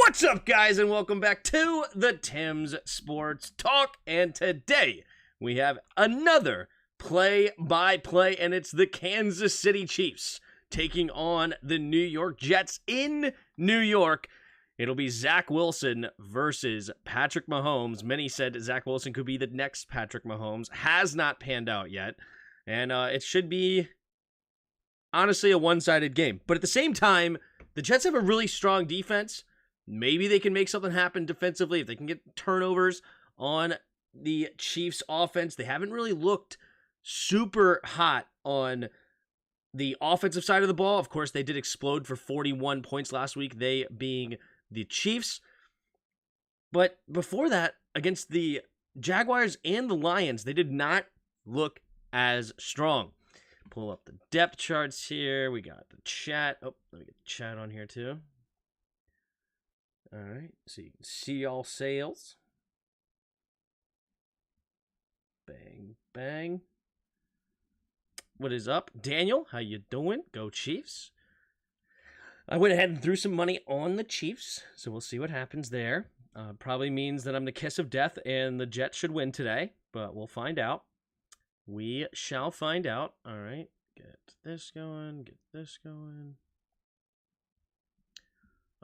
What's up, guys, and welcome back to the Tim's Sports Talk. And today we have another play-by-play, and it's the Kansas City Chiefs taking on the New York Jets in New York. It'll be Zach Wilson versus Patrick Mahomes. Many said Zach Wilson could be the next Patrick Mahomes. Has not panned out yet, and it should be, honestly, a one-sided game. But at the same time, the Jets have a really strong defense. Maybe they can make something happen defensively if they can get turnovers on the Chiefs' offense. They haven't really looked super hot on the offensive side of the ball. Of course, they did explode for 41 points last week, they being the Chiefs. But before that, against the Jaguars and the Lions, they did not look as strong. Pull up the depth charts here. We got the chat. Oh, let me get the chat on here too. All right, so you can see all sales. Bang, bang. What is up, Daniel? How you doing? Go Chiefs. I went ahead and threw some money on the Chiefs, so we'll see what happens there. Probably means that I'm the kiss of death and the Jets should win today, but we'll find out. We shall find out. All right, get this going, get this going.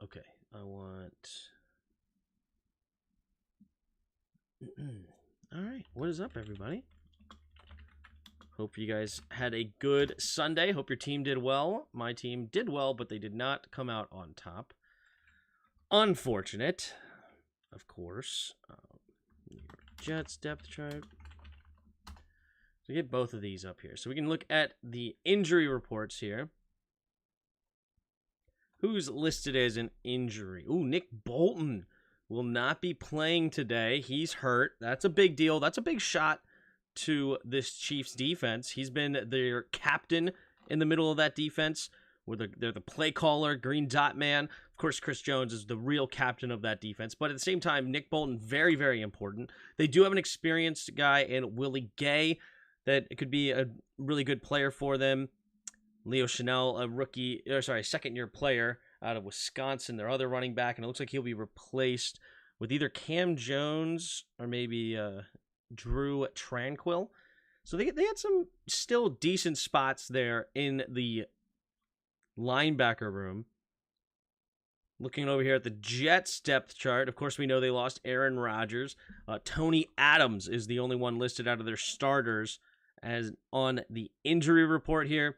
Okay. I want... All right, what is up, everybody? Hope you guys had a good Sunday. Hope your team did well. My team did well, but they did not come out on top. Unfortunate, of course. New York Jets depth chart. So get both of these up here. So we can look at the injury reports here. Who's listed as an injury? Ooh, Nick Bolton will not be playing today. He's hurt. That's a big deal. That's a big shot to this Chiefs defense. He's been their captain in the middle of that defense. They're the play caller, green dot man. Of course, Chris Jones is the real captain of that defense. But at the same time, Nick Bolton, very, very important. They do have an experienced guy in Willie Gay that could be a really good player for them. Leo Chanel, a second-year player out of Wisconsin, their other running back, and it looks like he'll be replaced with either Cam Jones or maybe Drew Tranquil. So they had some still decent spots there in the linebacker room. Looking over here at the Jets depth chart, of course, we know they lost Aaron Rodgers. Tony Adams is the only one listed out of their starters as on the injury report here.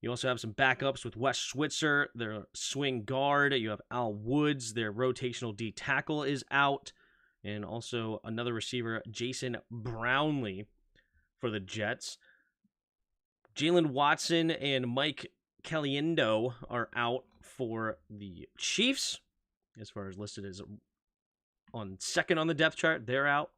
You also have some backups with Wes Switzer, their swing guard. You have Al Woods, their rotational D tackle is out. And also another receiver, Jason Brownlee for the Jets. Jalen Watson and Mike Caliendo are out for the Chiefs. As far as listed as on second on the depth chart, they're out.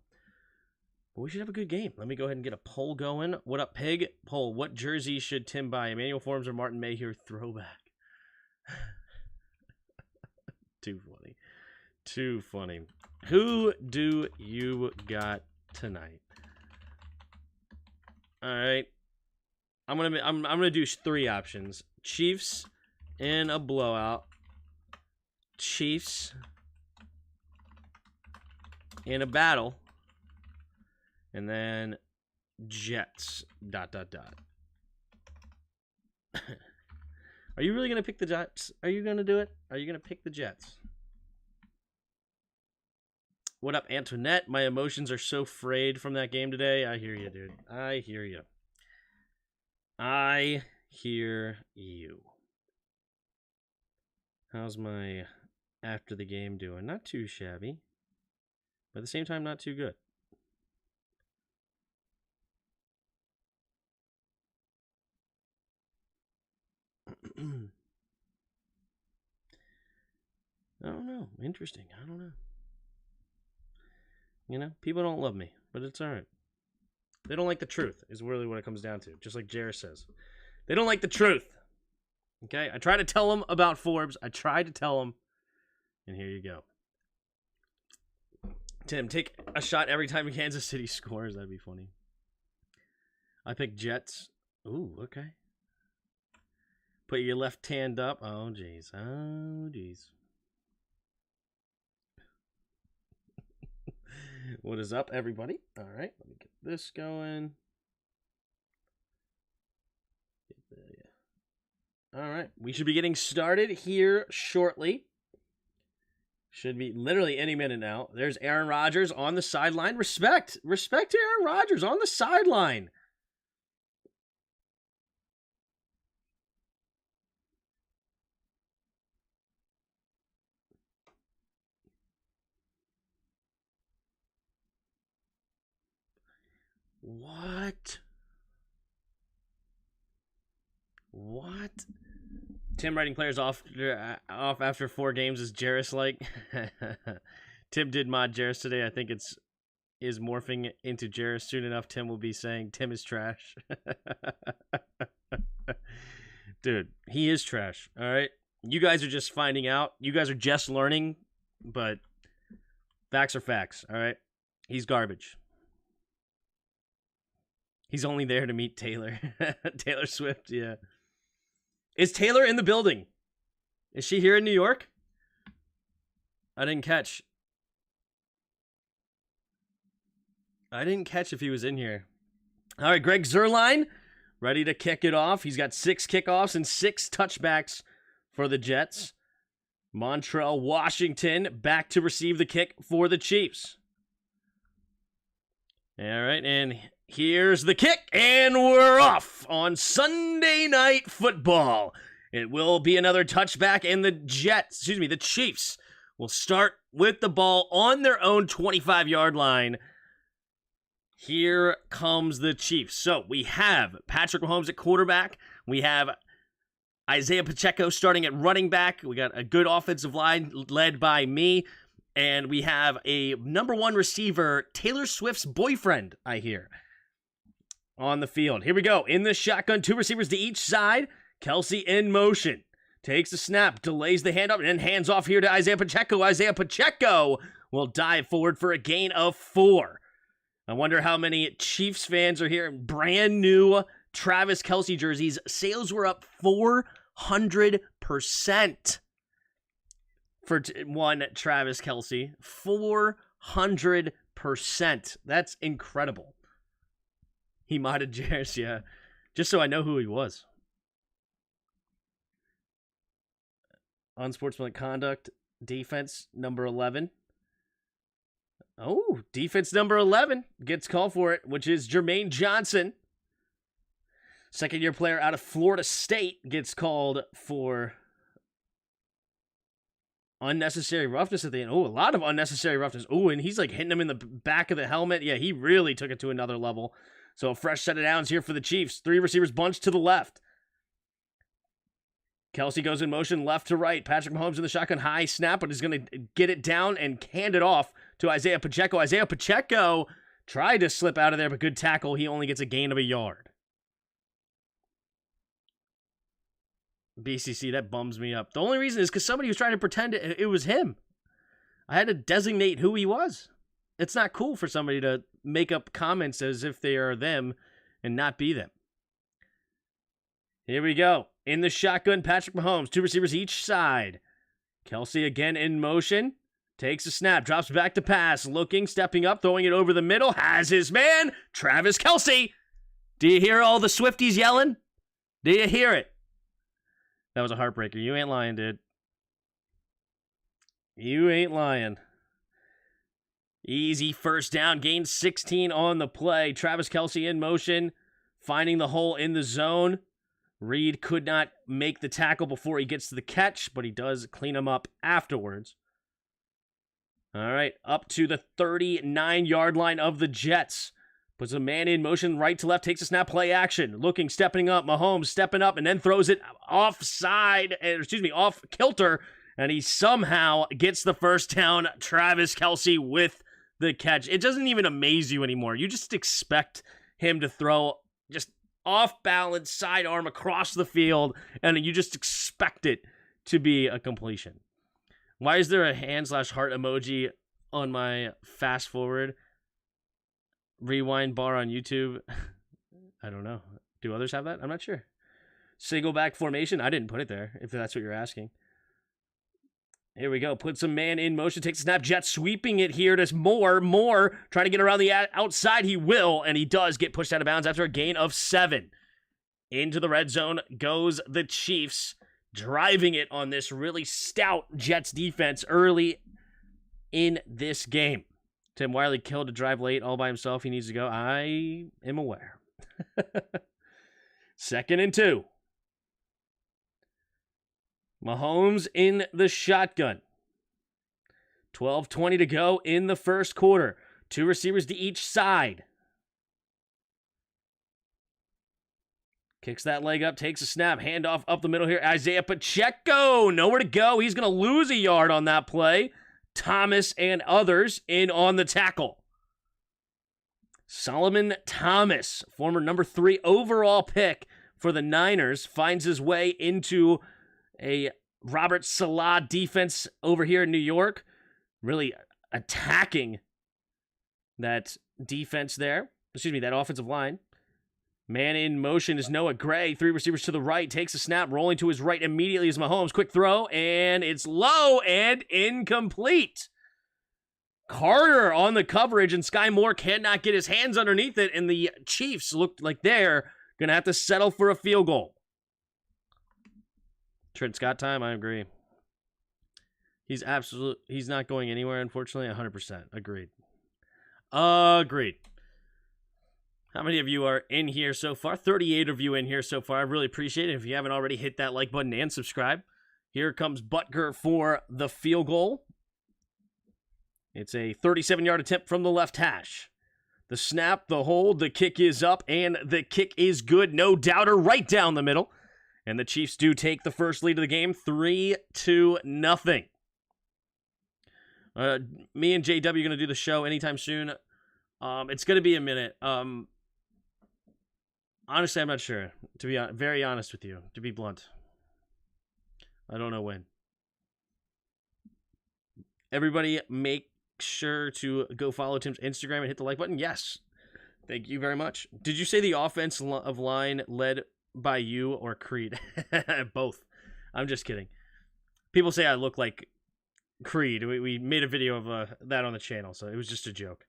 But we should have a good game. Let me go ahead and get a poll going. What up, Pig? Poll, what jersey should Tim buy? Emmanuel Forbes or Martin Mayhew throwback? Too funny. Too funny. Who do you got tonight? All right. I'm gonna do three options. Chiefs in a blowout. Chiefs in a battle. And then Jets, ... Are you really going to pick the Jets? Are you going to do it? Are you going to pick the Jets? What up, Antoinette? My emotions are so frayed from that game today. I hear you, dude. I hear you. I hear you. How's my after the game doing? Not too shabby. But at the same time, not too good. I don't know. Interesting. I don't know. You know, people don't love me, but it's all right. They don't like the truth is really what it comes down to. Just like Jared says. They don't like the truth. Okay? I tried to tell them about Forbes. I tried to tell them. And here you go. Tim, take a shot every time Kansas City scores. That'd be funny. I picked Jets. Ooh, okay. Put your left hand up. Oh, jeez. Oh, jeez. What is up, everybody? All right, let me get this going. All right, we should be getting started here shortly. Should be literally any minute now. There's Aaron Rodgers on the sideline. Respect to Aaron Rodgers on the sideline. What? Tim writing players off after 4 games is Jarris like. Tim did mod Jarris today. I think is morphing into Jarris. Soon enough, Tim will be saying Tim is trash. Dude, he is trash. All right. You guys are just finding out. You guys are just learning, but facts are facts. All right. He's garbage. He's only there to meet Taylor. Taylor Swift, yeah. Is Taylor in the building? Is she here in New York? I didn't catch if he was in here. All right, Greg Zuerlein, ready to kick it off. He's got 6 kickoffs and 6 touchbacks for the Jets. Montrell Washington back to receive the kick for the Chiefs. All right, and here's the kick, and we're off on Sunday Night Football. It will be another touchback, and the Chiefs will start with the ball on their own 25-yard line. Here comes the Chiefs. So we have Patrick Mahomes at quarterback. We have Isaiah Pacheco starting at running back. We got a good offensive line led by me. And we have a number 1 receiver, Taylor Swift's boyfriend, I hear, on the field. Here we go. In the shotgun, 2 receivers to each side. Kelsey in motion. Takes the snap, delays the handoff, and then hands off here to Isaiah Pacheco. Isaiah Pacheco will dive forward for a gain of 4. I wonder how many Chiefs fans are here. Brand new Travis Kelsey jerseys. Sales were up 400%. For one Travis Kelsey, 400%. That's incredible. He modded Jarris, yeah. Just so I know who he was. Unsportsmanlike conduct, defense, number 11. Oh, defense number 11 gets called for it, which is Jermaine Johnson. Second-year player out of Florida State gets called for unnecessary roughness at the end. Oh, a lot of unnecessary roughness. Oh, and he's like hitting him in the back of the helmet. Yeah, he really took it to another level. So a fresh set of downs here for the Chiefs. 3 receivers bunched to the left. Kelsey goes in motion left to right. Patrick Mahomes in the shotgun high snap, but is going to get it down and hand it off to Isaiah Pacheco. Isaiah Pacheco tried to slip out of there, but good tackle. He only gets a gain of a yard. BCC, that bums me up. The only reason is because somebody was trying to pretend it was him. I had to designate who he was. It's not cool for somebody to make up comments as if they are them and not be them. Here we go. In the shotgun, Patrick Mahomes, 2 receivers each side. Kelsey again in motion. Takes a snap, drops back to pass. Looking, stepping up, throwing it over the middle. Has his man, Travis Kelsey. Do you hear all the Swifties yelling? Do you hear it? That was a heartbreaker. You ain't lying, dude. You ain't lying. Easy first down. Gain 16 on the play. Travis Kelsey in motion. Finding the hole in the zone. Reed could not make the tackle before he gets to the catch, but he does clean him up afterwards. All right, up to the 39-yard line of the Jets. Puts a man in motion, right to left, takes a snap, play action. Looking, stepping up, Mahomes stepping up, and then throws it off kilter, and he somehow gets the first down. Travis Kelsey with the catch. It doesn't even amaze you anymore. You just expect him to throw just off-balance sidearm across the field, and you just expect it to be a completion. Why is there a hand/heart emoji on my fast forward rewind bar on YouTube? I don't know. Do others have that? I'm not sure. Single back formation? I didn't put it there, if that's what you're asking. Here we go. Puts a man in motion. Takes a snap. Jet sweeping it here to Moore. Trying to get around the outside. He will, and he does get pushed out of bounds after a gain of 7. Into the red zone goes the Chiefs, driving it on this really stout Jets defense early in this game. Tim Wiley killed a drive late all by himself. He needs to go. I am aware. 2nd and 2. Mahomes in the shotgun. 12:20 to go in the first quarter. 2 receivers to each side. Kicks that leg up, takes a snap, handoff up the middle here. Isaiah Pacheco, nowhere to go. He's going to lose a yard on that play. Thomas and others in on the tackle. Solomon Thomas, former number 3 overall pick for the Niners, finds his way into a Robert Saleh defense over here in New York. Really attacking that defense there. That offensive line. Man in motion is Noah Gray. 3 receivers to the right. Takes a snap. Rolling to his right immediately is Mahomes. Quick throw. And it's low and incomplete. Carter on the coverage. And Sky Moore cannot get his hands underneath it. And the Chiefs looked like they're going to have to settle for a field goal. Trent Scott time. I agree. He's not going anywhere, unfortunately. 100%. Agreed. How many of you are in here so far? 38 of you in here so far. I really appreciate it. If you haven't already, hit that like button and subscribe. Here comes Butker for the field goal. It's a 37-yard attempt from the left hash. The snap, the hold, the kick is up, and the kick is good. No doubter, right down the middle. And the Chiefs do take the first lead of the game, 3-0. Me and JW are going to do the show anytime soon. It's going to be a minute. Honestly, I'm not sure. To be very honest with you, to be blunt, I don't know when. Everybody make sure to go follow Tim's Instagram and hit the like button. Yes. Thank you very much. Did you say the offensive line led by you or Creed? Both. I'm just kidding. People say I look like Creed. We made a video of that on the channel, so it was just a joke.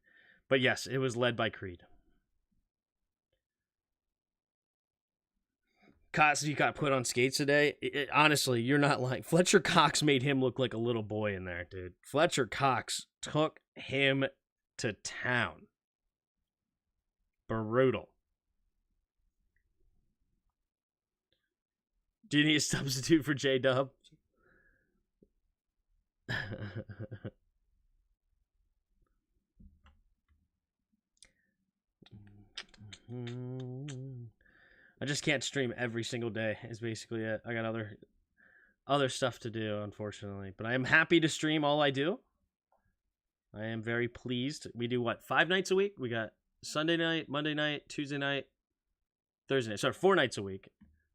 But yes, it was led by Creed. He got put on skates today. Honestly, you're not lying. Fletcher Cox made him look like a little boy in there, dude. Fletcher Cox took him to town. Brutal. Do you need a substitute for J-Dub? I just can't stream every single day is basically it. I got other stuff to do, unfortunately. But I am happy to stream all I do. I am very pleased. We do, 5 nights a week? We got Sunday night, Monday night, Tuesday night, Thursday night. Sorry, 4 nights a week.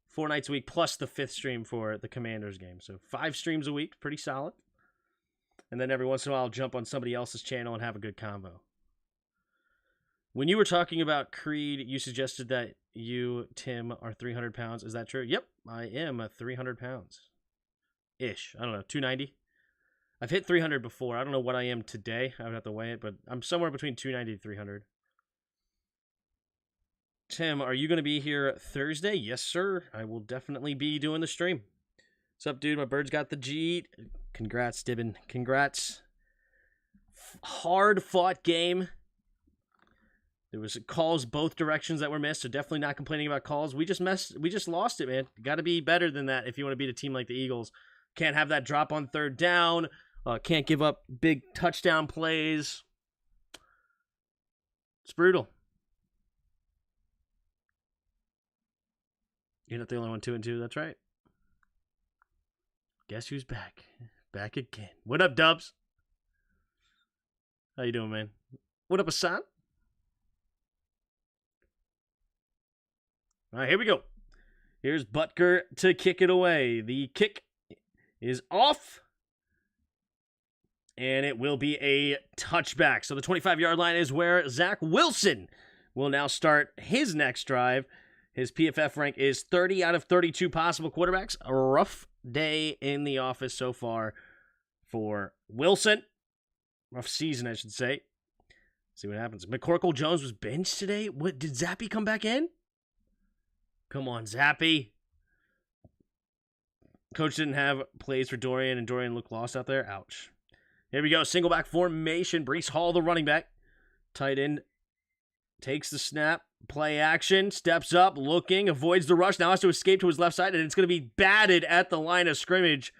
4 nights a week plus the 5th stream for the Commanders game. So 5 streams a week, pretty solid. And then every once in a while I'll jump on somebody else's channel and have a good combo. When you were talking about Creed, you suggested that you, Tim, are 300 pounds. Is that true? Yep, I am 300 pounds-ish. I don't know, 290? I've hit 300 before. I don't know what I am today. I would have to weigh it, but I'm somewhere between 290 and 300. Tim, are you going to be here Thursday? Yes, sir. I will definitely be doing the stream. What's up, dude? My bird's got the G. Congrats, Dibben. Congrats. Hard-fought game. There was calls both directions that were missed, so definitely not complaining about calls. We just lost it, man. Got to be better than that if you want to beat a team like the Eagles. Can't have that drop on 3rd down. Can't give up big touchdown plays. It's brutal. You're not the only one 2-2. That's right. Guess who's back? Back again. What up, Dubs? How you doing, man? What up, Hassan? All right, here we go. Here's Butker to kick it away. The kick is off, and it will be a touchback. So the 25-yard line is where Zach Wilson will now start his next drive. His PFF rank is 30 out of 32 possible quarterbacks. A rough day in the office so far for Wilson. Rough season, I should say. See what happens. McCorkle Jones was benched today. What, did Zappy come back in? Come on, Zappy. Coach didn't have plays for Dorian, and Dorian looked lost out there. Ouch. Here we go. Single back formation. Breece Hall, the running back. Tight end takes the snap. Play action. Steps up. Looking. Avoids the rush. Now has to escape to his left side, and it's going to be batted at the line of scrimmage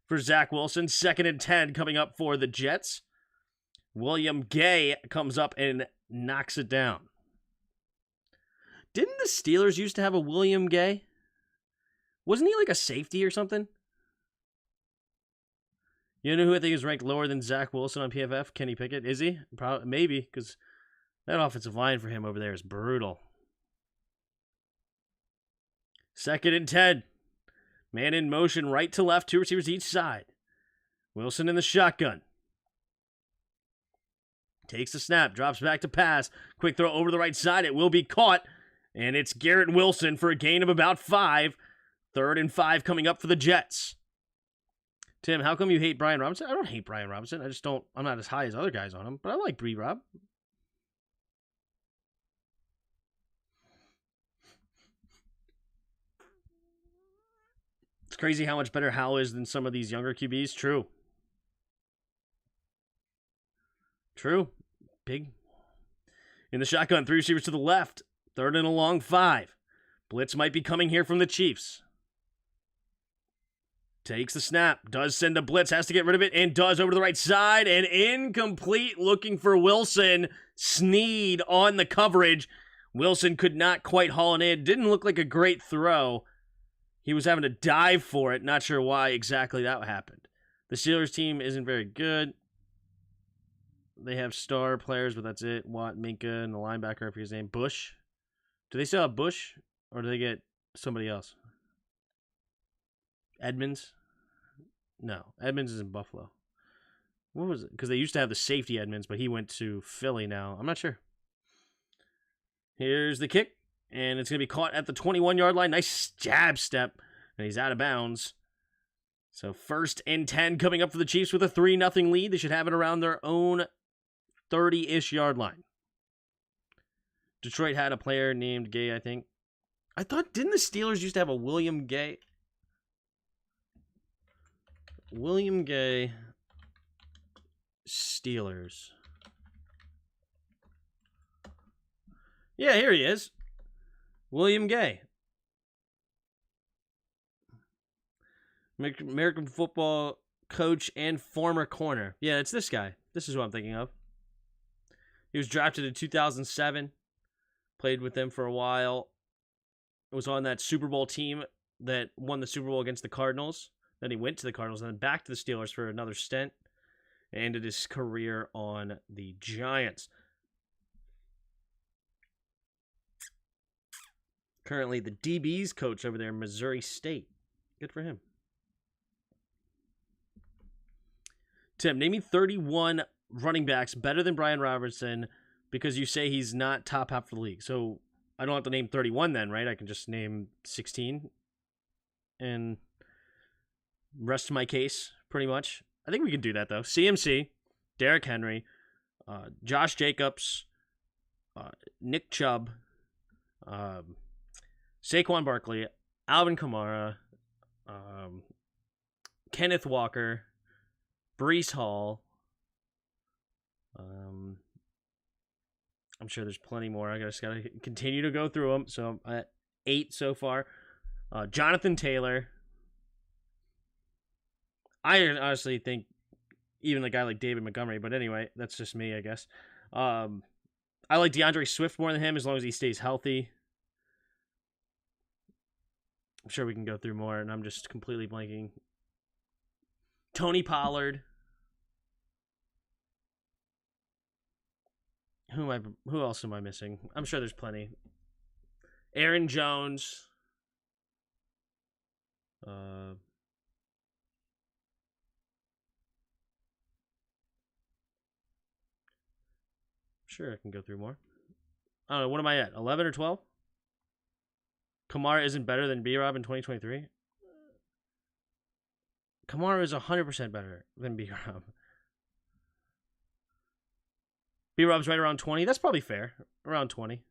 for Zach Wilson. 2nd and 10 coming up for the Jets. William Gay comes up and knocks it down. Didn't the Steelers used to have a William Gay? Wasn't he like a safety or something? You know who I think is ranked lower than Zach Wilson on PFF? Kenny Pickett. Is he? Probably, maybe, because that offensive line for him over there is brutal. 2nd and 10. Man in motion, right to left, 2 receivers each side. Wilson in the shotgun. Takes the snap, drops back to pass. Quick throw over the right side. It will be caught. And it's Garrett Wilson for a gain of about 5. 3rd and 5 coming up for the Jets. Tim, how come you hate Brian Robinson? I don't hate Brian Robinson. I just don't, I'm not as high as other guys on him. But I like B-Rob. It's crazy how much better Hal is than some of these younger QBs. True. True. Big. In the shotgun, 3 receivers to the left. 3rd and a long 5. Blitz might be coming here from the Chiefs. Takes the snap. Does send a blitz. Has to get rid of it. And does over to the right side. And incomplete, looking for Wilson. Sneed on the coverage. Wilson could not quite haul it in. Didn't look like a great throw. He was having to dive for it. Not sure why exactly that happened. The Steelers team isn't very good. They have star players, but that's it. Watt, Minka, and the linebacker, I forget his name. Bush. Do they still have Bush? Or do they get somebody else? Edmonds? No. Edmonds is in Buffalo. What was it? Because they used to have the safety Edmonds, but he went to Philly now. I'm not sure. Here's the kick. And it's going to be caught at the 21-yard line. Nice jab step. And he's out of bounds. So 1st and 10 coming up for the Chiefs with a 3-0 lead. They should have it around their own 30-ish yard line. Detroit had a player named Gay, I think. I thought, didn't the Steelers used to have a William Gay? William Gay, Steelers. Yeah, here he is. William Gay. American football coach and former corner. Yeah, it's this guy. This is who I'm thinking of. He was drafted in 2007. Played with them for a while. Was on that Super Bowl team that won the Super Bowl against the Cardinals. Then he went to the Cardinals and then back to the Steelers for another stint. And ended his career on the Giants. Currently the DB's coach over there in Missouri State. Good for him. Tim, name me 31 running backs better than Brian Robertson because you say he's not top half of the league. So I don't have to name 31 then, right? I can just name 16 and rest my case pretty much. I think we can do that though. CMC, Derrick Henry, Josh Jacobs, Nick Chubb, Saquon Barkley, Alvin Kamara, Kenneth Walker, Breece Hall. I'm sure there's plenty more. I just gotta continue to go through them. So I'm at 8 so far. Jonathan Taylor. I honestly think even a guy like David Montgomery, but anyway, that's just me, I guess. I like DeAndre Swift more than him as long as he stays healthy. I'm sure we can go through more, and I'm just completely blanking. Tony Pollard. Who else am I missing? I'm sure there's plenty. Aaron Jones. Sure, I can go through more. I don't know. What am I at? 11 or 12? Kamara isn't better than B-Rob in 2023? Kamara is 100% better than B-Rob. B-Rob's right around 20. That's probably fair. Around 20.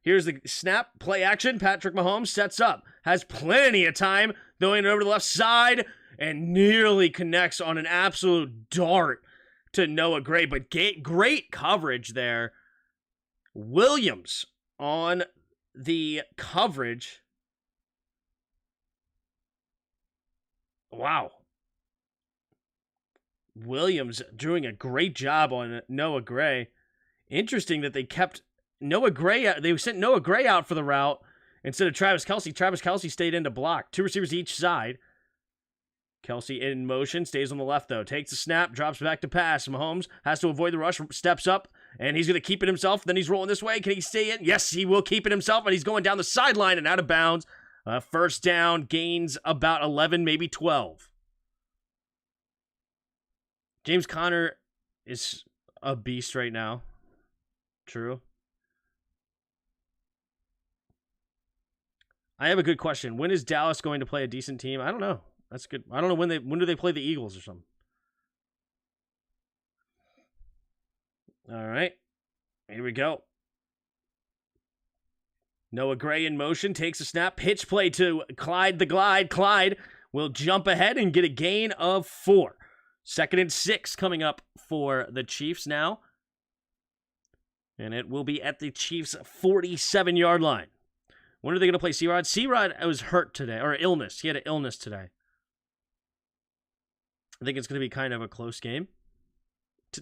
Here's the snap, play action. Patrick Mahomes sets up. Has plenty of time. Throwing it over to the left side. And nearly connects on an absolute dart to Noah Gray. But great coverage there. Williams on the coverage. Wow. Williams doing a great job on Noah Gray. Interesting that they kept Noah Gray. They sent Noah Gray out for the route instead of Travis Kelce. Travis Kelce stayed in to block. 2 receivers each side. Kelce in motion, stays on the left though. Takes the snap, drops back to pass. Mahomes has to avoid the rush, steps up, and he's going to keep it himself. Then he's rolling this way. Can he stay in? Yes, he will keep it himself, and he's going down the sideline and out of bounds. First down, gains about 11, maybe 12. James Conner is a beast right now. True. I have a good question. When is Dallas going to play a decent team? I don't know. That's good. I don't know when do they play the Eagles or something. All right. Here we go. Noah Gray in motion, takes a snap, pitch play to Clyde the Glide. Clyde will jump ahead and get a gain of 4. 2nd and 6 coming up for the Chiefs now. And it will be at the Chiefs' 47-yard line. When are they going to play C-Rod? C-Rod was hurt today, or illness. He had an illness today. I think it's going to be kind of a close game.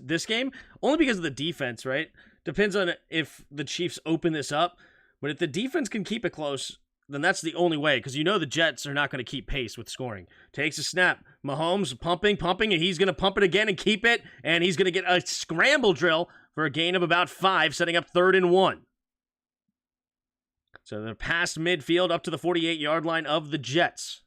This game, only because of the defense, right? Depends on if the Chiefs open this up. But if the defense can keep it close, then that's the only way, because you know the Jets are not going to keep pace with scoring. Takes a snap. Mahomes pumping, and he's going to pump it again and keep it, and he's going to get a scramble drill for a gain of about 5, setting up 3rd and 1. So they're past midfield up to the 48-yard line of the Jets.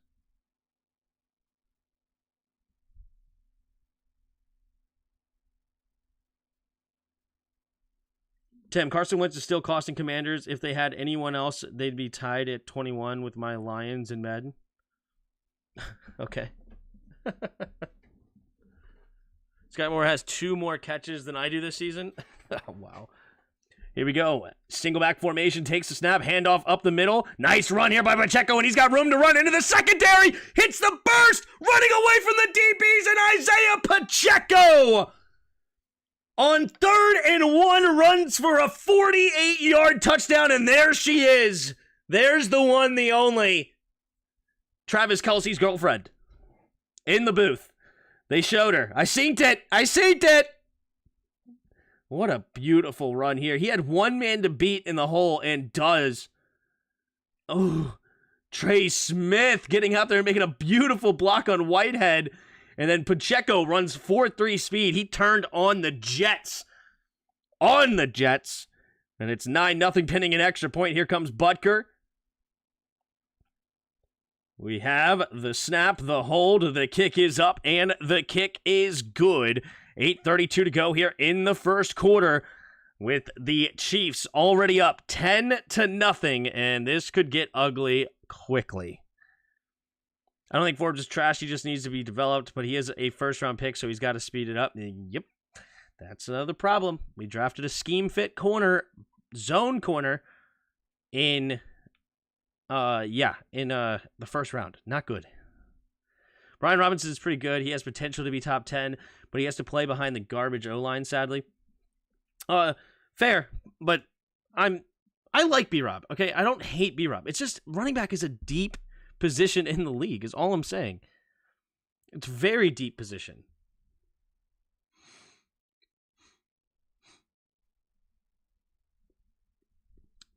Tim, Carson Wentz is still costing Commanders. If they had anyone else, they'd be tied at 21 with my Lions in Madden. Okay. Scott Moore has 2 more catches than I do this season. Oh, wow. Here we go. Single back formation, takes the snap, handoff up the middle. Nice run here by Pacheco, and he's got room to run into the secondary. Hits the burst, running away from the DBs, and Isaiah Pacheco on 3rd and 1 runs for a 48-yard touchdown, and there she is. There's the one, the only. Travis Kelce's girlfriend in the booth. They showed her. I synced it. What a beautiful run here. He had one man to beat in the hole and does. Oh, Trey Smith getting out there and making a beautiful block on Whitehead. And then Pacheco runs 4.3 speed. He turned on the Jets. And it's 9-0 pending an extra point. Here comes Butker. We have the snap, the hold, the kick is up, and the kick is good. 8:32 to go here in the first quarter with the Chiefs already up 10-0, and this could get ugly quickly. I don't think Forbes is trash. He just needs to be developed, but he is a first-round pick, so he's got to speed it up. Yep, that's another problem. We drafted a scheme-fit corner, zone corner, in the first round. Not good. Brian Robinson is pretty good. He has potential to be top 10, but he has to play behind the garbage O-line, sadly. Fair, but I like B-Rob, okay? I don't hate B-Rob. It's just running back is a deep position in the league is all I'm saying. It's a very deep position.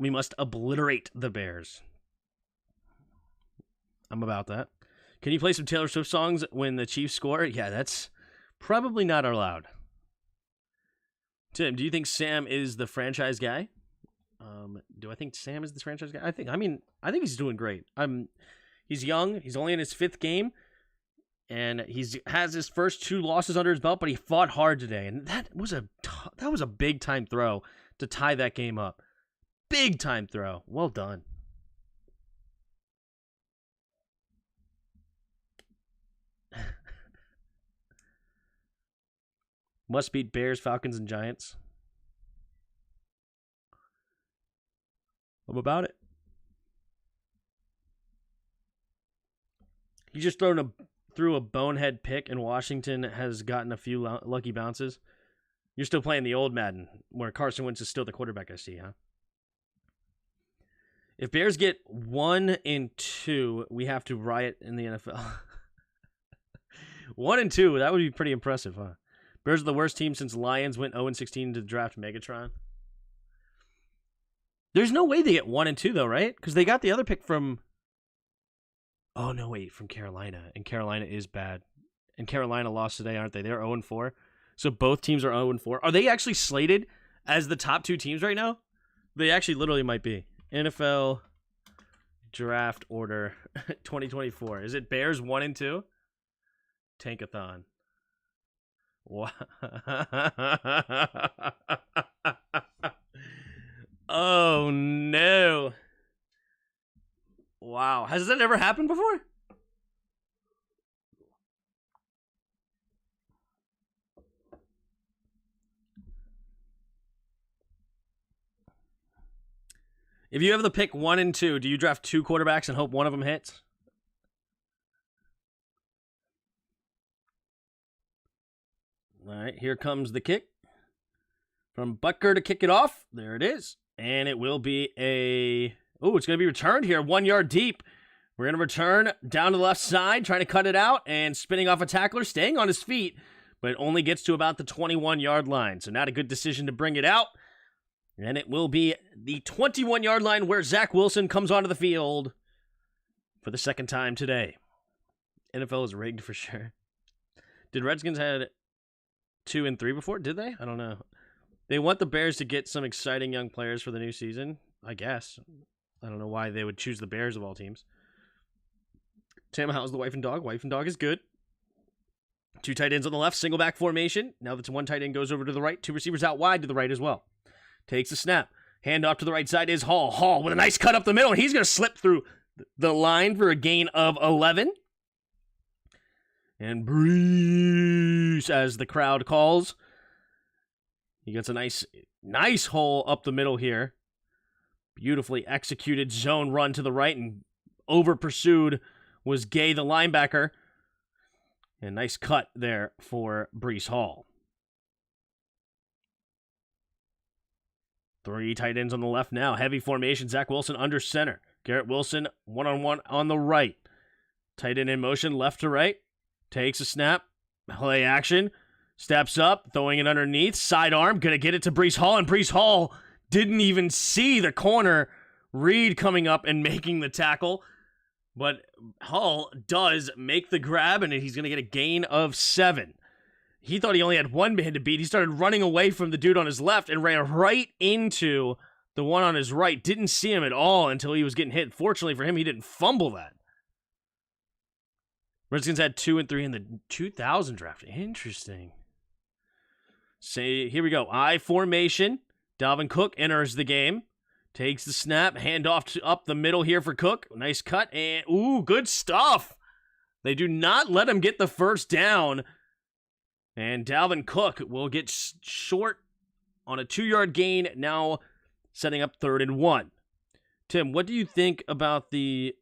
We must obliterate the Bears. I'm about that. Can you play some Taylor Swift songs when the Chiefs score? Yeah, that's probably not allowed. Tim, do you think Sam is the franchise guy? Do I think Sam is the franchise guy? I think he's doing great. He's young. He's only in his 5th game, and has his first 2 losses under his belt. But he fought hard today, and that was a big time throw to tie that game up. Big time throw. Well done. Must beat Bears, Falcons, and Giants. I'm about it. He just threw a bonehead pick, and Washington has gotten a few lucky bounces. You're still playing the old Madden, where Carson Wentz is still the quarterback, I see, huh? If Bears get 1 and 2, we have to riot in the NFL. 1 and 2, that would be pretty impressive, huh? Bears are the worst team since Lions went 0-16 to draft Megatron. There's no way they get 1 and 2, though, right? Because they got the other pick from... Oh, no, wait, from Carolina. And Carolina is bad. And Carolina lost today, aren't they? They're 0-4. So both teams are 0-4. Are they actually slated as the top 2 teams right now? They actually literally might be. NFL draft order 2024. Is it Bears 1 and 2? Tankathon. Wow. Oh, no. Wow. Has that ever happened before? If you have the pick 1 and 2, do you draft 2 quarterbacks and hope one of them hits? All right, here comes the kick from Butker to kick it off. There it is. And it will be a... Oh, it's going to be returned here, 1 yard deep. We're going to return down to the left side, trying to cut it out, and spinning off a tackler, staying on his feet, but it only gets to about the 21-yard line. So not a good decision to bring it out. And it will be the 21-yard line where Zach Wilson comes onto the field for the second time today. NFL is rigged for sure. Did Redskins had 2 and 3 before? Did they? I don't know. They want the Bears to get some exciting young players for the new season, I guess. I don't know why they would choose the Bears of all teams. Tim, how's the wife and dog? Wife and dog is good. 2 tight ends on the left, single back formation. Now that 1 tight end goes over to the right, 2 receivers out wide to the right as well. Takes a snap. Hand off to the right side is Hall. Hall with a nice cut up the middle, and he's going to slip through the line for a gain of 11. And Brees, as the crowd calls. He gets a nice hole up the middle here. Beautifully executed zone run to the right, and over pursued was Gay, the linebacker. And nice cut there for Brees Hall. 3 tight ends on the left now. Heavy formation. Zach Wilson under center. Garrett Wilson one-on-one on the right. Tight end in motion, left to right. Takes a snap. Play action. Steps up, throwing it underneath. Sidearm. Going to get it to Brees Hall. And Brees Hall didn't even see the corner. Reed coming up and making the tackle. But Hall does make the grab, and he's going to get a gain of 7. He thought he only had 1 man to beat. He started running away from the dude on his left and ran right into the one on his right. Didn't see him at all until he was getting hit. Fortunately for him, he didn't fumble that. Redskins had 2 and 3 in the 2000 draft. Interesting. Here we go. I formation. Dalvin Cook enters the game. Takes the snap. Handoff up the middle here for Cook. Nice cut. And, ooh, good stuff. They do not let him get the first down. And Dalvin Cook will get short on a 2-yard gain, now setting up 3rd and 1. Tim, what do you think about the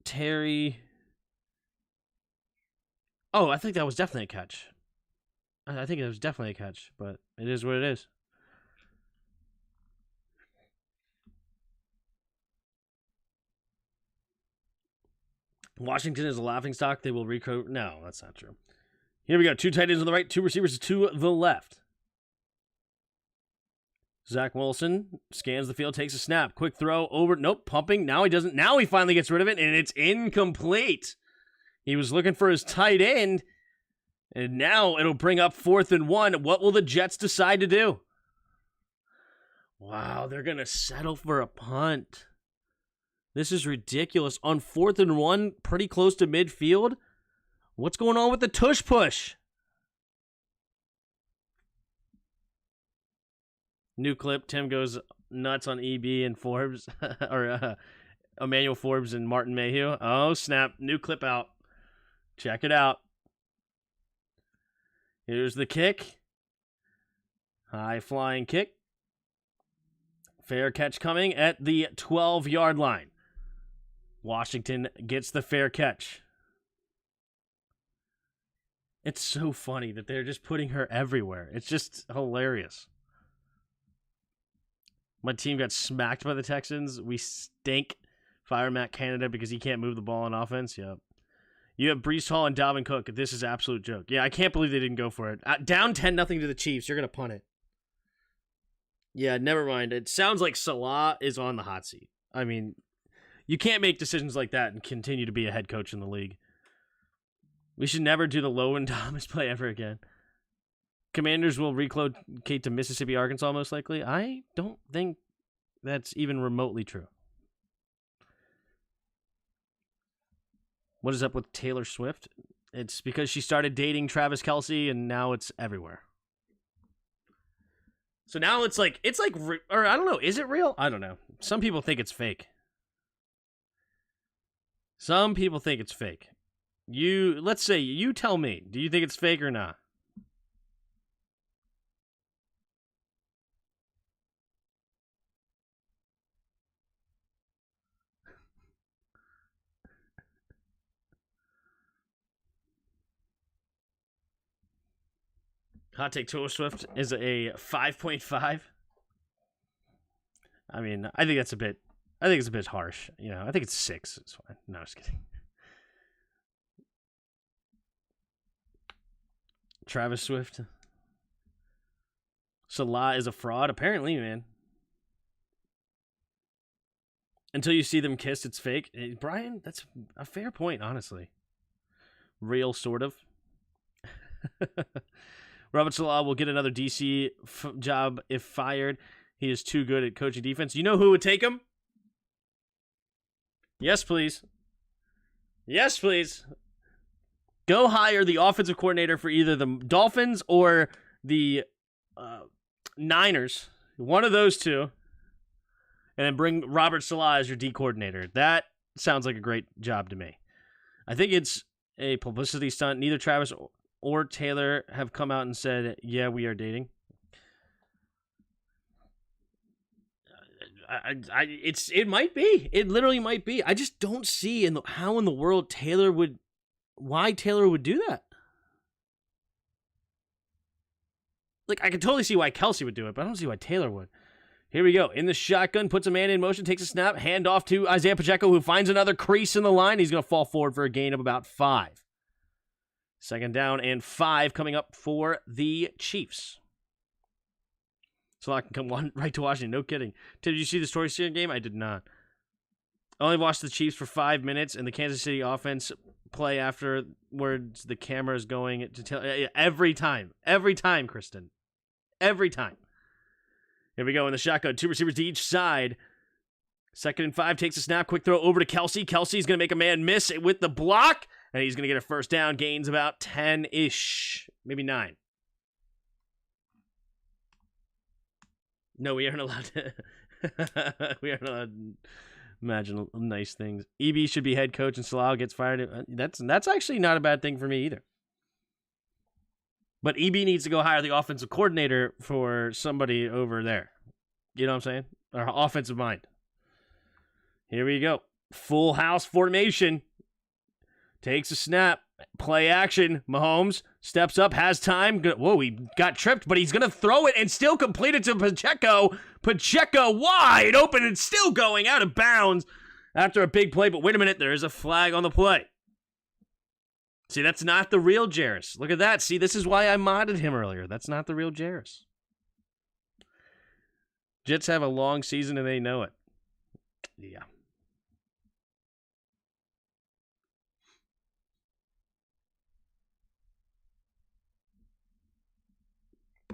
Terry... Oh, I think that was definitely a catch. I think it was definitely a catch, but it is what it is. Washington is a laughingstock. They will recruit. No, that's not true. Here we go. 2 tight ends on the right, 2 receivers to the left. Zach Wilson scans the field, takes a snap. Quick throw over. Nope, pumping. Now he doesn't. Now he finally gets rid of it, and it's incomplete. He was looking for his tight end, and now it'll bring up 4th and 1. What will the Jets decide to do? Wow, they're going to settle for a punt. This is ridiculous. On 4th and 1, pretty close to midfield. What's going on with the tush push? New clip. Tim goes nuts on EB and Forbes. or Emmanuel Forbes and Martin Mayhew. Oh, snap. New clip out. Check it out. Here's the kick. High flying kick. Fair catch coming at the 12-yard line. Washington gets the fair catch. It's so funny that they're just putting her everywhere. It's just hilarious. My team got smacked by the Texans. We stink. Fire Matt Canada because he can't move the ball on offense. Yep. You have Breece Hall and Dalvin Cook. This is an absolute joke. Yeah, I can't believe they didn't go for it. Down 10-0 to the Chiefs. You're going to punt it. Yeah, never mind. It sounds like Salah is on the hot seat. I mean, you can't make decisions like that and continue to be a head coach in the league. We should never do the Lowen Thomas play ever again. Commanders will relocate to Mississippi, Arkansas, most likely. I don't think that's even remotely true. What is up with Taylor Swift? It's because she started dating Travis Kelce, and now it's everywhere. So now it's like, or I don't know, is it real? I don't know. Some people think it's fake. Some people think it's fake. Let's say, you tell me, do you think it's fake or not? Hot take: Taylor Swift is a 5.5. I mean, I think it's a bit harsh. You know, I think it's 6. It's fine. No, just kidding. Travis Swift. Salah is a fraud, apparently, man. Until you see them kiss, it's fake. Hey, Brian, that's a fair point, honestly. Real, sort of. Robert Salah will get another DC job if fired. He is too good at coaching defense. You know who would take him? Yes, please. Yes, please. Go hire the offensive coordinator for either the Dolphins or the Niners. One of those two. And then bring Robert Salah as your D coordinator. That sounds like a great job to me. I think it's a publicity stunt. Neither Travis or Taylor have come out and said, yeah, we are dating. It might be. It literally might be. I just don't see how in the world why Taylor would do that. Like, I can totally see why Kelce would do it, but I don't see why Taylor would. Here we go. In the shotgun, puts a man in motion, takes a snap, hand off to Isaiah Pacheco, who finds another crease in the line. He's going to fall forward for a gain of about 5. Second down and 5 coming up for the Chiefs. So I can come right to Washington. No kidding. Did you see the Story Stealing game? I did not. I only watched the Chiefs for 5 minutes, and the Kansas City offense play afterwards. The camera is going to tell every time. Every time, Kristen. Every time. Here we go in the shotgun. 2 receivers to each side. Second and 5 takes a snap. Quick throw over to Kelce. Kelce's going to make a man miss it with the block. And he's going to get a first down. Gains about 10-ish. Maybe 9. No, we aren't allowed to. We aren't allowed to imagine nice things. EB should be head coach and Salah gets fired. That's actually not a bad thing for me either. But EB needs to go hire the offensive coordinator for somebody over there. You know what I'm saying? Or offensive mind. Here we go. Full house formation. Takes a snap. Play action. Mahomes steps up, has time. Whoa, he got tripped, but he's going to throw it and still complete it to Pacheco. Pacheco wide open and still going out of bounds after a big play. But wait a minute, there is a flag on the play. See, that's not the real Jarris. Look at that. See, this is why I modded him earlier. That's not the real Jarris. Jets have a long season and they know it. Yeah.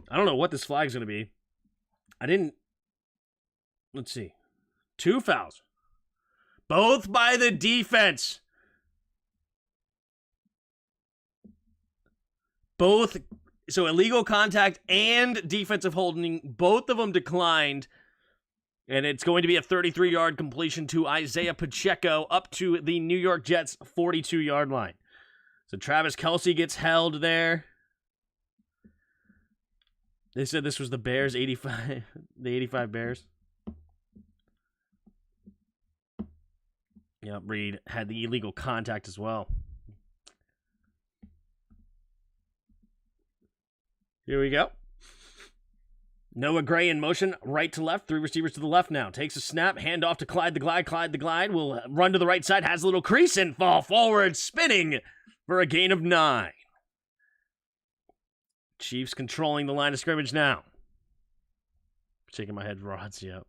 I don't know what this flag's going to be. Let's see. 2 fouls. Both by the defense. So illegal contact and defensive holding, both of them declined. And it's going to be a 33-yard completion to Isaiah Pacheco up to the New York Jets 42-yard line. So Travis Kelce gets held there. They said this was the Bears 85, the 85 Bears. Yep, Reed had the illegal contact as well. Here we go. Noah Gray in motion, right to left, 3 receivers to the left now. Takes a snap, hand off to Clyde the Glide. Clyde the Glide will run to the right side, has a little crease and fall forward, spinning for a gain of 9. Chiefs controlling the line of scrimmage now. Shaking my head, rods, yep.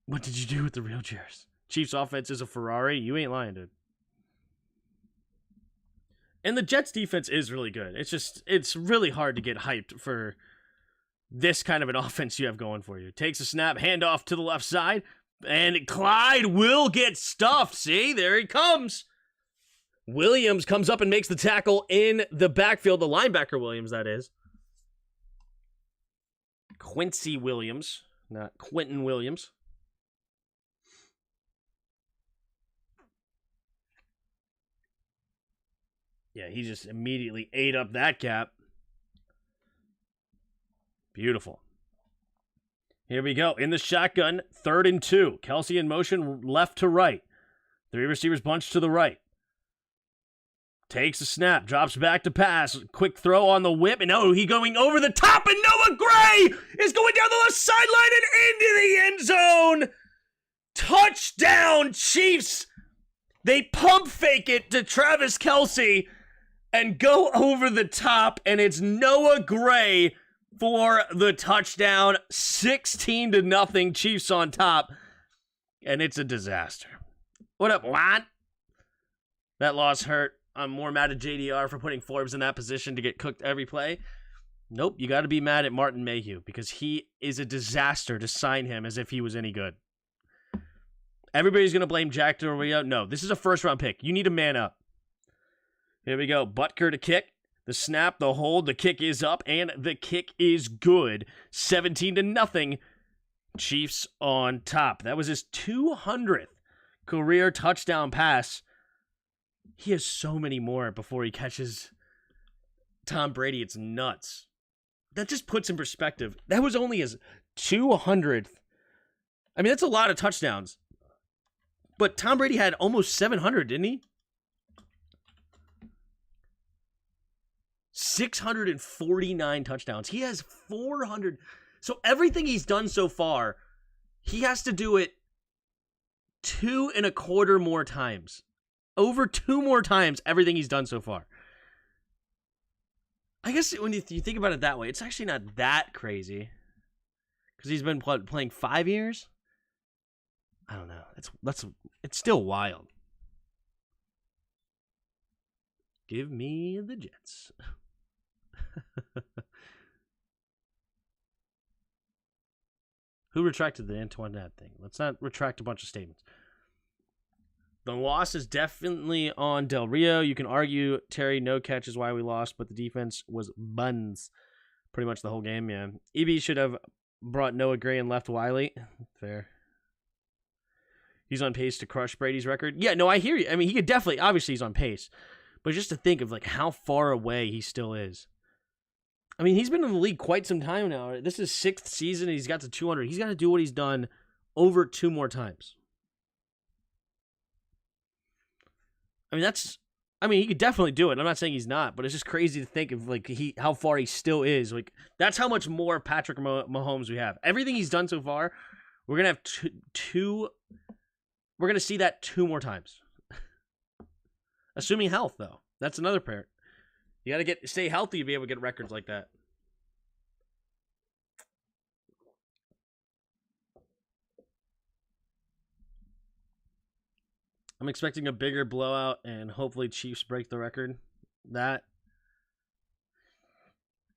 What did you do with the real chairs? Chiefs offense is a Ferrari? You ain't lying, dude. And the Jets defense is really good. It's really hard to get hyped for this kind of an offense you have going for you. Takes a snap, handoff to the left side, and Clyde will get stuffed. See, there he comes. Williams comes up and makes the tackle in the backfield. The linebacker Williams, that is. Quincy Williams, not Quentin Williams. Yeah, he just immediately ate up that gap. Beautiful. Here we go. In the shotgun, 3rd and 2. Kelsey in motion, left to right. 3 receivers bunched to the right. Takes a snap, drops back to pass. Quick throw on the whip, and he going over the top, and Noah Gray is going down the left sideline and into the end zone. Touchdown, Chiefs. They pump fake it to Travis Kelce and go over the top, and it's Noah Gray for the touchdown. 16-0, Chiefs on top, and it's a disaster. What up, Juan? That loss hurt. I'm more mad at JDR for putting Forbes in that position to get cooked every play. Nope, you got to be mad at Martin Mayhew because he is a disaster to sign him as if he was any good. Everybody's going to blame Jack Del Rio. No, this is a first-round pick. You need to man up. Here we go. Butker to kick. The snap, the hold, the kick is up, and the kick is good. 17-0. Chiefs on top. That was his 200th career touchdown pass. He has so many more before he catches Tom Brady. It's nuts. That just puts in perspective. That was only his 200th. I mean, that's a lot of touchdowns. But Tom Brady had almost 700, didn't he? 649 touchdowns. He has 400. So everything he's done so far, he has to do it 2.25 more times. Over 2 more times everything he's done so far. I guess when you think about it that way, it's actually not that crazy. Because he's been playing 5 years? I don't know. It's still wild. Give me the Jets. Who retracted the Antoinette thing? Let's not retract a bunch of statements. The loss is definitely on Del Rio. You can argue Terry no catch is why we lost, but the defense was buns pretty much the whole game, yeah. EB should have brought Noah Gray and left Wiley. Fair. He's on pace to crush Brady's record. Yeah, no, I hear you. I mean, he could definitely, obviously he's on pace. But just to think of like how far away he still is. I mean, he's been in the league quite some time now. This is 6th season and he's got to 200. He's got to do what he's done over 2 more times. I mean, he could definitely do it. I'm not saying he's not, but it's just crazy to think of like how far he still is. Like that's how much more Patrick Mahomes we have. Everything he's done so far, we're gonna have two. We're gonna see that 2 more times, assuming health though. That's another part. You gotta stay healthy to be able to get records like that. I'm expecting a bigger blowout, and hopefully Chiefs break the record. That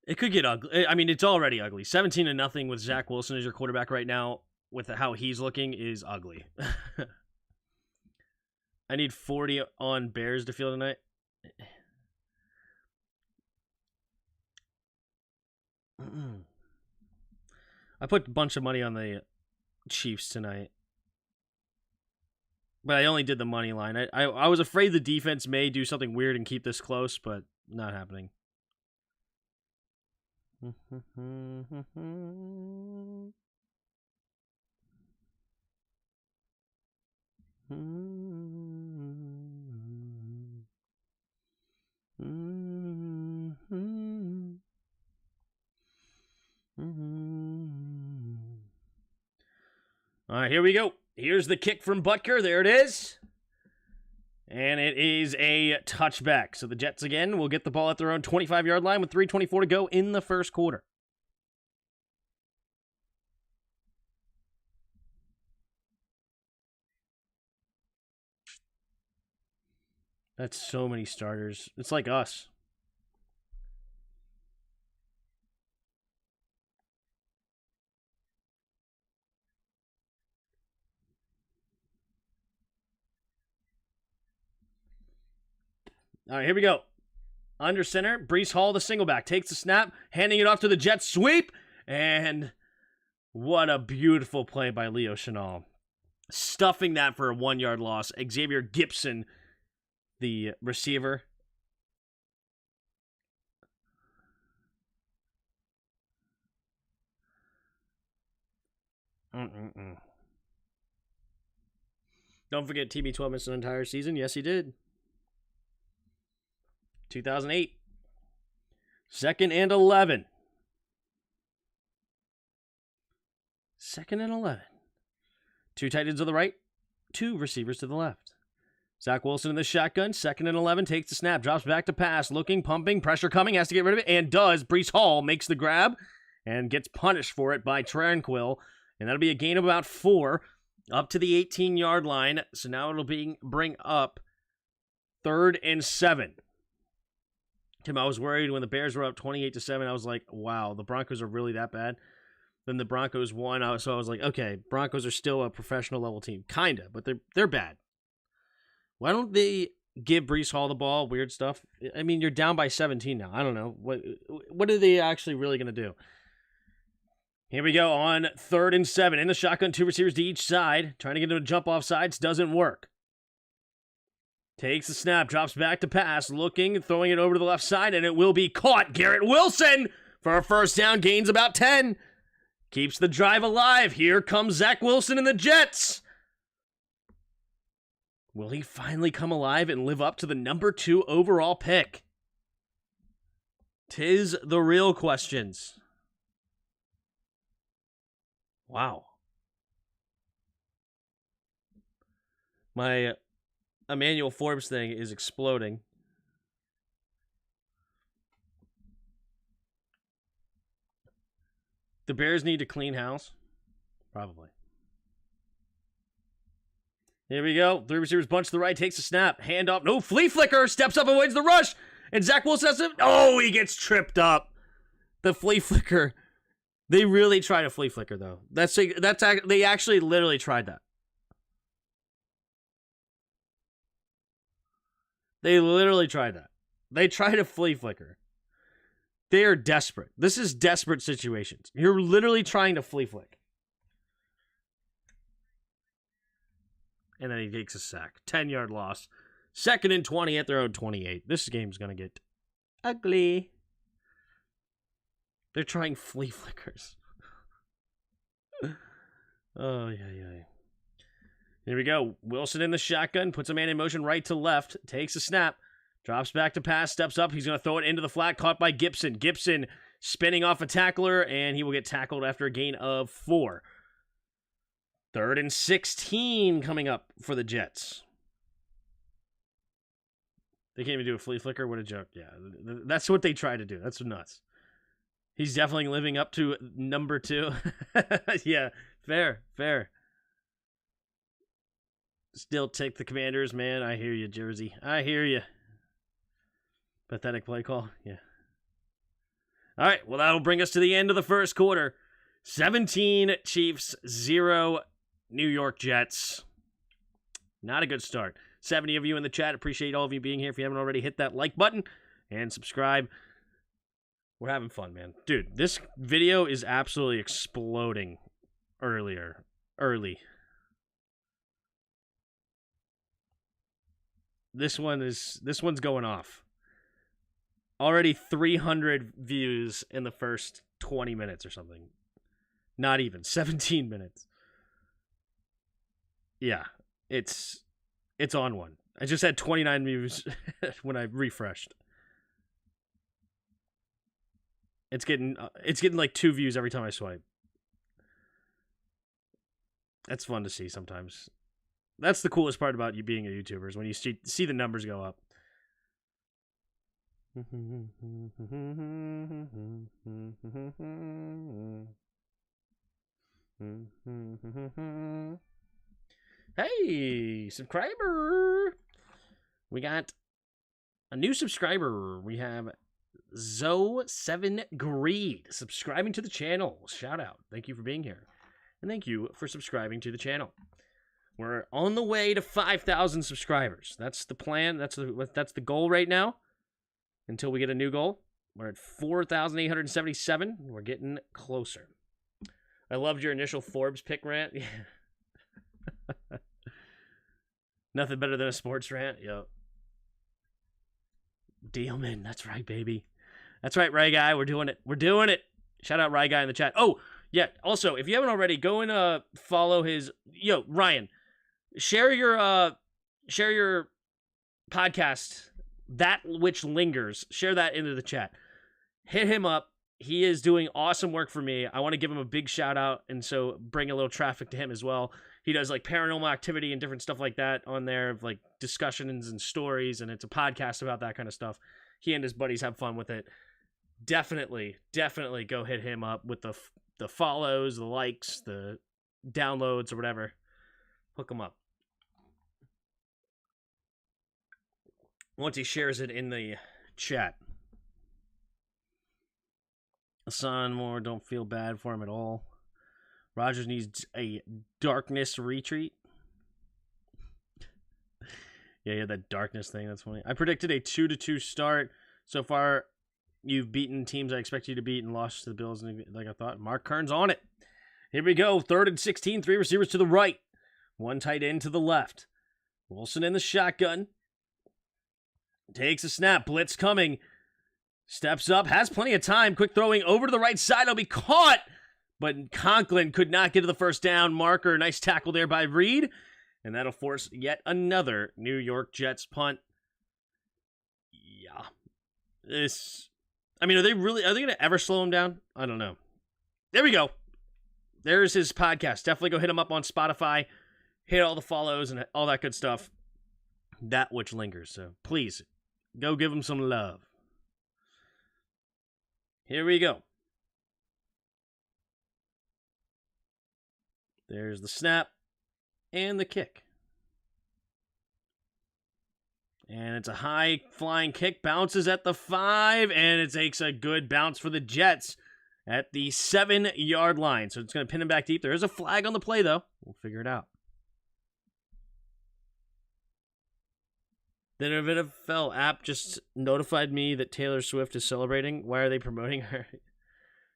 it could get ugly. I mean, it's already ugly. 17-0 with Zach Wilson as your quarterback right now, with how he's looking, is ugly. I need 40 on Bears to feel tonight. I put a bunch of money on the Chiefs tonight. But I only did the money line. I was afraid the defense may do something weird and keep this close, but not happening. All right, here we go. Here's the kick from Butker. There it is. And it is a touchback. So the Jets again will get the ball at their own 25-yard line with 3:24 to go in the first quarter. That's so many starters. It's like us. All right, here we go. Under center, Breece Hall, the single back, takes the snap, handing it off to the Jets. Sweep, and what a beautiful play by Leo Chenal. Stuffing that for a 1-yard loss. Xavier Gipson, the receiver. Don't forget TB12 missed an entire season. Yes, he did. 2008. 2nd and 11. 2nd and 11. 2 tight ends to the right, 2 receivers to the left. Zach Wilson in the shotgun, 2nd and 11, takes the snap, drops back to pass, looking, pumping, pressure coming, has to get rid of it, and does. Breece Hall makes the grab and gets punished for it by Tranquil, and that'll be a gain of about 4 up to the 18-yard line. So now it'll bring up 3rd and 7. Tim, I was worried when the Bears were up 28-7. I was like, wow, the Broncos are really that bad. Then the Broncos won, so I was like, okay, Broncos are still a professional level team. Kinda, but they're bad. Why don't they give Breece Hall the ball? Weird stuff. I mean, you're down by 17 now. I don't know. What are they actually really going to do? Here we go on 3rd and 7. In the shotgun, 2 receivers to each side. Trying to get him to jump off sides. Doesn't work. Takes the snap, drops back to pass, looking, throwing it over to the left side, and it will be caught. Garrett Wilson for a first down, gains about 10. Keeps the drive alive. Here comes Zach Wilson and the Jets. Will he finally come alive and live up to the number 2 overall pick? 'Tis the real questions. Wow. My Emmanuel Forbes thing is exploding. The Bears need to clean house? Probably. Here we go. 3 receivers bunch to the right, takes a snap. Hand off. No, flea flicker. Steps up and wins the rush. And Zach Wilson has to... Oh, he gets tripped up. The flea flicker. They really tried a flea flicker, though. They actually literally tried that. They literally tried that. They tried a flea flicker. They are desperate. This is desperate situations. You're literally trying to flea flick. And then he takes a sack. 10-yard loss. 2nd and 20 at their own 28. This game's going to get ugly. They're trying flea flickers. Oh, yeah. Here we go. Wilson in the shotgun. Puts a man in motion right to left. Takes a snap. Drops back to pass. Steps up. He's going to throw it into the flat. Caught by Gibson. Gibson spinning off a tackler. And he will get tackled after a gain of 4. 3rd and 16 coming up for the Jets. They can't even do a flea flicker. What a joke. Yeah, that's what they try to do. That's nuts. He's definitely living up to number 2. Yeah, fair. Still take the Commanders, man. I hear you, Jersey. I hear you. Pathetic play call. Yeah. All right, well, that'll bring us to the end of the first quarter. 17 Chiefs, 0 New York Jets. Not a good start. 70 of you in the chat. Appreciate all of you being here. If you haven't already, hit that like button and subscribe. We're having fun, man. Dude, this video is absolutely exploding early. This one's going off. Already 300 views in the first 20 minutes or something. Not even 17 minutes. Yeah, it's on one. I just had 29 views when I refreshed. It's getting like 2 views every time I swipe. That's fun to see sometimes. That's the coolest part about you being a YouTuber is when you see the numbers go up. Hey, subscriber! We got a new subscriber. We have Zo7Greed subscribing to the channel. Shout out. Thank you for being here. And thank you for subscribing to the channel. We're on the way to 5,000 subscribers. That's the plan. That's the goal right now. Until we get a new goal. We're at 4,877. We're getting closer. I loved your initial Forbes pick rant. Nothing better than a sports rant. Yo. Dealman. That's right, baby. That's right, Ray Guy. We're doing it. We're doing it. Shout out Ray Guy in the chat. Oh, yeah. Also, if you haven't already, go and follow his. Yo, Ryan, share your podcast, That Which Lingers. Share that into the chat. Hit him up. He is doing awesome work for me. I want to give him a big shout out, and so bring a little traffic to him as well. He does like paranormal activity and different stuff like that on there, of like discussions and stories, and it's a podcast about that kind of stuff. He and his buddies have fun with it. Definitely go hit him up with the follows, the likes, the downloads, or whatever. Hook him up. Once he shares it in the chat. Hassan Moore, don't feel bad for him at all. Rogers needs a darkness retreat. Yeah, that darkness thing. That's funny. I predicted a 2-2 start. So far, you've beaten teams I expect you to beat and lost to the Bills like I thought. Mark Kern's on it. Here we go. 3rd and 16. 3 receivers to the right. 1 tight end to the left. Wilson in the shotgun. Takes a snap. Blitz coming. Steps up. Has plenty of time. Quick throwing over to the right side. It'll be caught. But Conklin could not get to the first down marker. Nice tackle there by Reed. And that'll force yet another New York Jets punt. Yeah. Are they going to ever slow him down? I don't know. There we go. There's his podcast. Definitely go hit him up on Spotify. Hit all the follows and all that good stuff. That Which Lingers. So please, go give him some love. Here we go. There's the snap and the kick. And it's a high-flying kick. Bounces at the 5, and it takes a good bounce for the Jets at the 7-yard line. So it's going to pin him back deep. There is a flag on the play, though. We'll figure it out. The NFL app just notified me that Taylor Swift is celebrating. Why are they promoting her?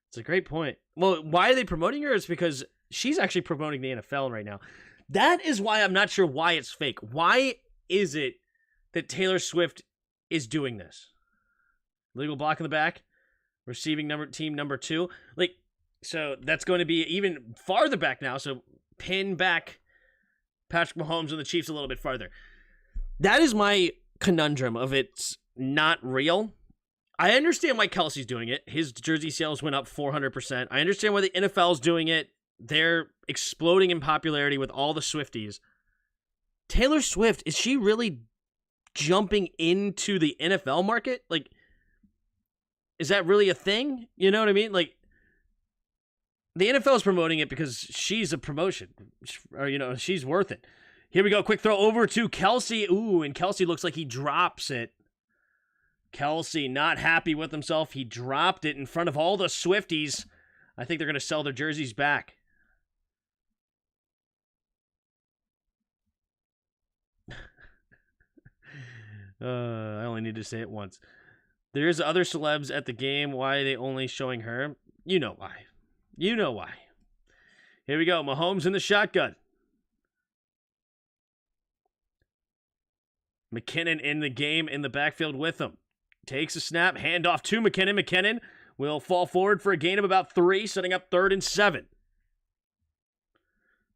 It's a great point. Well, why are they promoting her? It's because she's actually promoting the NFL right now. That is why I'm not sure why it's fake. Why is it that Taylor Swift is doing this? Legal block in the back. Receiving team number 2. So that's going to be even farther back now. So pin back Patrick Mahomes and the Chiefs a little bit farther. That is my conundrum of it's not real. I understand why Kelsey's doing it. His jersey sales went up 400%. I understand why the NFL's doing it. They're exploding in popularity with all the Swifties. Taylor Swift, is she really jumping into the NFL market? Is that really a thing? You know what I mean? The NFL is promoting it because she's a promotion. Or, she's worth it. Here we go. Quick throw over to Kelsey. Ooh, and Kelsey looks like he drops it. Kelsey not happy with himself. He dropped it in front of all the Swifties. I think they're going to sell their jerseys back. I only need to say it once. There's other celebs at the game. Why are they only showing her? You know why. You know why. Here we go. Mahomes in the shotgun. McKinnon in the game in the backfield with him. Takes a snap, handoff to McKinnon. McKinnon will fall forward for a gain of about 3, setting up 3rd and 7.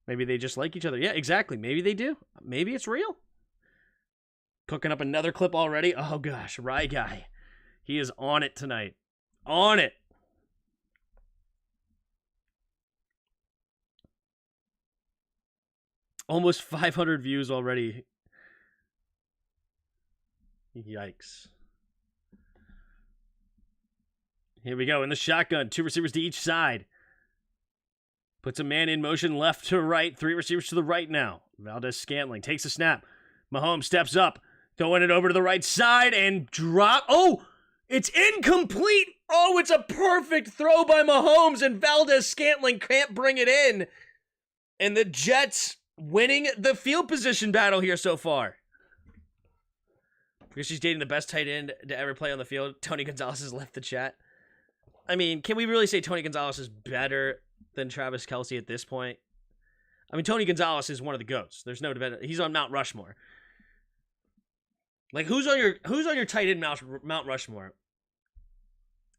Maybe they just like each other. Yeah, exactly. Maybe they do. Maybe it's real. Cooking up another clip already. Oh, gosh. Rye Guy. He is on it tonight. On it. Almost 500 views already. Yikes. Here we go. In the shotgun. 2 receivers to each side. Puts a man in motion left to right. 3 receivers to the right now. Valdez-Scantling takes a snap. Mahomes steps up. Throwing it over to the right side and drop. Oh, it's incomplete. Oh, it's a perfect throw by Mahomes, and Valdez-Scantling can't bring it in. And the Jets winning the field position battle here so far. Because she's dating the best tight end to ever play on the field. Tony Gonzalez has left the chat. I mean, can we really say Tony Gonzalez is better than Travis Kelce at this point? I mean, Tony Gonzalez is one of the GOATs. There's no debate. He's on Mount Rushmore. Like, who's on your tight end Mount Rushmore?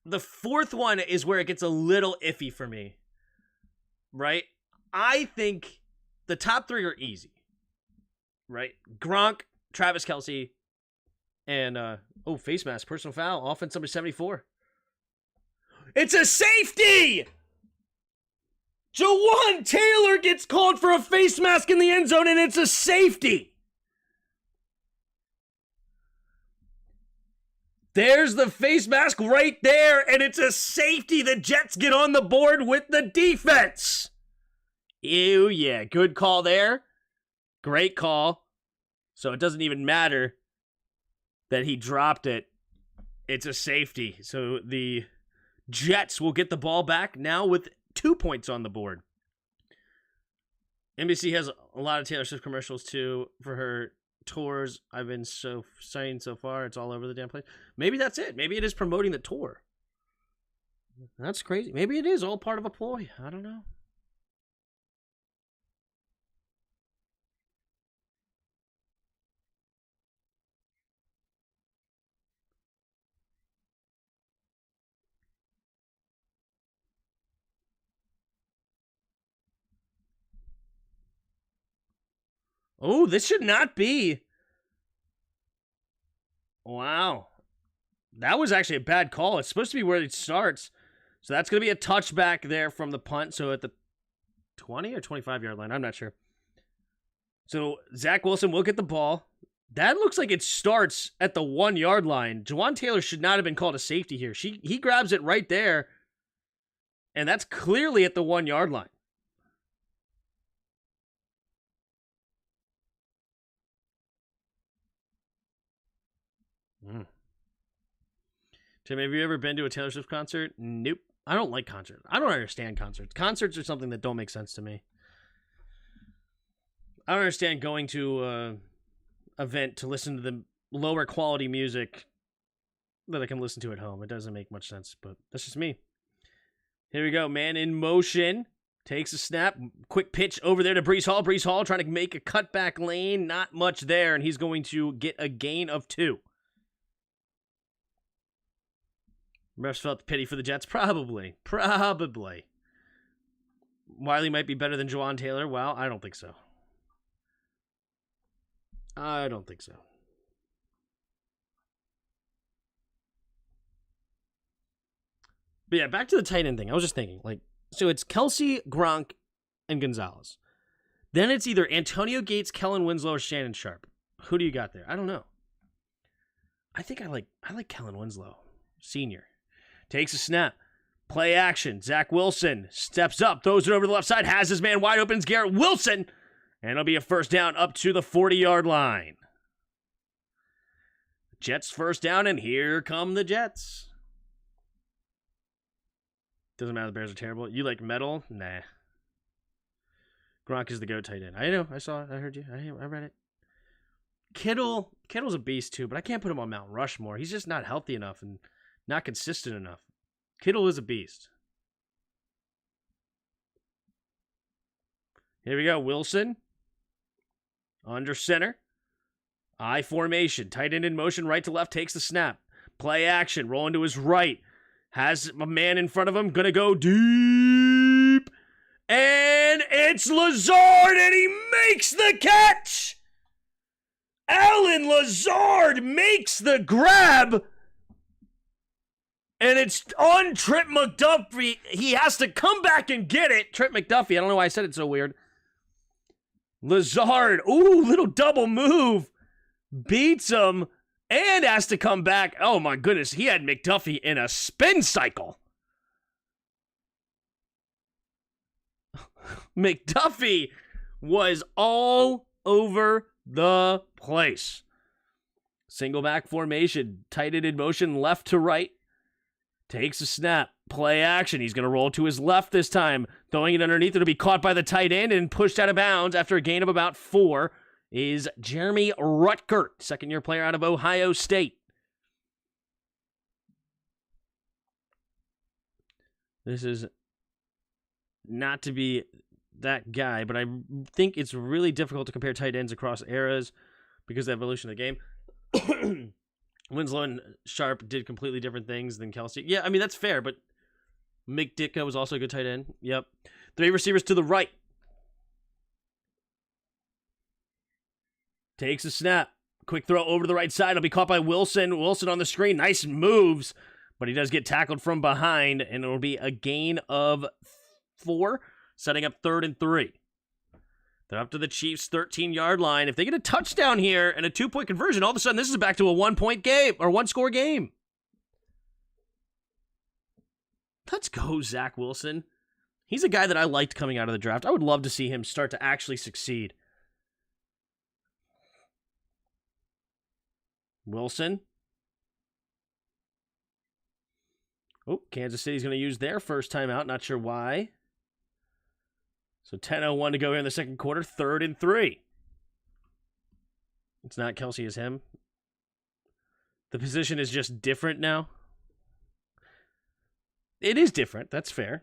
The 4th one is where it gets a little iffy for me. Right? I think the top 3 are easy. Right? Gronk, Travis Kelce, and, face mask, personal foul, offense number 74. It's a safety! Jawan Taylor gets called for a face mask in the end zone, and it's a safety! There's the face mask right there, and it's a safety. The Jets get on the board with the defense. Ew, yeah, good call there. Great call. So it doesn't even matter that he dropped it. It's a safety. So the Jets will get the ball back now with 2 points on the board. NBC has a lot of Taylor Swift commercials too for her tours. I've been saying so far, it's all over the damn place. Maybe that's it. Maybe it is promoting the tour. That's crazy. Maybe it is all part of a ploy. I don't know. Oh, this should not be. Wow. That was actually a bad call. It's supposed to be where it starts. So that's going to be a touchback there from the punt. So at the 20 or 25-yard line, I'm not sure. So Zach Wilson will get the ball. That looks like it starts at the 1-yard line. Jawan Taylor should not have been called a safety here. He grabs it right there. And that's clearly at the 1-yard line. Tim, have you ever been to a Taylor Swift concert? Nope. I don't like concerts. I don't understand concerts. Concerts are something that don't make sense to me. I don't understand going to an event to listen to the lower quality music that I can listen to at home. It doesn't make much sense, but that's just me. Here we go. Man in motion. Takes a snap. Quick pitch over there to Breece Hall. Breece Hall trying to make a cutback lane. Not much there, and he's going to get a gain of 2. Refs felt the pity for the Jets. Probably. Wiley might be better than Jawan Taylor. Well, I don't think so. But yeah, back to the tight end thing. I was just thinking, so it's Kelce, Gronk, and Gonzalez. Then it's either Antonio Gates, Kellen Winslow, or Shannon Sharp. Who do you got there? I don't know. I think I like Kellen Winslow, senior. Takes a snap. Play action. Zach Wilson steps up, throws it over the left side, has his man wide open. It's Garrett Wilson. And it'll be a first down up to the 40-yard line. Jets first down, and here come the Jets. Doesn't matter, the Bears are terrible. You like metal? Nah. Gronk is the GOAT tight end. I know. I saw it. I heard you. I read it. Kittle's a beast too, but I can't put him on Mount Rushmore. He's just not healthy enough and not consistent enough. Kittle is a beast. Here we go. Wilson. Under center. I formation. Tight end in motion, right to left, takes the snap. Play action, rolling to his right. Has a man in front of him, gonna go deep. And it's Lazard, and he makes the catch! Alan Lazard makes the grab! And it's on Trent McDuffie. He has to come back and get it. Trent McDuffie, I don't know why I said it so weird. Lazard, ooh, little double move. Beats him and has to come back. Oh my goodness, he had McDuffie in a spin cycle. McDuffie was all over the place. Single back formation, tight end in motion, left to right. Takes a snap, play action. He's going to roll to his left this time. Throwing it underneath. It'll be caught by the tight end and pushed out of bounds after a gain of about 4 is Jeremy Rutgert, second-year player out of Ohio State. This is not to be that guy, but I think it's really difficult to compare tight ends across eras because of the evolution of the game. Winslow and Sharp did completely different things than Kelsey. Yeah, I mean, that's fair, but Mick Ditka was also a good tight end. Yep. 3 receivers to the right. Takes a snap. Quick throw over to the right side. It'll be caught by Wilson. Wilson on the screen. Nice moves, but he does get tackled from behind, and it'll be a gain of 4, setting up 3rd and 3. They're up to the Chiefs' 13-yard line. If they get a touchdown here and a 2-point conversion, all of a sudden this is back to a 1-point game or 1-score game. Let's go, Zach Wilson. He's a guy that I liked coming out of the draft. I would love to see him start to actually succeed. Wilson. Oh, Kansas City's going to use their first timeout. Not sure why. So 10:01 to go here in the second quarter. 3rd and 3. It's not Kelsey, it's him. The position is just different now. It is different. That's fair.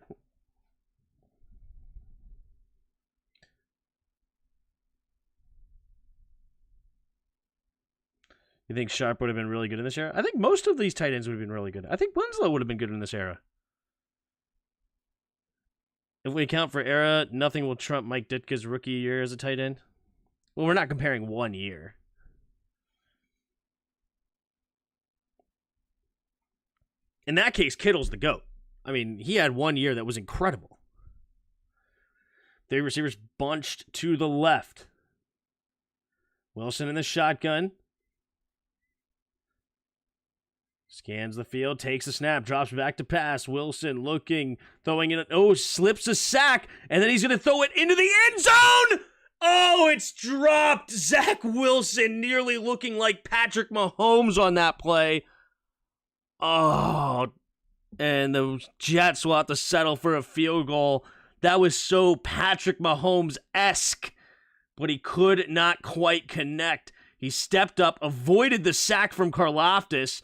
You think Sharp would have been really good in this era? I think most of these tight ends would have been really good. I think Winslow would have been good in this era. If we account for era, nothing will trump Mike Ditka's rookie year as a tight end. Well, we're not comparing 1 year. In that case, Kittle's the GOAT. I mean, he had 1 year that was incredible. 3 receivers bunched to the left. Wilson in the shotgun. Scans the field, takes a snap, drops back to pass. Wilson looking, throwing it. Oh, slips a sack, and then he's going to throw it into the end zone. Oh, it's dropped. Zach Wilson nearly looking like Patrick Mahomes on that play. Oh, and the Jets will have to settle for a field goal. That was so Patrick Mahomes-esque, but he could not quite connect. He stepped up, avoided the sack from Karlaftis,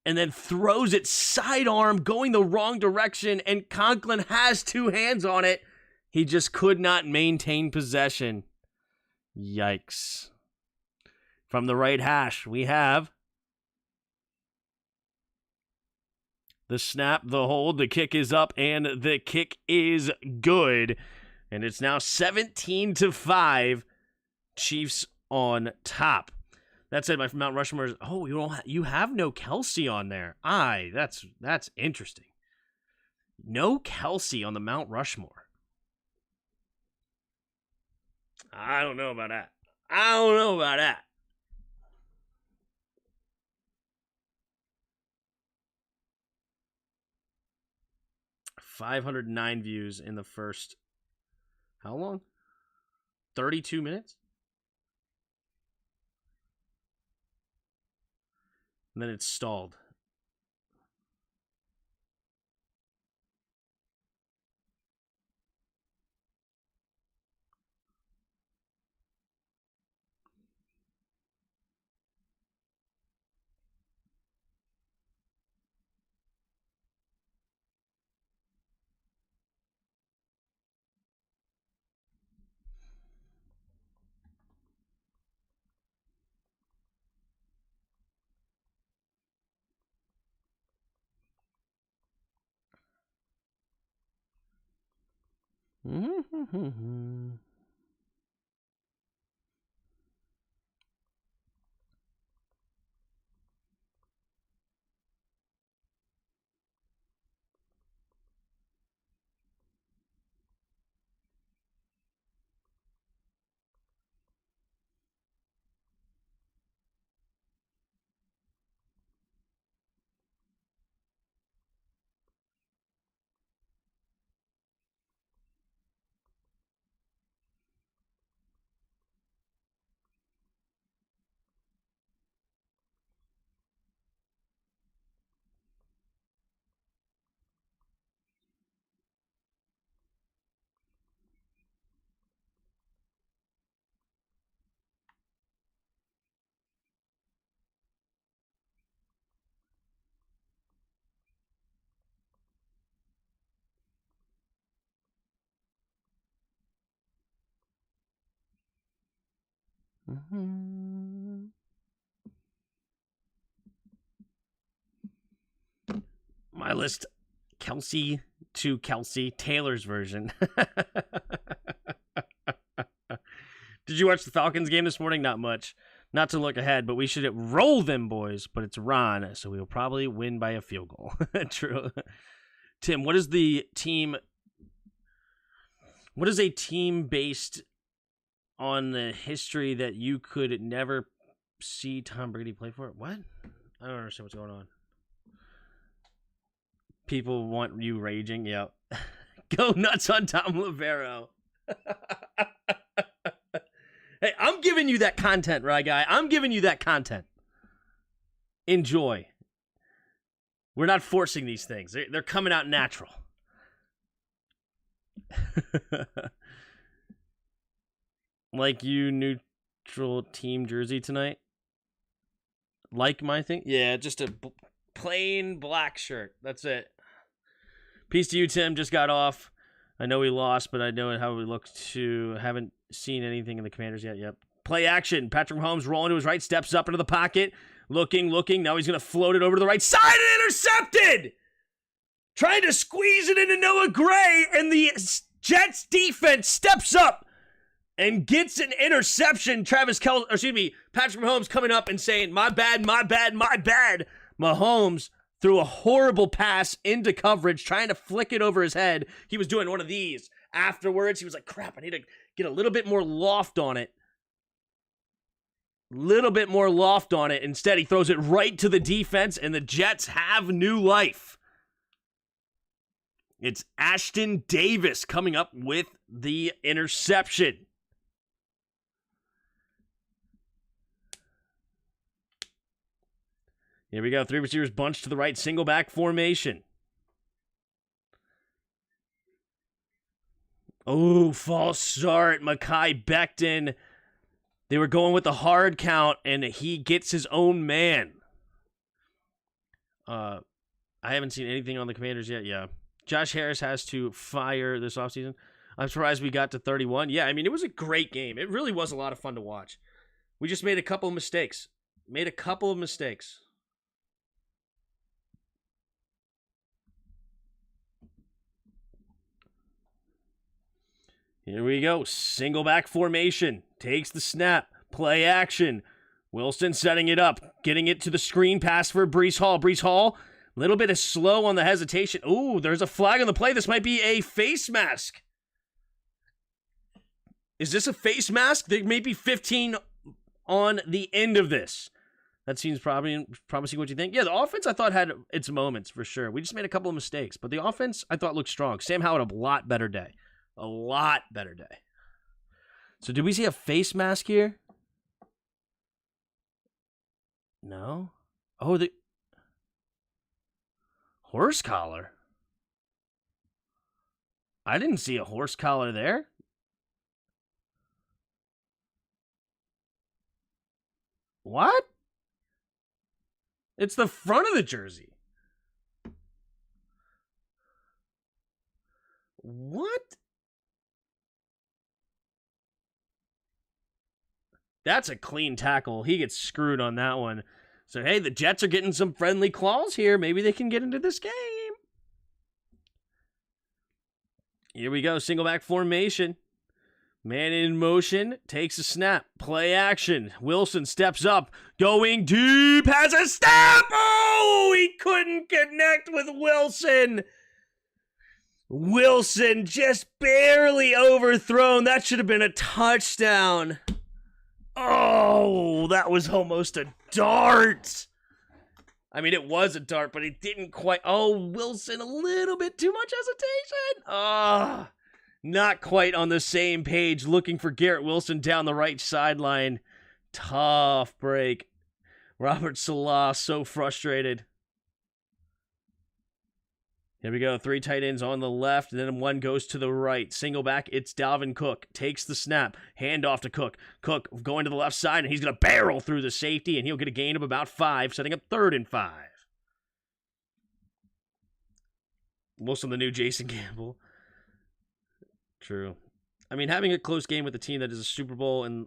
and then throws it sidearm, going the wrong direction, and Conklin has 2 hands on it. He just could not maintain possession. Yikes. From the right hash, we have the snap, the hold, the kick is up, and the kick is good. And it's now 17-5, Chiefs on top. That said, my Mount Rushmore is, oh, you have no Kelsey on there. That's interesting. No Kelsey on the Mount Rushmore. I don't know about that. 509 views in the first, how long? 32 minutes? And then it stalled. My list, Kelsey to Kelsey, Taylor's version. Did you watch the Falcons game this morning? Not much. Not to look ahead, but we should roll them boys. But it's Ron, so we'll probably win by a field goal. True. Tim, what is the team? What is a team based on the history that you could never see Tom Brady play for? What? I don't understand what's going on. People want you raging. Yep. Go nuts on Tom Lavero. Hey, I'm giving you that content, right, guy? I'm giving you that content. Enjoy. We're not forcing these things. They're coming out natural. Like you neutral team jersey tonight? Like my thing? Yeah, just a plain black shirt. That's it. Peace to you, Tim. Just got off. I know we lost, but I know how we look too. Haven't seen anything in the Commanders yet. Yep. Play action. Patrick Mahomes rolling to his right, steps up into the pocket. Looking. Now he's going to float it over to the right side and intercepted! Trying to squeeze it into Noah Gray, and the Jets defense steps up and gets an interception. Patrick Mahomes coming up and saying, my bad. Mahomes threw a horrible pass into coverage, trying to flick it over his head. He was doing one of these. Afterwards, he was like, crap, I need to get a little bit more loft on it. Instead, he throws it right to the defense, and the Jets have new life. It's Ashton Davis coming up with the interception. Here we go. 3 receivers bunched to the right. Single back formation. Oh, false start. Mekhi Becton. They were going with the hard count, and he gets his own man. I haven't seen anything on the Commanders yet. Yeah. Josh Harris has to fire this offseason. I'm surprised we got to 31. Yeah, I mean, it was a great game. It really was a lot of fun to watch. We just made a couple of mistakes. Here we go. Single back formation. Takes the snap. Play action. Wilson setting it up. Getting it to the screen pass for Breece Hall. Breece Hall, a little bit of slow on the hesitation. Ooh, there's a flag on the play. This might be a face mask. Is this a face mask? There may be 15 on the end of this. That seems promising. What you think? Yeah, the offense I thought had its moments for sure. We just made a couple of mistakes, but the offense I thought looked strong. Sam Howell had a lot better day. So did we see a face mask here? No. Oh, the horse collar. I didn't see a horse collar there. What? It's the front of the jersey. What? That's a clean tackle. He gets screwed on that one. So, hey, the Jets are getting some friendly claws here. Maybe they can get into this game. Here we go. Single back formation. Man in motion. Takes a snap. Play action. Wilson steps up. Going deep. Has a snap. Oh, he couldn't connect with Wilson. Wilson just barely overthrown. That should have been a touchdown. Oh, that was almost a dart. I mean, it was a dart, but it didn't quite. Oh, Wilson, a little bit too much hesitation. Ah, not quite on the same page. Looking for Garrett Wilson down the right sideline. Tough break. Robert Salah, so frustrated. Here we go. 3 tight ends on the left, and then 1 goes to the right. Single back, it's Dalvin Cook. Takes the snap. Hand off to Cook. Cook going to the left side, and he's going to barrel through the safety, and he'll get a gain of about 5, setting up 3rd and 5. Wilson, the new Jason Campbell. True. I mean, having a close game with the team that is a Super Bowl and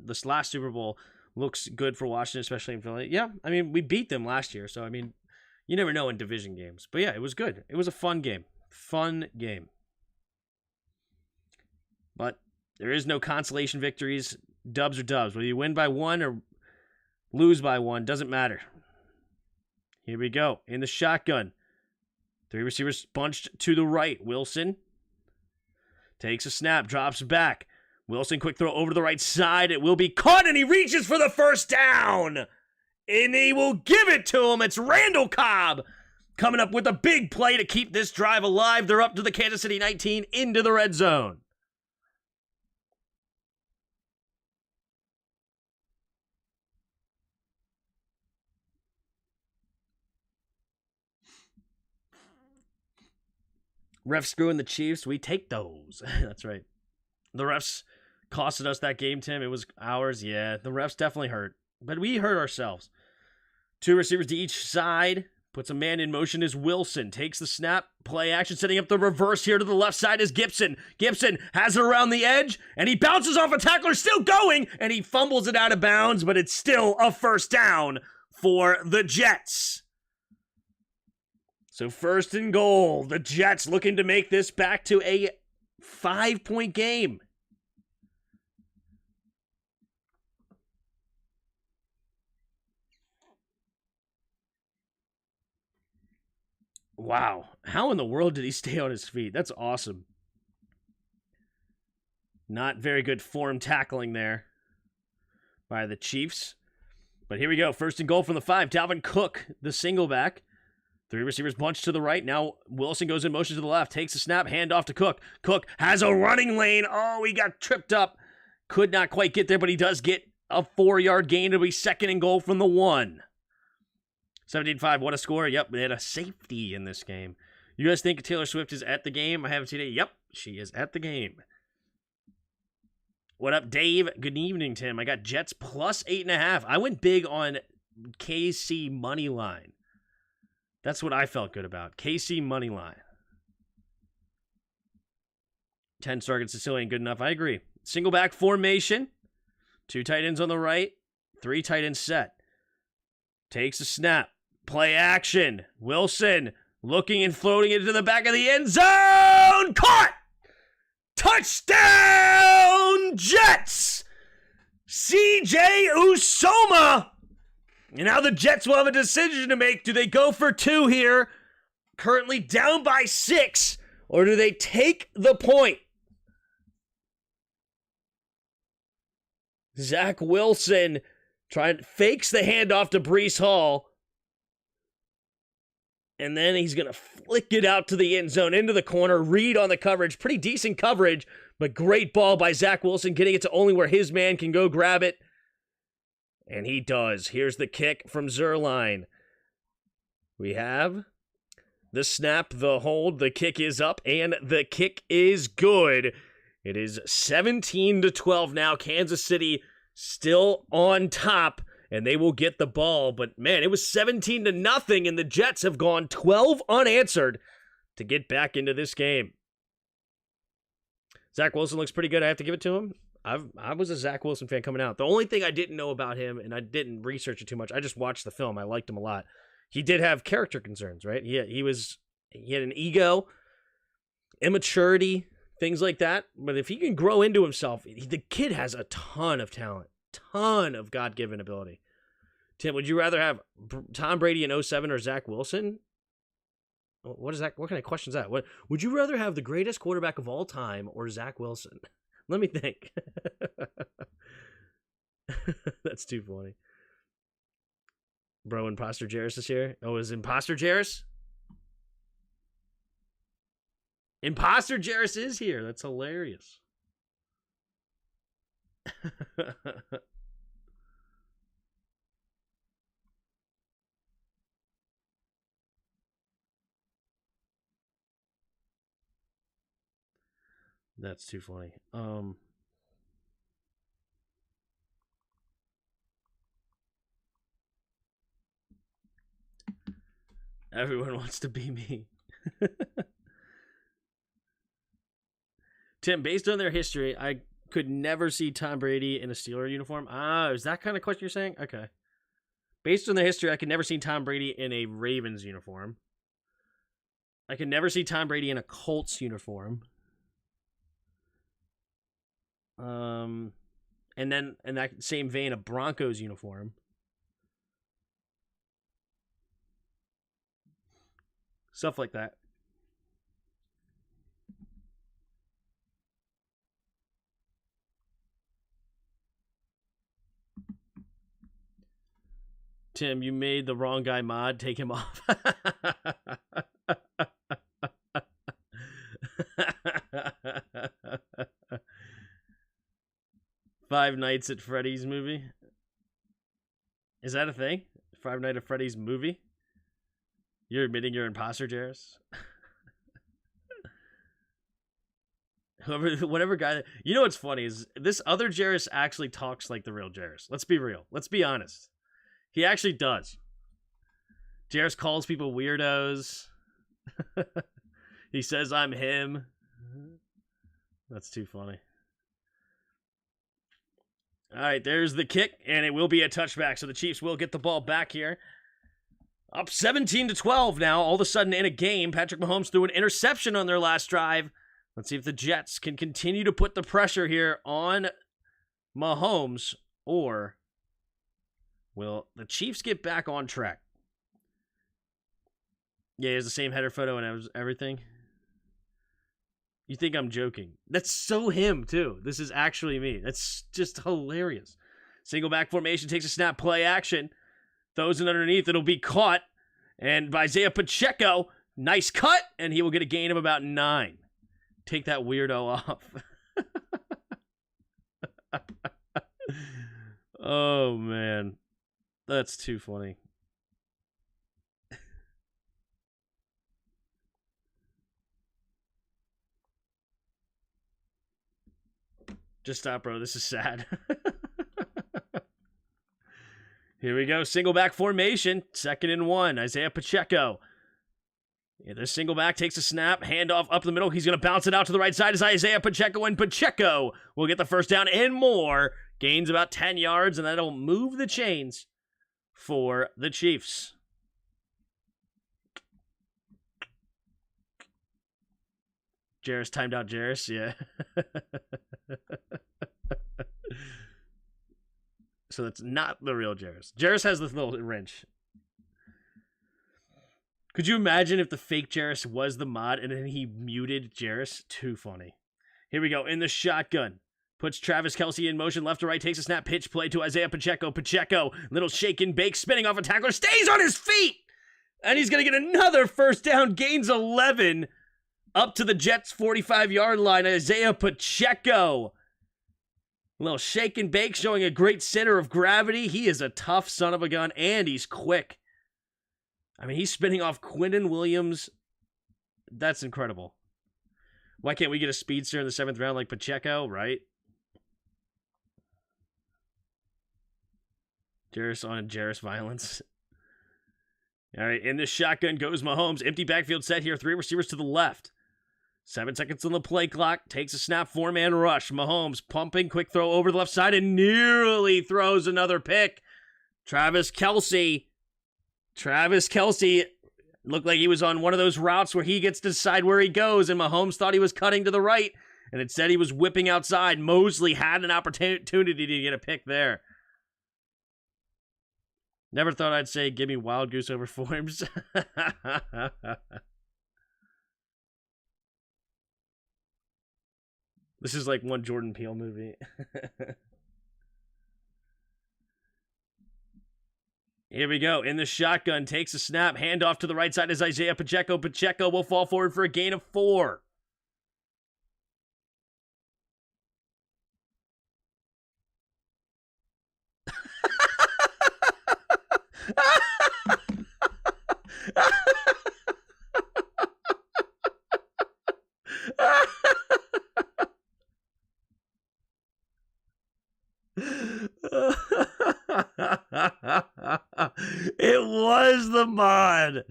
this last Super Bowl looks good for Washington, especially in Philly. Yeah, I mean, we beat them last year, so I mean, you never know in division games. But yeah, it was good. It was a fun game. Fun game. But there is no consolation victories. Dubs are dubs. Whether you win by 1 or lose by 1, doesn't matter. Here we go. In the shotgun. 3 receivers bunched to the right. Wilson takes a snap, drops back. Wilson, quick throw over to the right side. It will be caught, and he reaches for the first down. And he will give it to him. It's Randall Cobb coming up with a big play to keep this drive alive. They're up to the Kansas City 19 into the red zone. Refs screwing the Chiefs. We take those. That's right. The refs costed us that game, Tim. It was ours. Yeah, the refs definitely hurt. But we hurt ourselves. 2 receivers to each side. Puts a man in motion is Wilson. Takes the snap. Play action. Setting up the reverse here to the left side is Gibson. Gibson has it around the edge. And he bounces off a tackler. Still going. And he fumbles it out of bounds. But it's still a first down for the Jets. So 1st and goal. The Jets looking to make this back to a 5-point game. Wow. How in the world did he stay on his feet? That's awesome. Not very good form tackling there by the Chiefs. But here we go. 1st and goal from the 5. Dalvin Cook, the single back. 3 receivers bunched to the right. Now Wilson goes in motion to the left. Takes a snap. Hand off to Cook. Cook has a running lane. Oh, he got tripped up. Could not quite get there, but he does get a 4-yard gain. It'll be 2nd and goal from the 1. 17-5, what a score. Yep, they had a safety in this game. You guys think Taylor Swift is at the game? I haven't seen it. Yep, she is at the game. What up, Dave? Good evening, Tim. I got Jets plus 8.5. I went big on KC money line. That's what I felt good about. KC money line. 10 targets to still ain't good enough. I agree. Single back formation. 2 tight ends on the right. 3 tight ends set. Takes a snap. Play action. Wilson looking and floating into the back of the end zone. Caught! Touchdown Jets! CJ Usoma! And now the Jets will have a decision to make. Do they go for 2 here, currently down by 6, or do they take the point? Zach Wilson fakes the handoff to Breece Hall. And then he's going to flick it out to the end zone, into the corner. Reed on the coverage. Pretty decent coverage, but great ball by Zach Wilson, getting it to only where his man can go grab it. And he does. Here's the kick from Zuerlein. We have the snap, the hold, the kick is up, and the kick is good. It is 17-12 now. Kansas City still on top, and they will get the ball. But, man, it was 17-0, and the Jets have gone 12 unanswered to get back into this game. Zach Wilson looks pretty good. I have to give it to him. I was a Zach Wilson fan coming out. The only thing I didn't know about him, and I didn't research it too much, I just watched the film. I liked him a lot. He did have character concerns, right? He had an ego, immaturity, things like that. But if he can grow into himself, the kid has a ton of talent, ton of God-given ability. Tim, would you rather have Tom Brady in 07 or Zach Wilson? What is that? What kind of question is that? What would you rather have, the greatest quarterback of all time or Zach Wilson? Let me think. That's too funny. Bro, Imposter Jarris is here. Oh, is Imposter Jarris? Imposter Jarris is here. That's hilarious. That's too funny. Everyone wants to be me. Tim, based on their history, I could never see Tom Brady in a Steeler uniform. Is that kind of question you're saying? Okay. Based on their history, I could never see Tom Brady in a Ravens uniform. I could never see Tom Brady in a Colts uniform. And then in that same vein, a Broncos uniform. Stuff like that. Tim, you made the wrong guy mod. Take him off. Five Nights at Freddy's movie. Is that a thing? Five Nights at Freddy's movie? You're admitting you're imposter, Jarris? Whatever guy. You know what's funny is this other Jarris actually talks like the real Jarris. Let's be real. Let's be honest. He actually does. Jarris calls people weirdos. He says I'm him. That's too funny. All right, there's the kick, and it will be a touchback, so the Chiefs will get the ball back here. Up 17-12 now, all of a sudden in a game. Patrick Mahomes threw an interception on their last drive. Let's see if the Jets can continue to put the pressure here on Mahomes, or will the Chiefs get back on track? Yeah, he has the same header photo and everything. You think I'm joking? That's so him, too. This is actually me. That's just hilarious. Single back formation, takes a snap, play action. Throws it underneath. It'll be caught. And by Isaiah Pacheco, nice cut. And he will get a gain of about 9. Take that weirdo off. Oh, man. That's too funny. Just stop, bro. This is sad. Here we go. Single back formation. 2nd and 1. Isaiah Pacheco. Yeah, this single back takes a snap. Handoff up the middle. He's going to bounce it out to the right side as Isaiah Pacheco. And Pacheco will get the first down and more. Gains about 10 yards. And that'll move the chains for the Chiefs. Jarris timed out Jarris. Yeah. So that's not the real Jarris. Jarris has this little wrench. Could you imagine if the fake Jarris was the mod and then he muted Jarris? Too funny. Here we go. In the shotgun. Puts Travis Kelce in motion. Left to right. Takes a snap. Pitch play to Isaiah Pacheco. Pacheco. Little shake and bake. Spinning off a tackler. Stays on his feet. And he's going to get another first down. Gains 11. Up to the Jets' 45-yard line. Isaiah Pacheco. A little shake and bake, showing a great center of gravity. He is a tough son of a gun, and he's quick. I mean, he's spinning off Quinnen Williams. That's incredible. Why can't we get a speedster in the 7th round like Pacheco, right? Jarris on Jarris violence. All right, in the shotgun goes Mahomes. Empty backfield set here. 3 receivers to the left. 7 seconds on the play clock. Takes a snap. 4-man rush. Mahomes pumping. Quick throw over the left side and nearly throws another pick. Travis Kelce Looked like he was on one of those routes where he gets to decide where he goes, and Mahomes thought he was cutting to the right, and it said he was whipping outside. Mosley had an opportunity to get a pick there. Never thought I'd say, give me Wild Goose over Forms. This is like one Jordan Peele movie. Here we go. In the shotgun, takes a snap. Handoff to the right side is Isaiah Pacheco. Pacheco will fall forward for a gain of 4. It was the mod.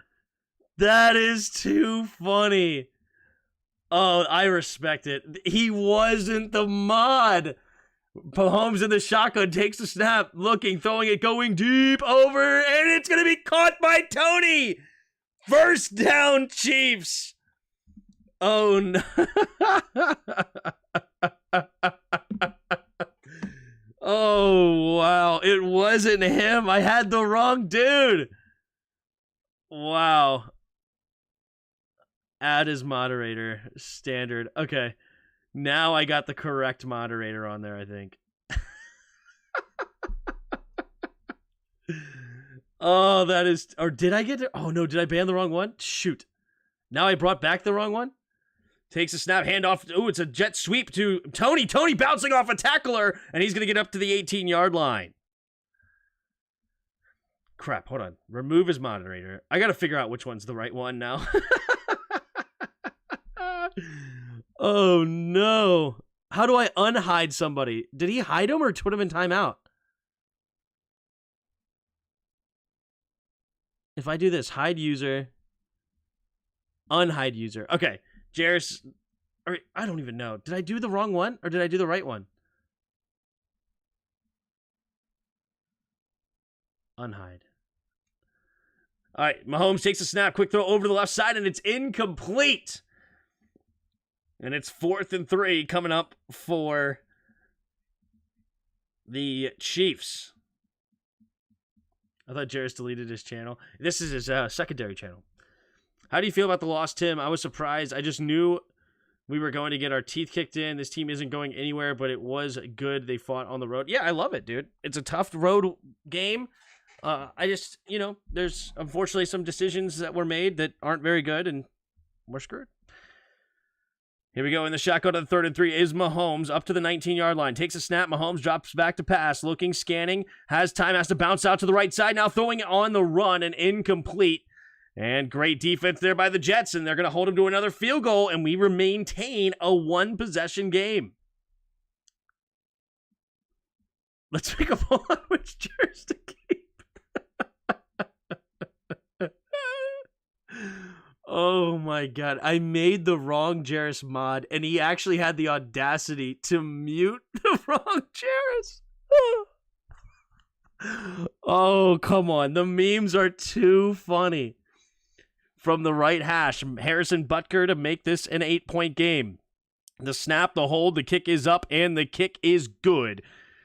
That is too funny. Oh, I respect it. He wasn't the mod. Mahomes in the shotgun takes the snap, looking, throwing it, going deep over, and it's going to be caught by Tony. First down, Chiefs. Oh, no. Oh, wow. It wasn't him. I had the wrong dude. Wow. Add as moderator. Standard. Okay. Now I got the correct moderator on there, I think. Oh, that is... Or did I get it? Oh, no. Did I ban the wrong one? Shoot. Now I brought back the wrong one? Takes a snap, handoff. Ooh, it's a jet sweep to Tony. Tony bouncing off a tackler, and he's going to get up to the 18-yard line. Crap, hold on. Remove his moderator. I got to figure out which one's the right one now. Oh, no. How do I unhide somebody? Did he hide him or put him in timeout? If I do this, hide user, unhide user. Okay. Jairus, I don't even know. Did I do the wrong one or did I do the right one? Unhide. All right, Mahomes takes a snap, quick throw over to the left side, and it's incomplete. And it's 4th and 3 coming up for the Chiefs. I thought Jairus deleted his channel. This is his secondary channel. How do you feel about the loss, Tim? I was surprised. I just knew we were going to get our teeth kicked in. This team isn't going anywhere, but it was good. They fought on the road. Yeah, I love it, dude. It's a tough road game. I just, there's unfortunately some decisions that were made that aren't very good, and we're screwed. Here we go. In the shotgun to the 3rd and 3 is Mahomes up to the 19-yard line. Takes a snap. Mahomes drops back to pass. Looking, scanning. Has time. Has to bounce out to the right side. Now throwing it on the run and incomplete. And great defense there by the Jets, and they're going to hold him to another field goal, and we maintain a 1-possession game. Let's make a poll on which Jairus to keep. Oh my god, I made the wrong Jairus mod, and he actually had the audacity to mute the wrong Jairus. Oh, come on. The memes are too funny. From the right hash, Harrison Butker to make this an 8-point game. The snap, the hold, the kick is up, and the kick is good.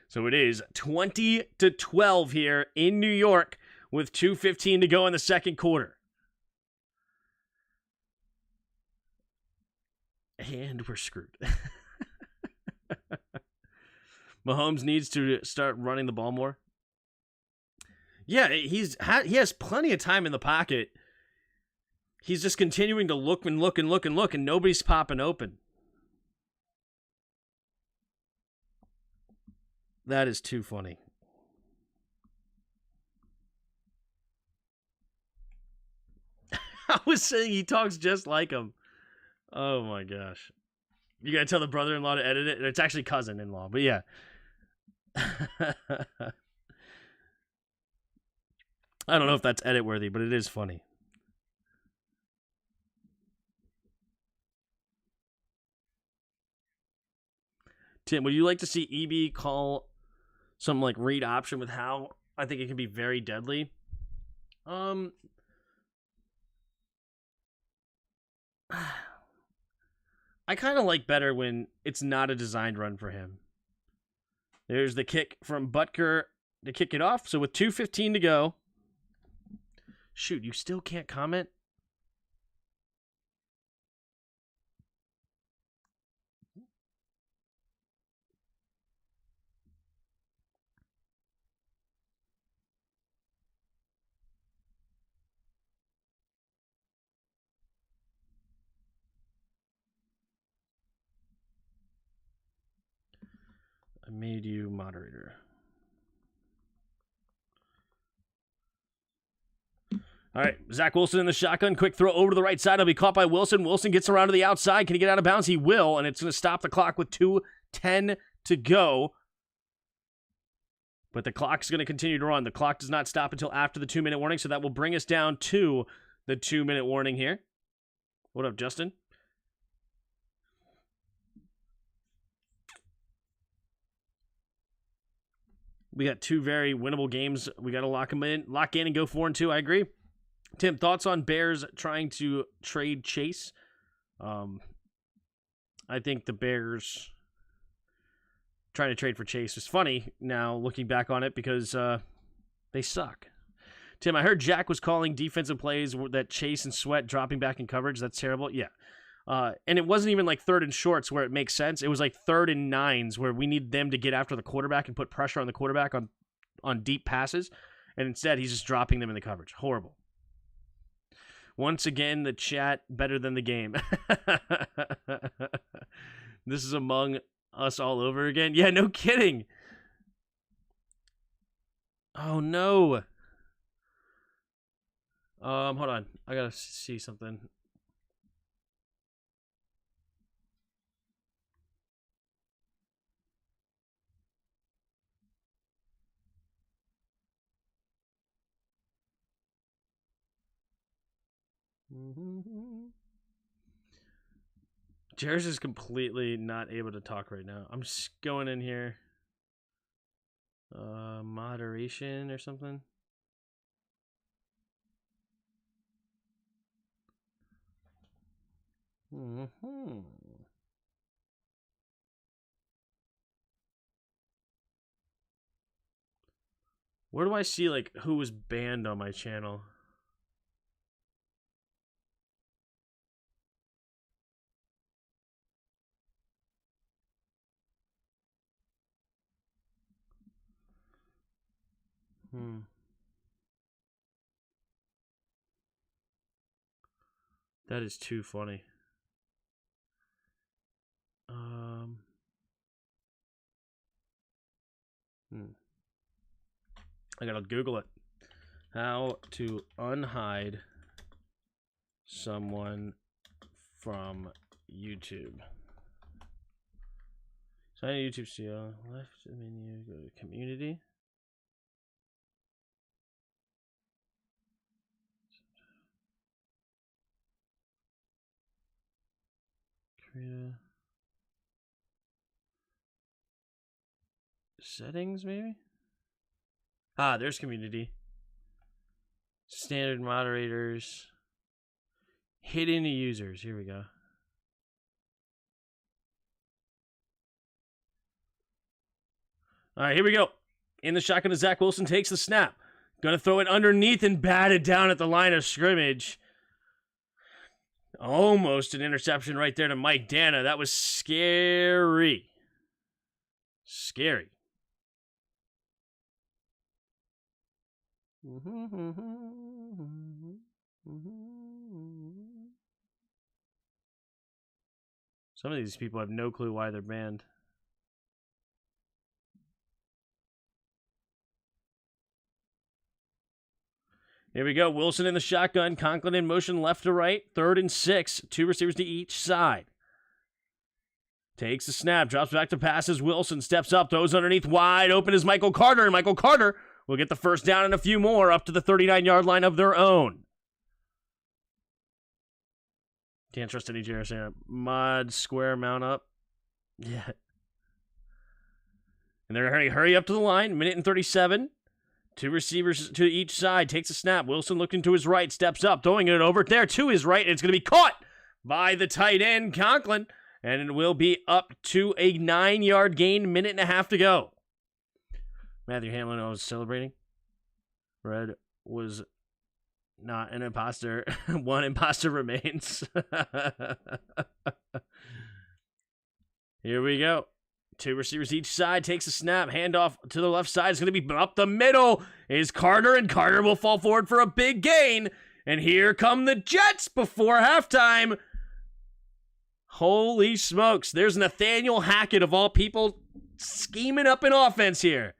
So it is 20-12 here in New York with 2:15 to go in the second quarter. And we're screwed. Mahomes needs to start running the ball more. Yeah, he has plenty of time in the pocket. He's just continuing to look and look and look and look, and nobody's popping open. That is too funny. I was saying he talks just like him. Oh my gosh. You gotta tell the brother-in-law to edit it. It's actually cousin-in-law, but yeah. I don't know if that's edit worthy, but it is funny. Tim, would you like to see EB call some like read option with how I think it can be very deadly? I kind of like better when it's not a designed run for him. There's the kick from Butker to kick it off. So with 2:15 to go. Shoot, you still can't comment? I made you moderator. All right, Zach Wilson in the shotgun. Quick throw over to the right side. He'll be caught by Wilson. Wilson gets around to the outside. Can he get out of bounds? He will, and it's going to stop the clock with 2:10 to go. But the clock's going to continue to run. The clock does not stop until after the 2-minute warning, so that will bring us down to the 2-minute warning here. What up, Justin? We got two very winnable games. We got to lock in and go 4-2. I agree. Tim, thoughts on Bears trying to trade Chase? I think the Bears trying to trade for Chase is funny now looking back on it because they suck. Tim, I heard Jack was calling defensive plays that Chase and Sweat dropping back in coverage. That's terrible. Yeah. And it wasn't even like 3rd and shorts where it makes sense. It was like 3rd and 9s where we need them to get after the quarterback and put pressure on the quarterback on deep passes. And instead, he's just dropping them in the coverage. Horrible. Once again, the chat better than the game. This is Among Us all over again. Yeah, no kidding. Oh, no. Hold on. I gotta see something. Jairus is completely not able to talk right now. I'm just going in here. Moderation or something. Where do I see like who was banned on my channel? That is too funny. I gotta Google it. How to unhide someone from YouTube. Sign a YouTube studio. Left menu. Go to community. Create settings, maybe? Ah, there's community. Standard moderators. Hidden users. Here we go. All right, here we go. In the shotgun to Zach Wilson takes the snap. Gonna throw it underneath and bat it down at the line of scrimmage. Almost an interception right there to Mike Dana. That was scary. Scary. Some of these people have no clue why they're banned. Here we go. Wilson in the shotgun. Conklin in motion left to right. 3rd and 6. 2 receivers to each side. Takes the snap. Drops back to passes. Wilson steps up. Throws underneath. Wide open is Michael Carter. And Michael Carter will get the first down and a few more up to the 39-yard line of their own. Can't trust any Jairus here. Mod square mount up. Yeah. And they're going to hurry up to the line. 1:37. 2 receivers to each side. Takes a snap. Wilson looking to his right. Steps up. Throwing it over there to his right. And it's going to be caught by the tight end, Conklin. And it will be up to a 9-yard gain, minute and a half to go. Matthew Hamlin was celebrating. Red was not an imposter. One imposter remains. Here we go. 2 receivers each side. Takes a snap. Handoff to the left side. It's going to be up the middle. Is Carter, and Carter will fall forward for a big gain. And here come the Jets before halftime. Holy smokes. There's Nathaniel Hackett, of all people, scheming up an offense here.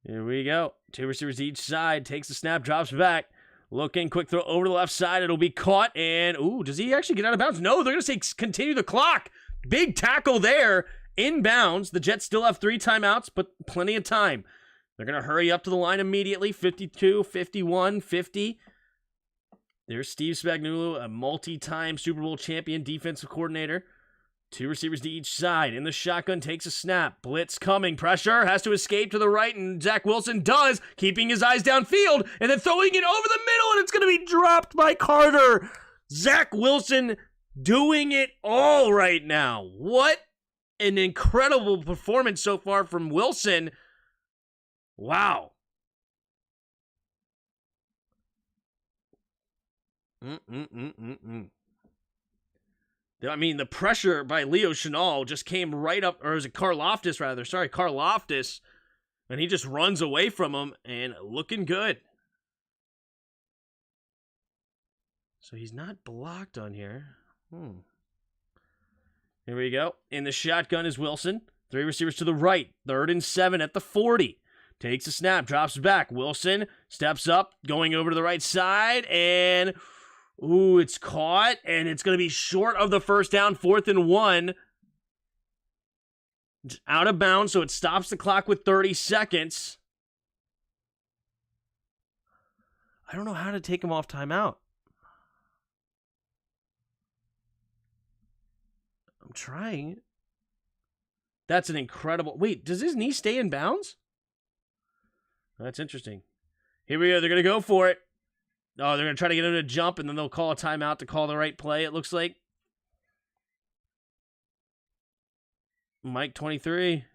Here we go. 2 receivers each side. Takes the snap. Drops back. Looking, quick throw over to the left side. It'll be caught, and, ooh, does he actually get out of bounds? No, they're going to say continue the clock. Big tackle there. Inbounds. The Jets still have 3 timeouts, but plenty of time. They're going to hurry up to the line immediately. 52, 51, 50. There's Steve Spagnuolo, a multi-time Super Bowl champion defensive coordinator. 2 receivers to each side. In the shotgun, takes a snap. Blitz coming. Pressure. Has to escape to the right, and Zach Wilson does, keeping his eyes downfield, and then throwing it over the middle, and it's going to be dropped by Carter. Zach Wilson doing it all right now. What an incredible performance so far from Wilson. Wow. I mean, the pressure by Leo Chenal just came right up, or is it Karlaftis rather? Sorry, Karlaftis. And he just runs away from him and looking good. So he's not blocked on here. Here we go. In the shotgun is Wilson. 3 receivers to the right. 3rd and 7 at the 40. Takes a snap, drops back. Wilson steps up, going over to the right side, and ooh, it's caught, and it's going to be short of the first down, 4th and 1. It's out of bounds, so it stops the clock with 30 seconds. I don't know how to take him off timeout. I'm trying. That's an incredible... Wait, does his knee stay in bounds? That's interesting. Here we go. They're going to go for it. Oh, they're going to try to get him to jump, and then they'll call a timeout to call the right play, it looks like. Mike 23.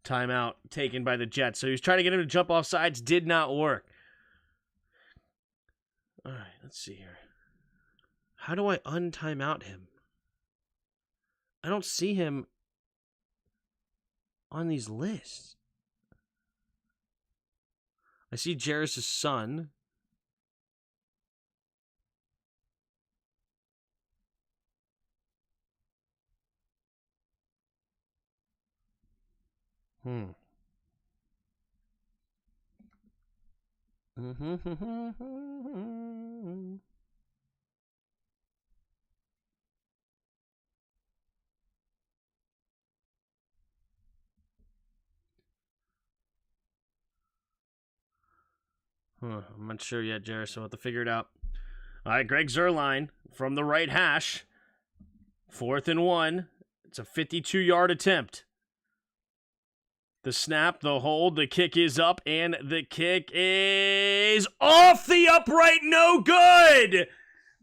Timeout taken by the Jets. So he was trying to get him to jump off sides. Did not work. All right, let's see here. How do I untimeout him? I don't see him on these lists. I see Jairus' son. I'm not sure yet, Jairus, so we'll have to figure it out. All right, Greg Zuerlein from the right hash. 4th and 1. It's a 52-yard attempt. The snap, the hold, the kick is up, and the kick is off the upright. No good!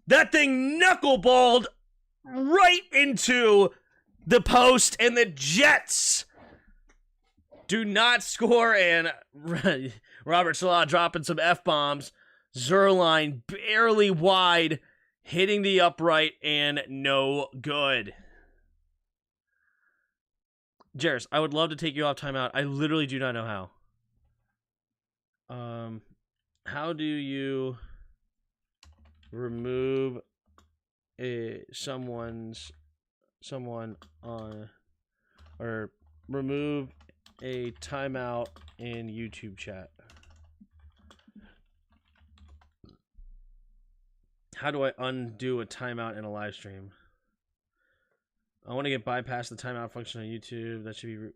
That thing knuckleballed right into the post, and the Jets do not score, and Robert Salah dropping some F-bombs. Zuerlein barely wide, hitting the upright, and no good. Jairus, I would love to take you off timeout. I literally do not know how. How do you remove someone on, or remove a timeout in YouTube chat? How do I undo a timeout in a live stream? I want to get bypass the timeout function on YouTube. That should be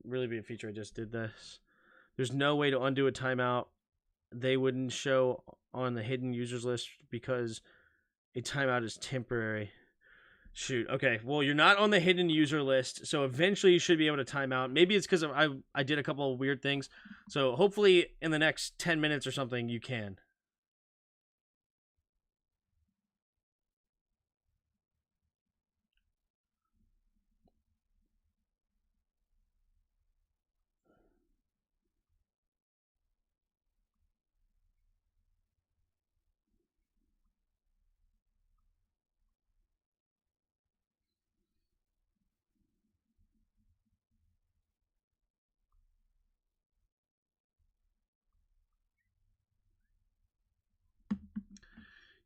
really be a feature. I just did this. There's no way to undo a timeout. They wouldn't show on the hidden users list because a timeout is temporary. Shoot. Okay. Well, you're not on the hidden user list, so eventually you should be able to time out. Maybe it's because I did a couple of weird things. So hopefully in the next 10 minutes or something you can.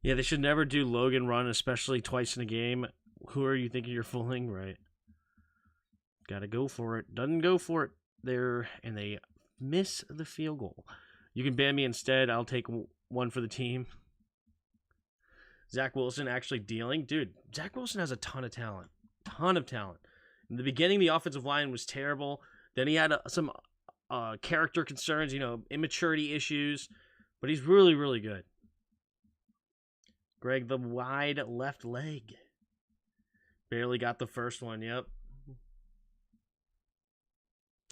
Yeah, they should never do Logan run, especially twice in a game. Who are you thinking you're fooling? Right. Gotta go for it. Doesn't go for it there, and they miss the field goal. You can ban me instead. I'll take one for the team. Zach Wilson actually dealing. Dude, Zach Wilson has a ton of talent. Ton of talent. In the beginning, the offensive line was terrible. Then he had some character concerns, immaturity issues. But he's really, really good. Greg, the wide left leg. Barely got the first one, yep.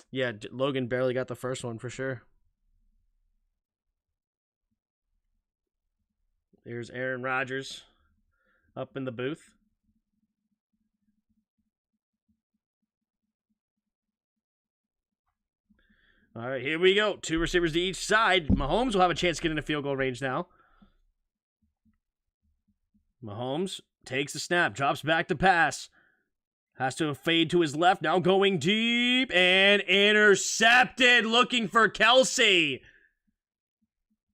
Yeah, Logan barely got the first one for sure. There's Aaron Rodgers up in the booth. All right, here we go. 2 receivers to each side. Mahomes will have a chance to get into field goal range now. Mahomes takes the snap, drops back to pass. Has to fade to his left, now going deep, and intercepted, looking for Kelce.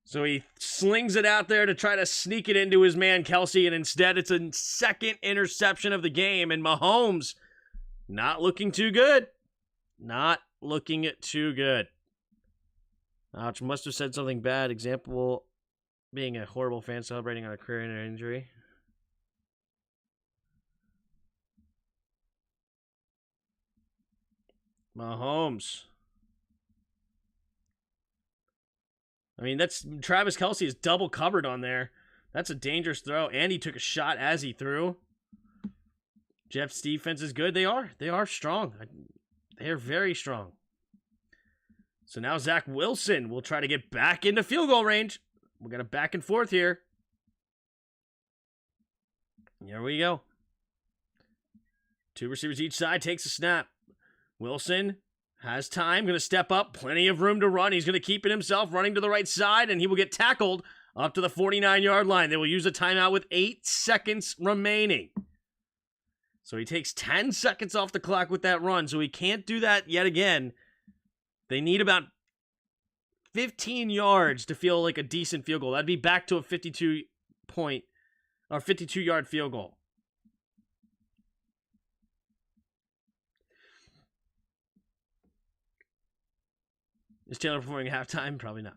So he slings it out there to try to sneak it into his man Kelce, and instead it's a second interception of the game, and Mahomes not looking too good. Not looking too good. Ouch, must have said something bad. Example, being a horrible fan celebrating on a career and an injury. Mahomes. I mean, that's Travis Kelce is double covered on there. That's a dangerous throw, and he took a shot as he threw. Jeff's defense is good. They are strong. They are very strong. So now Zach Wilson will try to get back into field goal range. We got a back and forth here. Here we go. 2 receivers each side, takes a snap. Wilson has time, going to step up, plenty of room to run. He's going to keep it himself, running to the right side, and he will get tackled up to the 49-yard line. They will use a timeout with 8 seconds remaining. So he takes 10 seconds off the clock with that run, so he can't do that yet again. They need about 15 yards to feel like a decent field goal. That'd be back to a 52-yard field goal. Is Taylor performing at halftime? Probably not.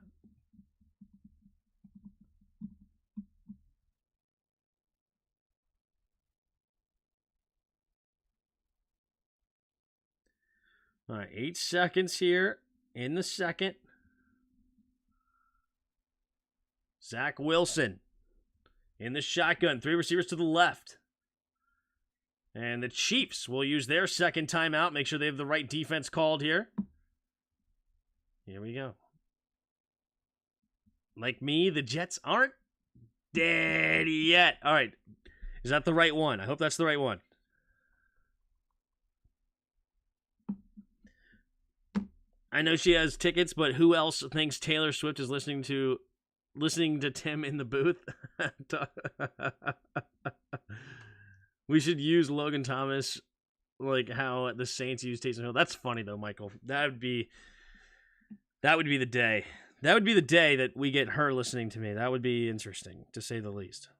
All right, 8 seconds here in the second. Zach Wilson in the shotgun. 3 receivers to the left. And the Chiefs will use their second timeout. Make sure they have the right defense called here. Here we go. Like me, the Jets aren't dead yet. All right. Is that the right one? I hope that's the right one. I know she has tickets, but who else thinks Taylor Swift is listening to Tim in the booth? We should use Logan Thomas like how the Saints use Taysom Hill. That's funny though, Michael. That would be the day. That would be the day that we get her listening to me. That would be interesting, to say the least.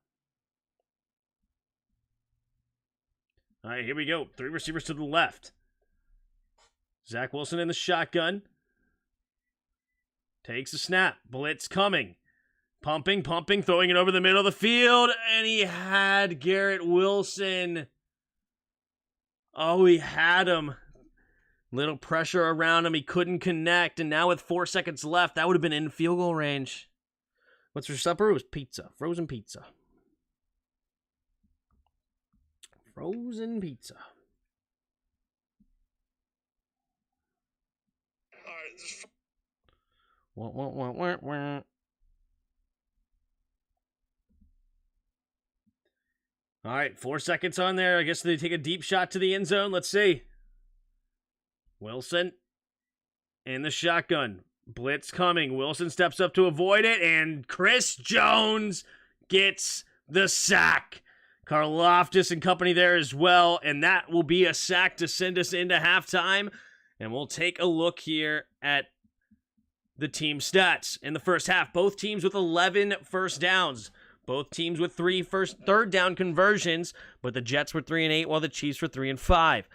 All right, here we go. 3 receivers to the left. Zach Wilson in the shotgun. Takes a snap. Blitz coming. Pumping, throwing it over the middle of the field. And he had Garrett Wilson. Oh, he had him. Little pressure around him. He couldn't connect. And now with 4 seconds left, that would have been in field goal range. What's for supper? It was pizza. Frozen pizza. Frozen pizza. Wah, wah, wah, wah, wah. All right, 4 seconds on there. I guess they take a deep shot to the end zone. Let's see. Wilson in the shotgun. Blitz coming. Wilson steps up to avoid it, and Chris Jones gets the sack. Karlaftis and company there as well, and that will be a sack to send us into halftime. And we'll take a look here at the team stats in the first half. Both teams with 11 first downs. Both teams with 3 third down conversions, but the Jets were 3 and 8 while the Chiefs were 3 and 5.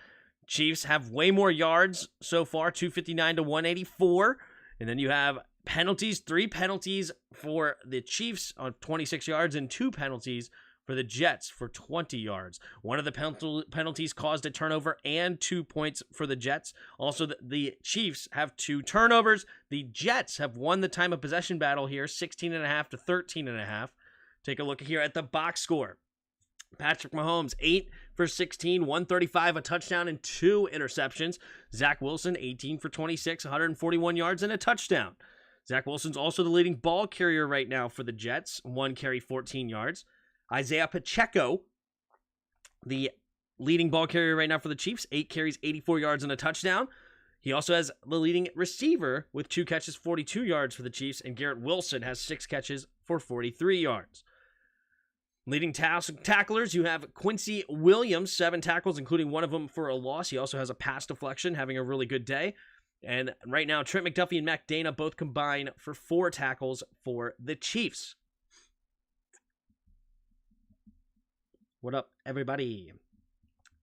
Chiefs have way more yards so far, 259 to 184. And then you have penalties, 3 penalties for the Chiefs on 26 yards and 2 penalties for the Jets for 20 yards. One of the penalties caused a turnover and 2 points for the Jets. Also, the Chiefs have 2 turnovers. The Jets have won the time of possession battle here, 16.5 to 13.5. Take a look here at the box score. Patrick Mahomes, 8 for 16, 135, a touchdown, and 2 interceptions. Zach Wilson, 18 for 26, 141 yards, and a touchdown. Zach Wilson's also the leading ball carrier right now for the Jets, 1 carry, 14 yards. Isaiah Pacheco, the leading ball carrier right now for the Chiefs, 8 carries, 84 yards, and a touchdown. He also has the leading receiver with 2 catches, 42 yards for the Chiefs, and Garrett Wilson has 6 catches for 43 yards. Leading tacklers, you have Quincy Williams, 7 tackles, including one of them for a loss. He also has a pass deflection, having a really good day. And right now, Trent McDuffie and Mac Dana both combine for 4 tackles for the Chiefs. What up, everybody?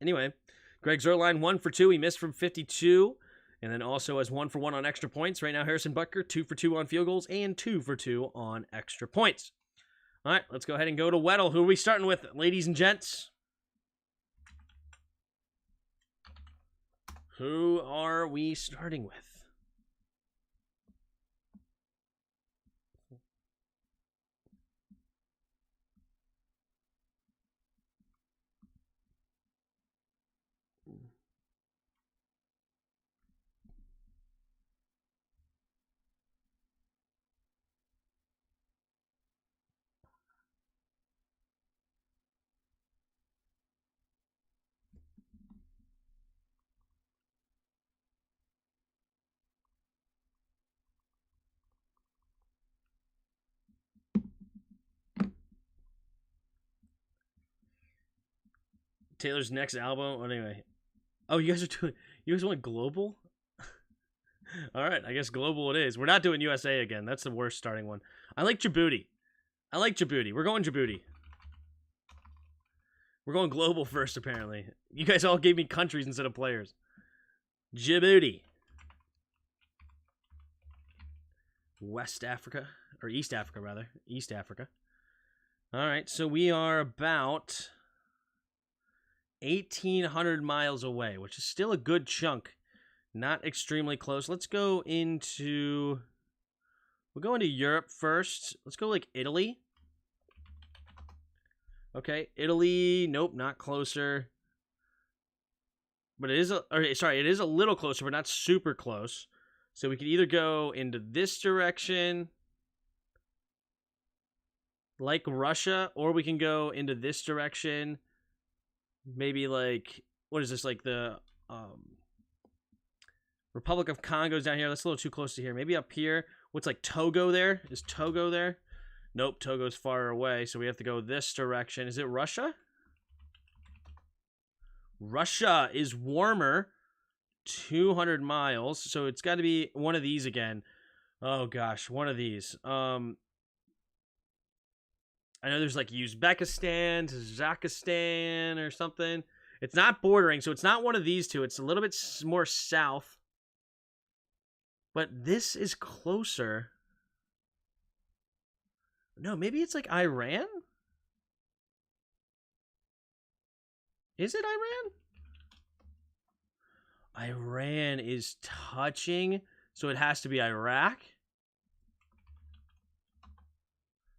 Anyway, Greg Zuerlein, 1 for 2. He missed from 52. And then also has 1 for 1 on extra points. Right now, Harrison Butker, 2 for 2 on field goals and 2 for 2 on extra points. All right, let's go ahead and go to Weddle. Who are we starting with, ladies and gents? Who are we starting with? Taylor's next album. Anyway. Oh, you guys want global? All right, I guess global it is. We're not doing USA again. That's the worst starting one. I like Djibouti. We're going Djibouti. We're going global first, apparently. You guys all gave me countries instead of players. Djibouti. West Africa. Or East Africa, rather. East Africa. All right, so we are about 1,800 miles away, which is still a good chunk. Not extremely close. Let's go into... We'll go into Europe first. Let's go like Italy. Okay, Italy. Nope, not closer. But it is it is a little closer, but not super close. So we could either go into this direction, like Russia, or we can go into this direction. Maybe like, what is this, like the Republic of Congo's down here. That's a little too close to here. Maybe up here. What's like Togo there? Is Togo there? Nope, Togo's far away, so we have to go this direction. Is it Russia? Russia is warmer. 200 miles, so it's got to be one of these again. Oh gosh, one of these. I know there's like Uzbekistan, Kazakhstan, or something. It's not bordering, so it's not one of these two. It's a little bit more south. But this is closer. No, maybe it's like Iran? Is it Iran? Iran is touching, so it has to be Iraq.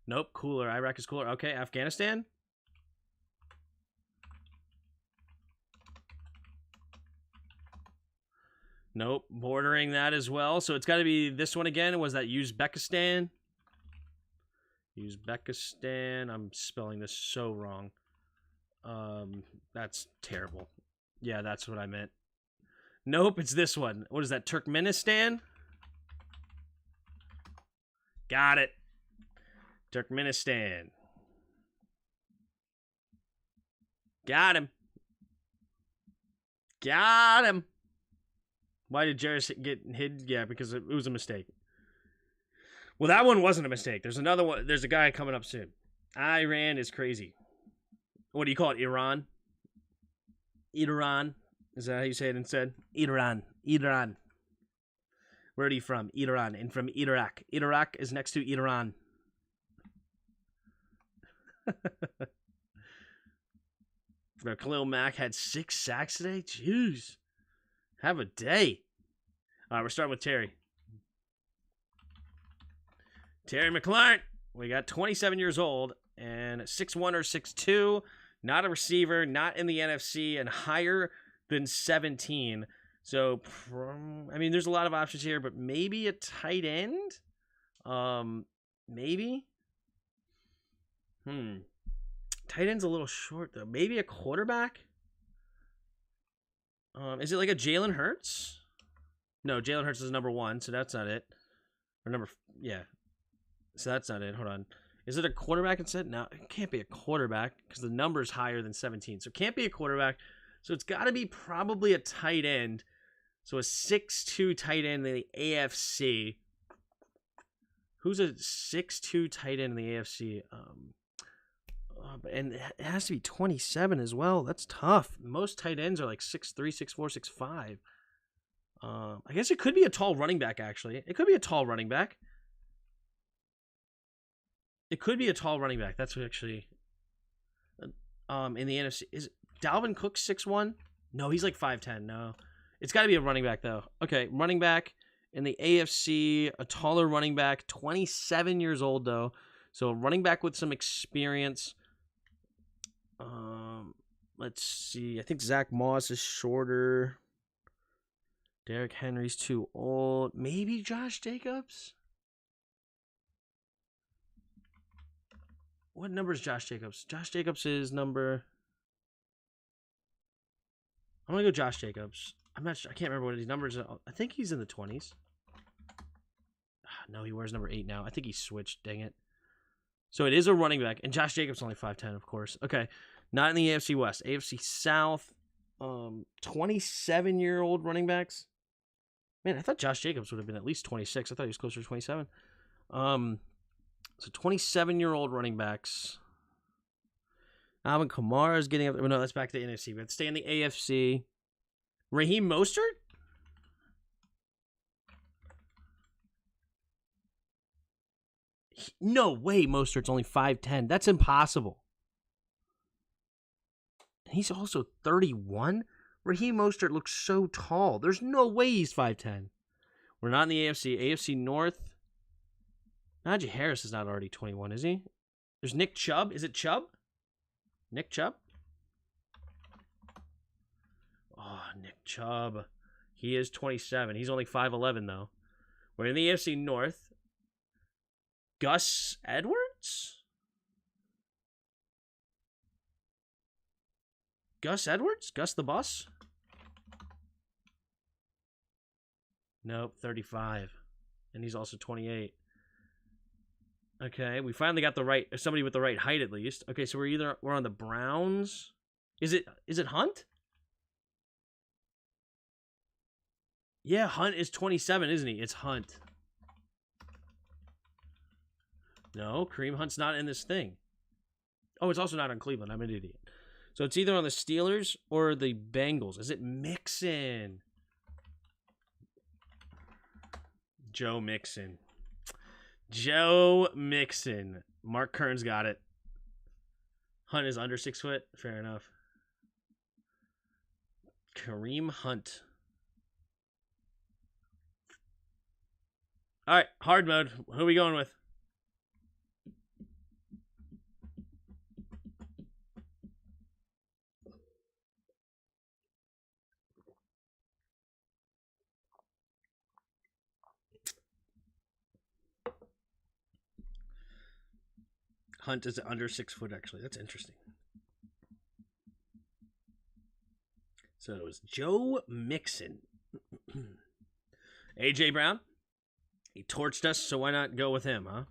Nope, cooler. Iraq is cooler. Okay, Afghanistan. Nope, bordering that as well. So it's got to be this one again. Was that Uzbekistan? Uzbekistan. I'm spelling this so wrong. That's terrible. Yeah, that's what I meant. Nope, it's this one. What is that? Turkmenistan? Got it. Turkmenistan. Got him. Got him. Why did Jarris get hit? Yeah, because it was a mistake. Well, that one wasn't a mistake. There's another one. There's a guy coming up soon. Iran is crazy. What do you call it? Iran? Iran. Is that how you say it instead? Iran. Iran. Where are you from? Iran. And from Iraq. Iraq is next to Iran. Khalil Mack had 6 sacks today? Jeez. Have a day. All right, we're starting with Terry. Terry McLaurin. We got 27 years old and 6'1 or 6'2. Not a receiver, not in the NFC, and higher than 17. So, I mean, there's a lot of options here, but maybe a tight end? Maybe? Tight end's a little short, though. Maybe a quarterback? Is it like a Jalen Hurts? No, Jalen Hurts is number 1, so that's not it. Or yeah. So that's not it. Hold on. Is it a quarterback instead? No, it can't be a quarterback because the number's higher than 17. So it can't be a quarterback. So it's got to be probably a tight end. So a 6'2 tight end in the AFC. Who's a 6'2 tight end in the AFC? And it has to be 27 as well. That's tough. Most tight ends are like 6'3", 6'4", 6'5". I guess it could be a tall running back, actually. It could be a tall running back. It could be a tall running back. That's actually in the NFC. Is Dalvin Cook 6'1"? No, he's like 5'10". No. It's got to be a running back, though. Okay, running back in the AFC, a taller running back, 27 years old, though. So a running back with some experience. Let's see. I think Zach Moss is shorter. Derrick Henry's too old. Maybe Josh Jacobs? What number is Josh Jacobs? Josh Jacobs is number... I'm going to go Josh Jacobs. I'm not sure. I can't remember what his numbers are. I think he's in the 20s. No, he wears number 8 now. I think he switched. Dang it. So it is a running back. And Josh Jacobs only 5'10", of course. Okay. Not in the AFC West. AFC South. 27-year-old running backs. Man, I thought Josh Jacobs would have been at least 26. I thought he was closer to 27. So 27-year-old running backs. Alvin Kamara is getting up. No, that's back to the NFC. But stay in the AFC. Raheem Mostert? No way Mostert's only 5'10". That's impossible. And he's also 31? Raheem Mostert looks so tall. There's no way he's 5'10". We're not in the AFC. AFC North. Najee Harris is not already 21, is he? There's Nick Chubb. Is it Chubb? Nick Chubb? Oh, Nick Chubb. He is 27. He's only 5'11", though. We're in the AFC North. Gus Edwards? Gus Edwards? Gus the Bus? Nope, 35. And he's also 28. Okay, we finally got somebody with the right height at least. Okay, so we're on the Browns. Is it Hunt? Yeah, Hunt is 27, isn't he? It's Hunt. No, Kareem Hunt's not in this thing. Oh, it's also not on Cleveland. I'm an idiot. So it's either on the Steelers or the Bengals. Is it Mixon? Joe Mixon. Joe Mixon. Mark Kern's got it. Hunt is under 6 foot. Fair enough. Kareem Hunt. All right, hard mode. Who are we going with? Hunt is under 6 foot, actually. That's interesting. So it was Joe Mixon. A.J. Brown. He torched us, so why not go with him, huh?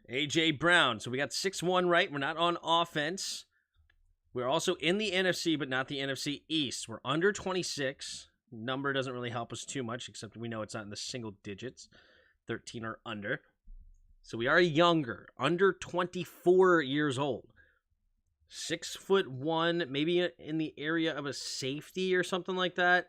A.J. Brown. So we got 6-1 right. We're not on offense. We're also in the NFC, but not the NFC East. We're under 26. Number doesn't really help us too much, except we know it's not in the single digits. 13 or under. So we are younger, under 24 years old. 6'1", maybe in the area of a safety or something like that.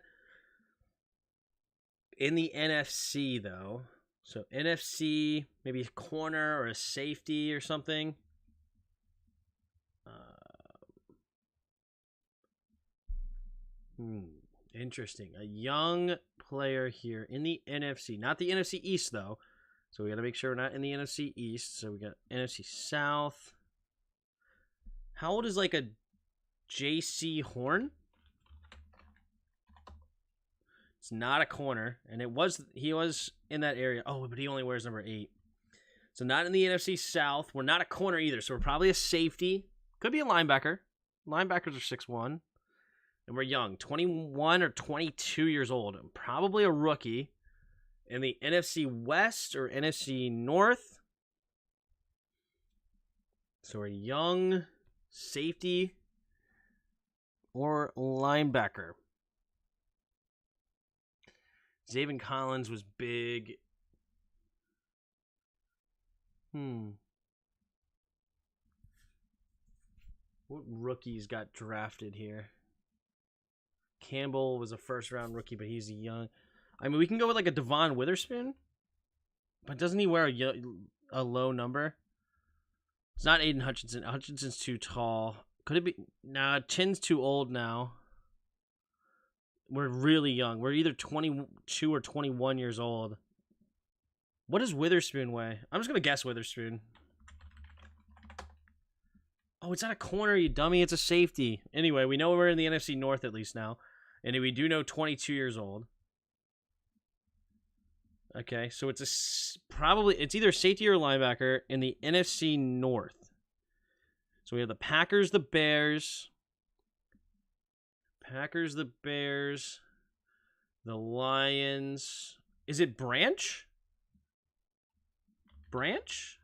In the NFC, though. So NFC, maybe a corner or a safety or something. Interesting. A young player here in the NFC. Not the NFC East, though. So we got to make sure we're not in the NFC East. So we got NFC South. How old is like a J.C. Horn? It's not a corner. And he was in that area. Oh, but he only wears number 8. So not in the NFC South. We're not a corner either. So we're probably a safety. Could be a linebacker. Linebackers are 6'1". And we're young. 21 or 22 years old. Probably a rookie. In the NFC West or NFC North. So we're young, safety, or linebacker. Zaven Collins was big. What rookies got drafted here? Campbell was a first-round rookie, but he's young. I mean, we can go with like a Devon Witherspoon, but doesn't he wear a low number? It's not Aiden Hutchinson. Hutchinson's too tall. Could it be? Nah, Chin's too old now. We're really young. We're either 22 or 21 years old. What does Witherspoon weigh? I'm just going to guess Witherspoon. Oh, it's not a corner, you dummy. It's a safety. Anyway, we know we're in the NFC North at least now. And we do know 22 years old. Okay, so it's it's either safety or linebacker in the NFC North. So we have the Packers, the Bears. The Bears. The Lions. Is it Branch? Branch?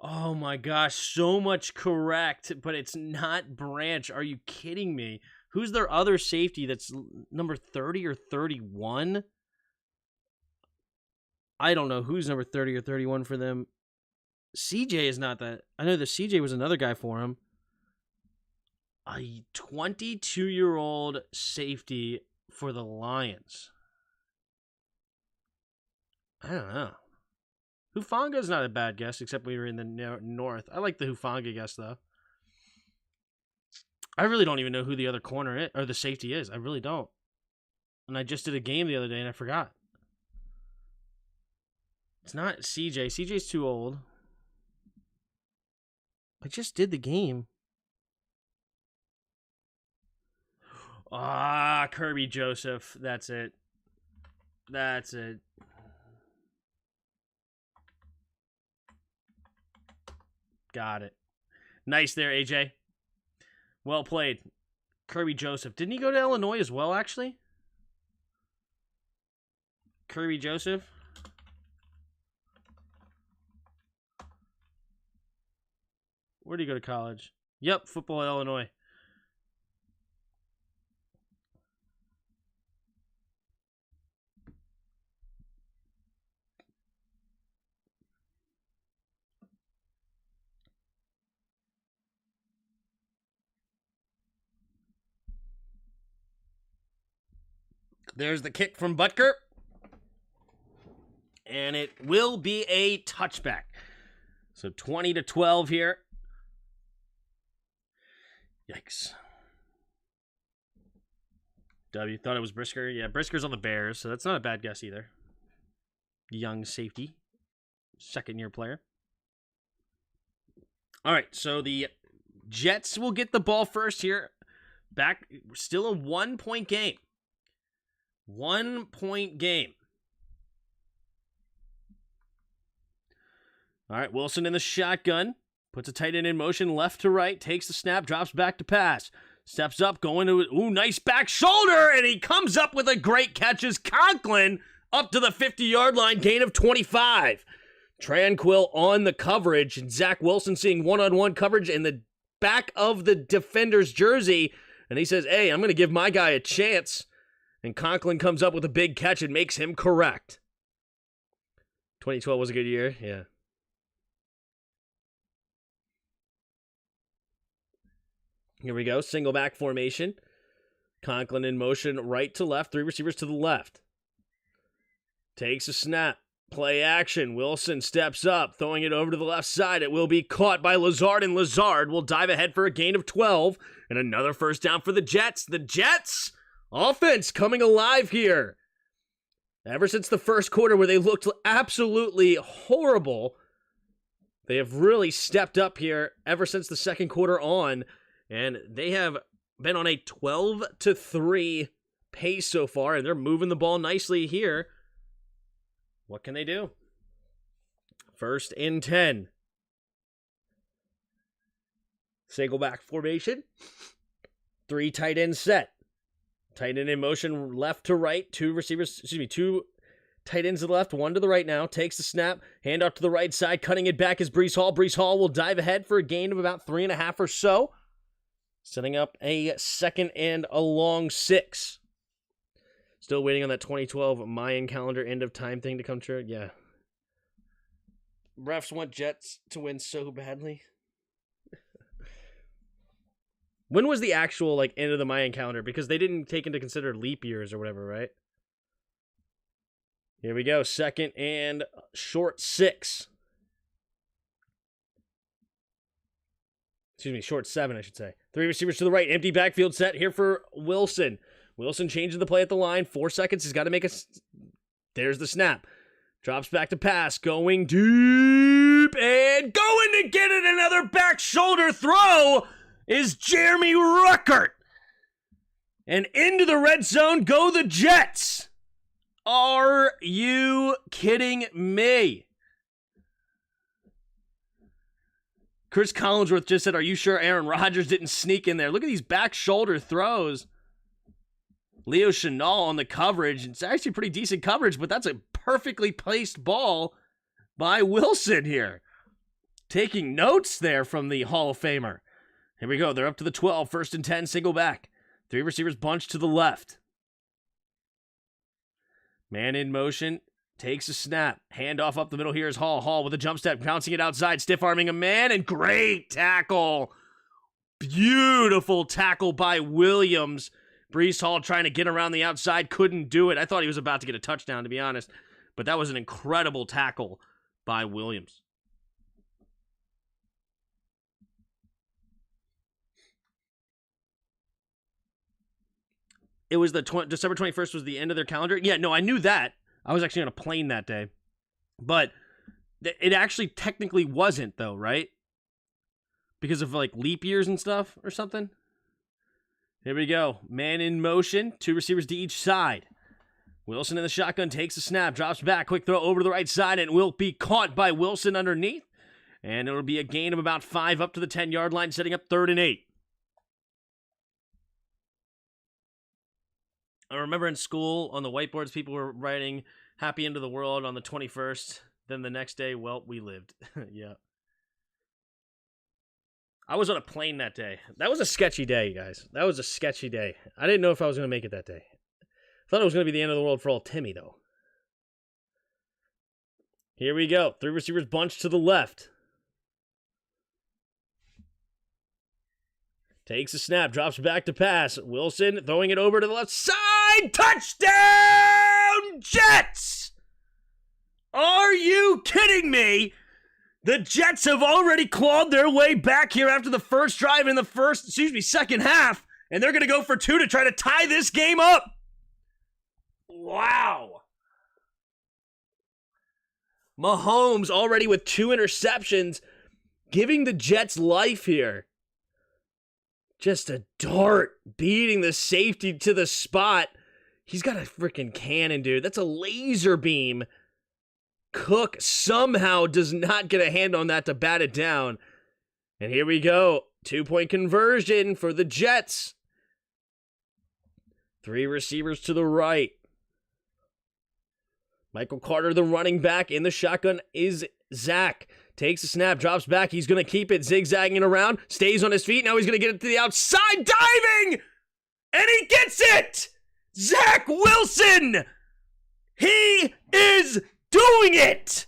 Oh my gosh, so much correct, but it's not Branch. Are you kidding me? Who's their other safety that's number 30 or 31? I don't know who's number 30 or 31 for them. CJ is not that. I know the CJ was another guy for him. A 22-year-old safety for the Lions. I don't know. Hufanga's not a bad guess, except we were in the North. I like the Hufanga guess, though. I really don't even know who the other corner is, or the safety is. I really don't. And I just did a game the other day, and I forgot. It's not CJ. CJ's too old. I just did the game. Ah, Kirby Joseph. That's it. That's it. Got it. Nice there, AJ. Well played. Kirby Joseph. Didn't he go to Illinois as well, actually? Kirby Joseph. Where did he go to college? Yep, football at Illinois. There's the kick from Butker. And it will be a touchback. So 20-12 here. Yikes. W thought it was Brisker. Yeah, Brisker's on the Bears, so that's not a bad guess either. Young safety. Second-year player. All right, so the Jets will get the ball first here. Back, still a 1-point game. 1-point game. All right, Wilson in the shotgun. Puts a tight end in motion, left to right, takes the snap, drops back to pass. Steps up, going to, nice back shoulder, and he comes up with a great catch as Conklin up to the 50-yard line, gain of 25. Tranquil on the coverage, and Zach Wilson seeing one-on-one coverage in the back of the defender's jersey, and he says, hey, I'm going to give my guy a chance, and Conklin comes up with a big catch and makes him correct. 2012 was a good year, yeah. Here we go, single back formation. Conklin in motion, right to left, 3 receivers to the left. Takes a snap, play action. Wilson steps up, throwing it over to the left side. It will be caught by Lazard, and Lazard will dive ahead for a gain of 12, and another first down for the Jets. The Jets, offense coming alive here. Ever since the first quarter where they looked absolutely horrible, they have really stepped up here ever since the second quarter on. And they have been on a 12-3 pace so far, and they're moving the ball nicely here. What can they do? 1st and 10. Single back formation. 3 tight end set. Tight end in motion, left to right. 2 tight ends to the left, 1 to the right now. Takes the snap, hand off to the right side. Cutting it back is Breece Hall. Breece Hall will dive ahead for a gain of about 3.5 or so. Setting up a 2nd and a long 6. Still waiting on that 2012 Mayan calendar end of time thing to come true. Yeah. Refs want Jets to win so badly. When was the actual end of the Mayan calendar? Because they didn't take into consider leap years or whatever, right? Here we go. 2nd and short 6. Short 7, I should say. 3 receivers to the right. Empty backfield set here for Wilson. Wilson changing the play at the line. 4 seconds. He's got to make a... There's the snap. Drops back to pass. Going deep. And going to get it. Another back shoulder throw is Jeremy Ruckert. And into the red zone go the Jets. Are you kidding me? Chris Collinsworth just said, are you sure Aaron Rodgers didn't sneak in there? Look at these back shoulder throws. Leo Chenal on the coverage. It's actually pretty decent coverage, but that's a perfectly placed ball by Wilson here. Taking notes there from the Hall of Famer. Here we go. They're up to the 12. 1st and 10, single back. 3 receivers bunched to the left. Man in motion. Takes a snap. Handoff up the middle here is Hall. Hall with a jump step, bouncing it outside, stiff-arming a man, and great tackle. Beautiful tackle by Williams. Breece Hall trying to get around the outside, couldn't do it. I thought he was about to get a touchdown, to be honest. But that was an incredible tackle by Williams. It was December 21st was the end of their calendar. Yeah, no, I knew that. I was actually on a plane that day. But it actually technically wasn't, though, right? Because of, leap years and stuff or something? Here we go. Man in motion. 2 receivers to each side. Wilson in the shotgun takes a snap. Drops back. Quick throw over to the right side. And will be caught by Wilson underneath. And it'll be a gain of about 5 up to the 10-yard line, setting up 3rd and 8. I remember in school, on the whiteboards, people were writing, happy end of the world on the 21st. Then the next day, well, we lived. Yeah. I was on a plane that day. That was a sketchy day, guys. That was a sketchy day. I didn't know if I was going to make it that day. I thought it was going to be the end of the world for old Timmy, though. Here we go. 3 receivers bunched to the left. Takes a snap, drops back to pass. Wilson throwing it over to the left side. Touchdown, Jets! Are you kidding me? The Jets have already clawed their way back here after the first drive in the second half, and they're going to go for 2 to try to tie this game up. Wow. Mahomes already with 2 interceptions, giving the Jets life here. Just a dart beating the safety to the spot. He's got a freaking cannon, dude. That's a laser beam. Cook somehow does not get a hand on that to bat it down. And here we go. 2-point conversion for the Jets. 3 receivers to the right. Michael Carter, the running back. In the shotgun is Zach. Takes a snap, drops back. He's going to keep it zigzagging around. Stays on his feet. Now he's going to get it to the outside. Diving! And he gets it! Zach Wilson! He is doing it!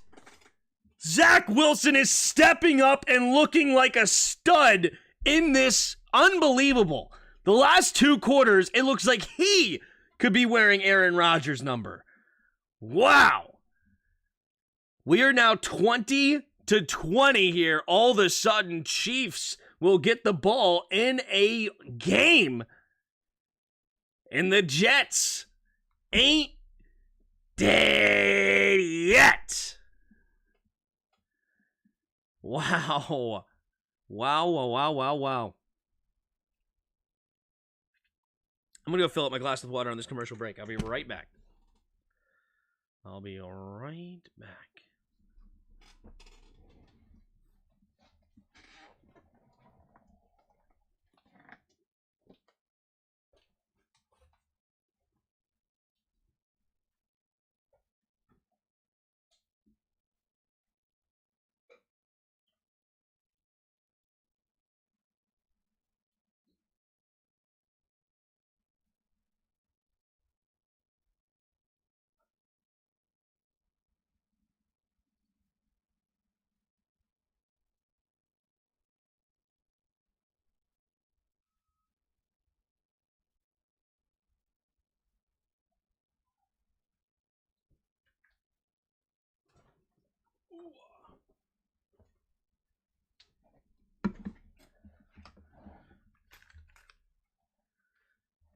Zach Wilson is stepping up and looking like a stud in this. Unbelievable. The last 2 quarters, it looks like he could be wearing Aaron Rodgers' number. Wow. We are now 20-20 here. All of a sudden, Chiefs will get the ball in a game. And the Jets ain't dead yet. Wow. Wow. I'm going to go fill up my glass with water on this commercial break. I'll be right back.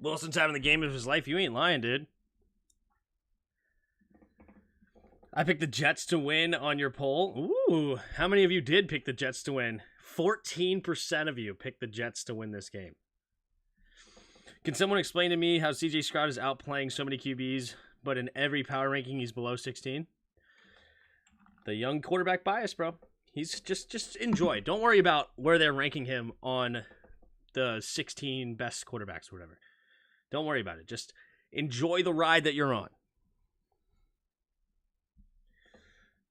Wilson's having the game of his life. You ain't lying, dude. I picked the Jets to win on your poll. Ooh, how many of you did pick the Jets to win? 14% of you picked the Jets to win this game. Can someone explain to me how CJ Stroud is outplaying so many QBs, but in every power ranking he's below 16? The young quarterback bias, bro. He's just enjoy. Don't worry about where they're ranking him on the 16 best quarterbacks or whatever. Don't worry about it. Just enjoy the ride that you're on.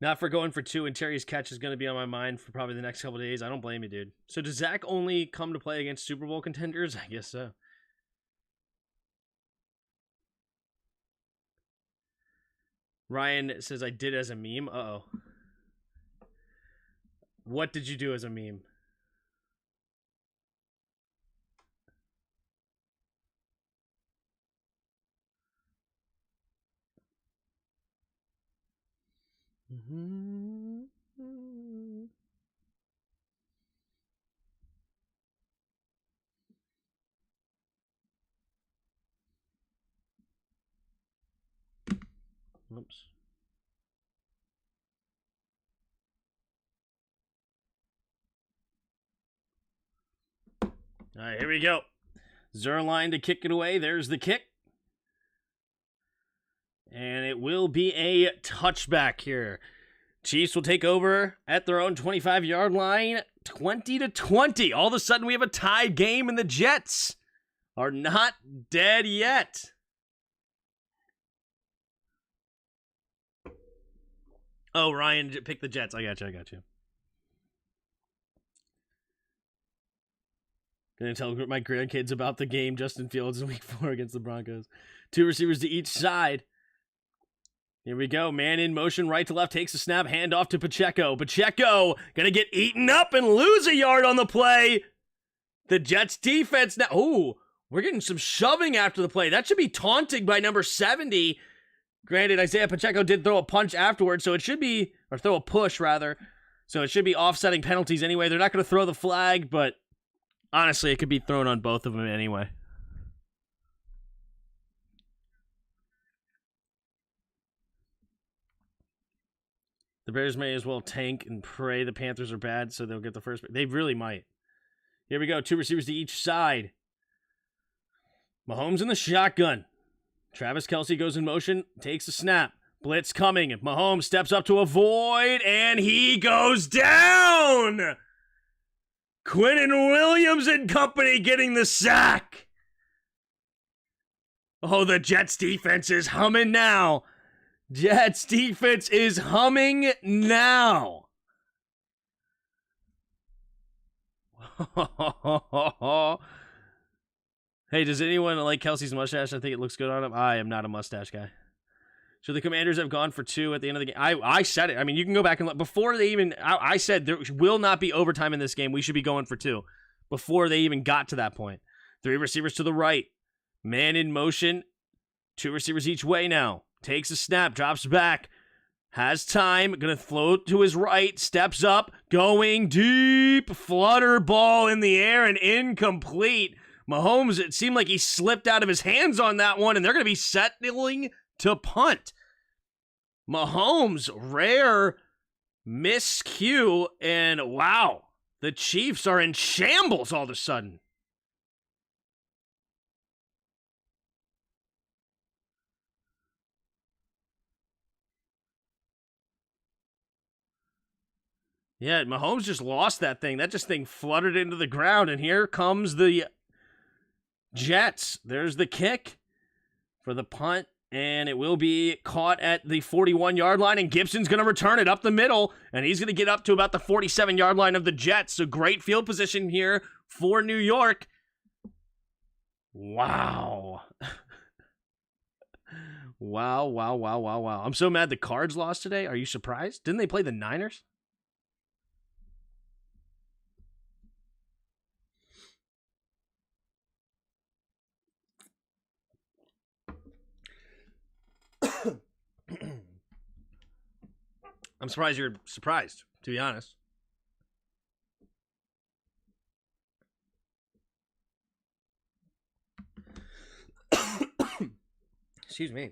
Not for going for 2, and Terry's catch is going to be on my mind for probably the next couple of days. I don't blame you, dude. So does Zach only come to play against Super Bowl contenders? I guess so. Ryan says I did as a meme. Uh-oh. What did you do as a meme? Oops. All right, here we go. Zerline to kick it away. There's the kick. And it will be a touchback here. Chiefs will take over at their own 25-yard line, 20-20. All of a sudden, we have a tied game, and the Jets are not dead yet. Oh, Ryan picked the Jets. I got you. Gonna tell my grandkids about the game Justin Fields in week 4 against the Broncos. 2 receivers to each side. Here we go. Man in motion, right to left, takes a snap, hand off to Pacheco. Pacheco gonna get eaten up and lose a yard on the play. The Jets defense now. Oh, we're getting some shoving after the play. That should be taunting by number 70. Granted, Isaiah Pacheco did throw a punch afterwards, so it should be, or throw a push rather. So it should be offsetting penalties anyway. They're not going to throw the flag, but honestly, it could be thrown on both of them anyway. The Bears may as well tank and pray the Panthers are bad so they'll get the first. They really might. Here we go. 2 receivers to each side. Mahomes in the shotgun. Travis Kelce goes in motion, takes a snap, Blitz coming. Mahomes steps up to avoid, and he goes down. Quinnen Williams and company getting the sack. Oh, the Jets defense is humming now. Jets defense is humming now. Hey, does anyone like Kelsey's mustache? I think it looks good on him. I am not a mustache guy. So the Commanders have gone for 2 at the end of the game. I said it. I mean, you can go back and look. Before they even... I said there will not be overtime in this game. We should be going for 2. Before they even got to that point. 3 receivers to the right. Man in motion. 2 receivers each way now. Takes a snap. Drops back. Has time. Gonna float to his right. Steps up. Going deep. Flutter ball in the air and incomplete. Mahomes, it seemed like he slipped out of his hands on that one, and they're going to be settling to punt. Mahomes, rare miscue, and wow, the Chiefs are in shambles all of a sudden. Yeah, Mahomes just lost that thing. That thing fluttered into the ground, and here comes the Jets. There's the kick for the punt. And it will be caught at the 41-yard line, and Gibson's going to return it up the middle, and he's going to get up to about the 47-yard line of the Jets. So great field position here for New York. Wow. Wow. I'm so mad the Cards lost today. Are you surprised? Didn't they play the Niners? I'm surprised you're surprised, to be honest. Excuse me.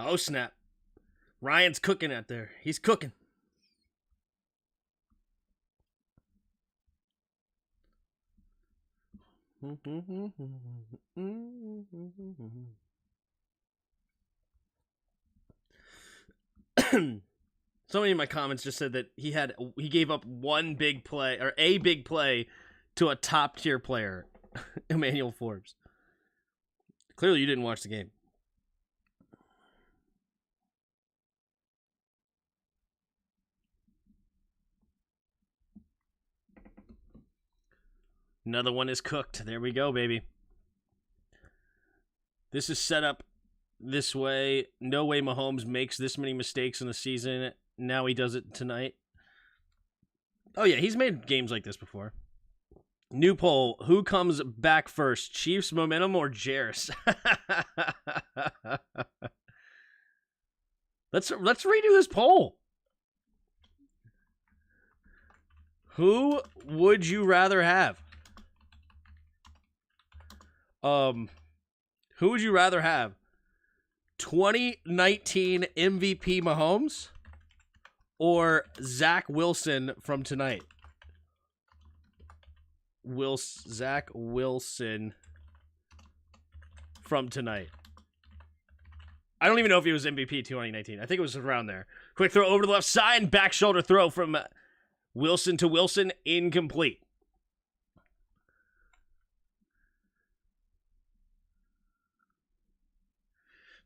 Oh, snap. Ryan's cooking out there. He's cooking. Somebody in my comments just said that he gave up one big play, or a big play, to a top-tier player, Emmanuel Forbes. Clearly you didn't watch the game. Another one is cooked. There we go, baby. This is set up this way. No way Mahomes makes this many mistakes in the season. Now he does it tonight. Oh, yeah, he's made games like this before. New poll. Who comes back first? Chiefs momentum or Jairus? Let's redo this poll. Who would you rather have? Who would you rather have? 2019 MVP Mahomes or Zach Wilson from tonight? Zach Wilson from tonight. I don't even know if he was MVP 2019. I think it was around there. Quick throw over to the left side. Back shoulder throw from Wilson to Wilson. Incomplete.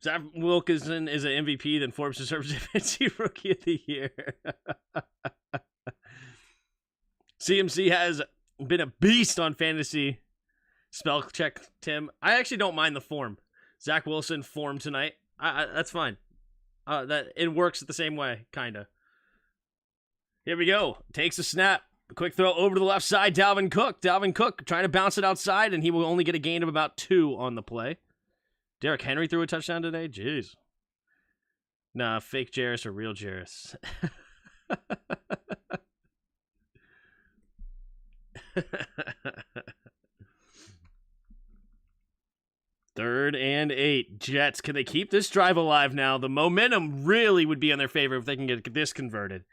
Zach Wilkinson is an MVP, then Forbes deserves Defensive Rookie of the Year. CMC has been a beast on fantasy. Spell check, Tim. I actually don't mind the form. Zach Wilson form tonight. That's fine. That it works the same way, kinda. Here we go. Takes a snap. A quick throw over to the left side. Dalvin Cook. Dalvin Cook trying to bounce it outside, and he will only get a gain of about 2 on the play. Derrick Henry threw a touchdown today? Jeez. Nah, fake Jarris or real Jarris. 3rd and 8. Jets, can they keep this drive alive now? The momentum really would be in their favor if they can get this converted.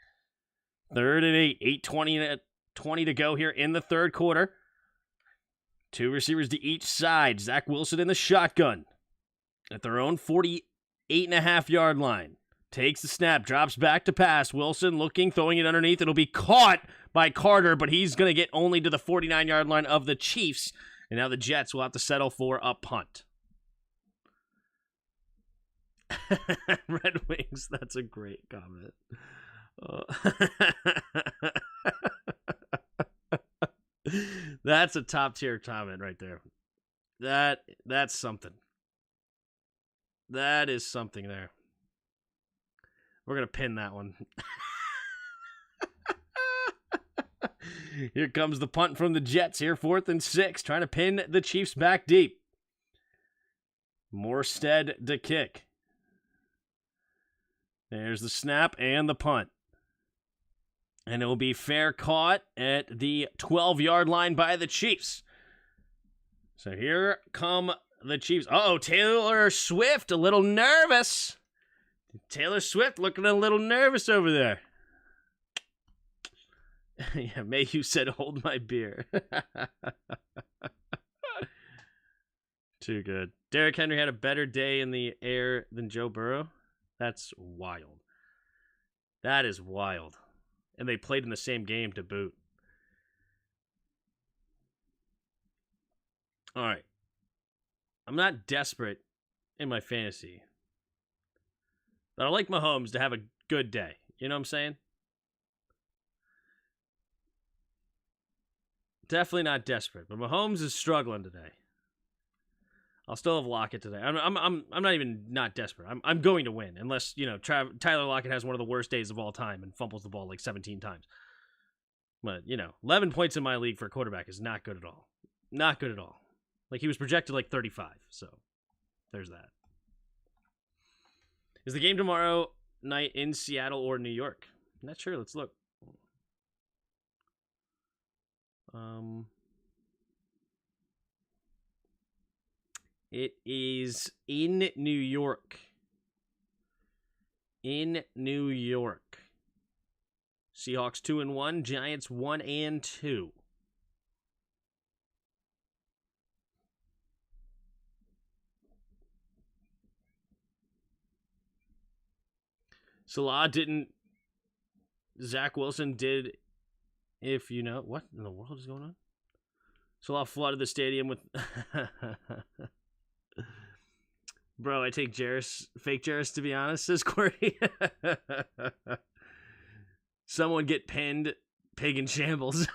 3rd and 8. 8:20 to go here in the third quarter. 2 receivers to each side. Zach Wilson in the shotgun at their own 48.5-yard line. Takes the snap, drops back to pass. Wilson looking, throwing it underneath. It'll be caught by Carter, but he's going to get only to the 49-yard line of the Chiefs. And now the Jets will have to settle for a punt. Red Wings, that's a great comment. That's a top-tier comment right there. That's something. That is something there. We're going to pin that one. Here comes the punt from the Jets here, 4th and 6, trying to pin the Chiefs back deep. Morstead to kick. There's the snap and the punt. And it will be fair caught at the 12-yard line by the Chiefs. So here come the Chiefs. Uh-oh, Taylor Swift, a little nervous. Taylor Swift looking a little nervous over there. Yeah, Mayhew said, hold my beer. Too good. Derrick Henry had a better day in the air than Joe Burrow. That's wild. That is wild. And they played in the same game to boot. All right. I'm not desperate in my fantasy. But I like Mahomes to have a good day. You know what I'm saying? Definitely not desperate, but Mahomes is struggling today. I'll still have Lockett today. I'm not even not desperate. I'm going to win unless, you know, Tyler Lockett has one of the worst days of all time and fumbles the ball like 17 times. But, you know, 11 points in my league for a quarterback is not good at all. Not good at all. Like, he was projected like 35, so there's that. Is the game tomorrow night in Seattle or New York? I'm not sure. Let's look. It is in New York. In New York. Seahawks 2-1, Giants 1-2. Salah didn't. Zach Wilson did. If you know. What in the world is going on? Salah flooded the stadium with. Bro, I take Jarris, fake Jarris, to be honest, says Corey. Someone get pinned, pig in shambles.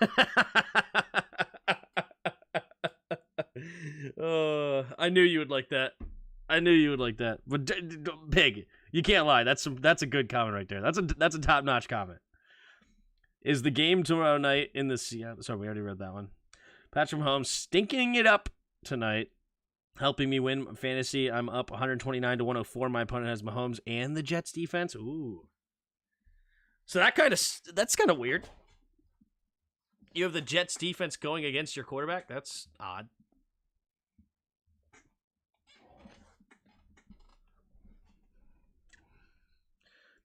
I knew you would like that. I knew you would like that. But pig, you can't lie. That's a good comment right there. That's a top-notch comment. Is the game tomorrow night in the Seattle? Sorry, we already read that one. Patrick Mahomes stinking it up tonight, helping me win fantasy. I'm up 129-104. My opponent has Mahomes and the Jets defense. Ooh. So that's kind of weird. You have the Jets defense going against your quarterback? That's odd.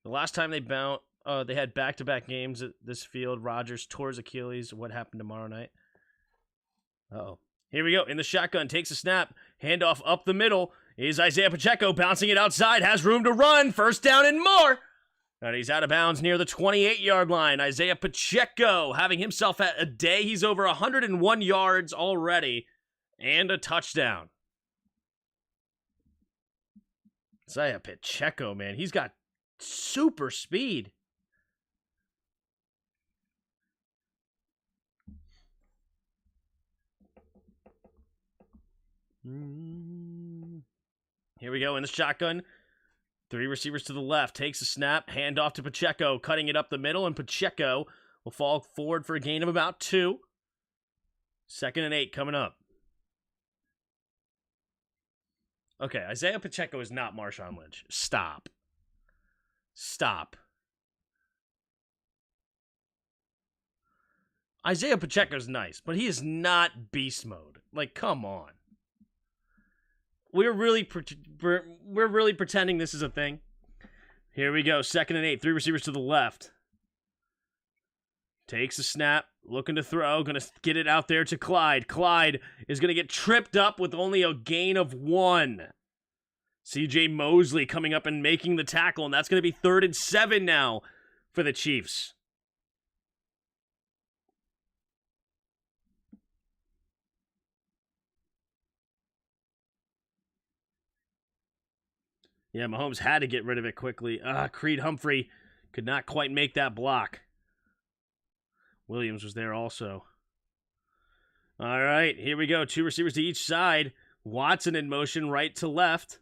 The last time they had back-to-back games at this field. Rodgers tore his Achilles. What happened tomorrow night? Uh-oh. Here we go. In the shotgun. Takes a snap. Handoff up the middle. Is Isaiah Pacheco bouncing it outside. Has room to run. First down and more. And he's out of bounds near the 28-yard line. Isaiah Pacheco having himself a day. He's over 101 yards already. And a touchdown. Isaiah Pacheco, man. He's got super speed. Here we go in the shotgun. 3 receivers to the left. Takes a snap. Hand off to Pacheco. Cutting it up the middle. And Pacheco will fall forward for a gain of about 2. 2nd and 8 coming up. Okay, Isaiah Pacheco is not Marshawn Lynch. Stop. Isaiah Pacheco's nice, but he is not beast mode. Like, come on. We're really pretending this is a thing. Here we go. 2nd and 8. 3 receivers to the left. Takes a snap. Looking to throw. Going to get it out there to Clyde. Clyde is going to get tripped up with only a gain of 1. CJ Mosley coming up and making the tackle, and that's going to be 3rd and 7 now for the Chiefs. Yeah, Mahomes had to get rid of it quickly. Creed Humphrey could not quite make that block. Williams was there also. All right, here we go. 2 receivers to each side. Watson in motion right to left.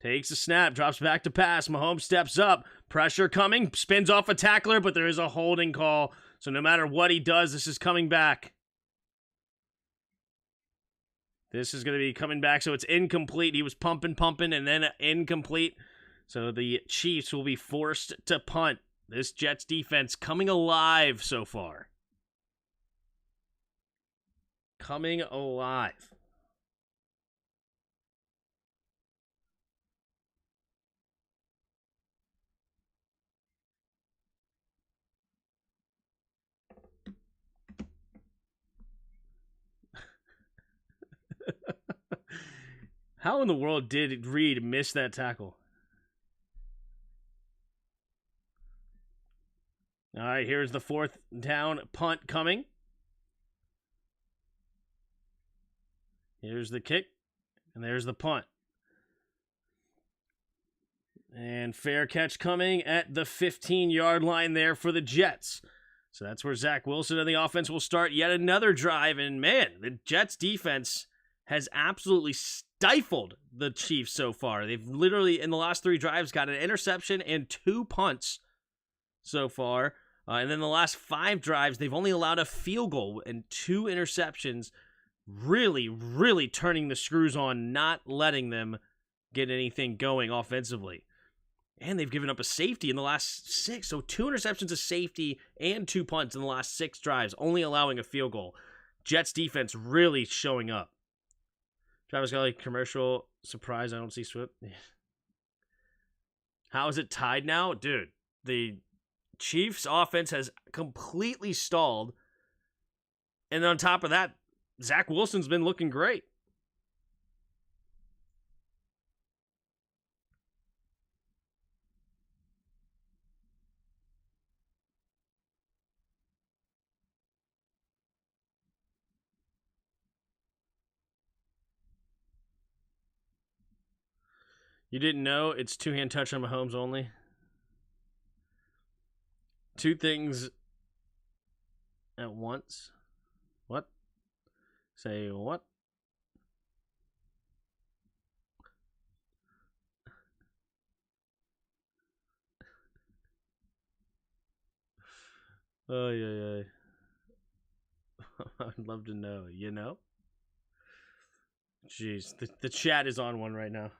Takes a snap, drops back to pass. Mahomes steps up. Pressure coming. Spins off a tackler, but there is a holding call. So no matter what he does, this is coming back. This is going to be coming back, so it's incomplete. He was pumping, and then incomplete. So the Chiefs will be forced to punt. This Jets defense coming alive so far. Coming alive. How in the world did Reed miss that tackle? All right, here's the 4th down punt coming. Here's the kick, and there's the punt. And fair catch coming at the 15-yard line there for the Jets. So that's where Zach Wilson and the offense will start yet another drive. And man, the Jets defense has absolutely stifled the Chiefs so far. They've literally, in the last 3 drives, got an interception and 2 punts so far. And then the last 5 drives, they've only allowed a field goal and 2 interceptions, really turning the screws on, not letting them get anything going offensively. And they've given up a safety in the last 6. So 2 interceptions, a safety, and 2 punts in the last 6 drives, only allowing a field goal. Jets defense really showing up. Travis Kelce commercial, surprise, I don't see Swift. How is it tied now? Dude, the Chiefs offense has completely stalled. And on top of that, Zach Wilson's been looking great. You didn't know it's 2-hand touch on Mahomes only? 2 things at once? What? Say what? Oh, yeah. I'd love to know. You know? Jeez, the chat is on one right now.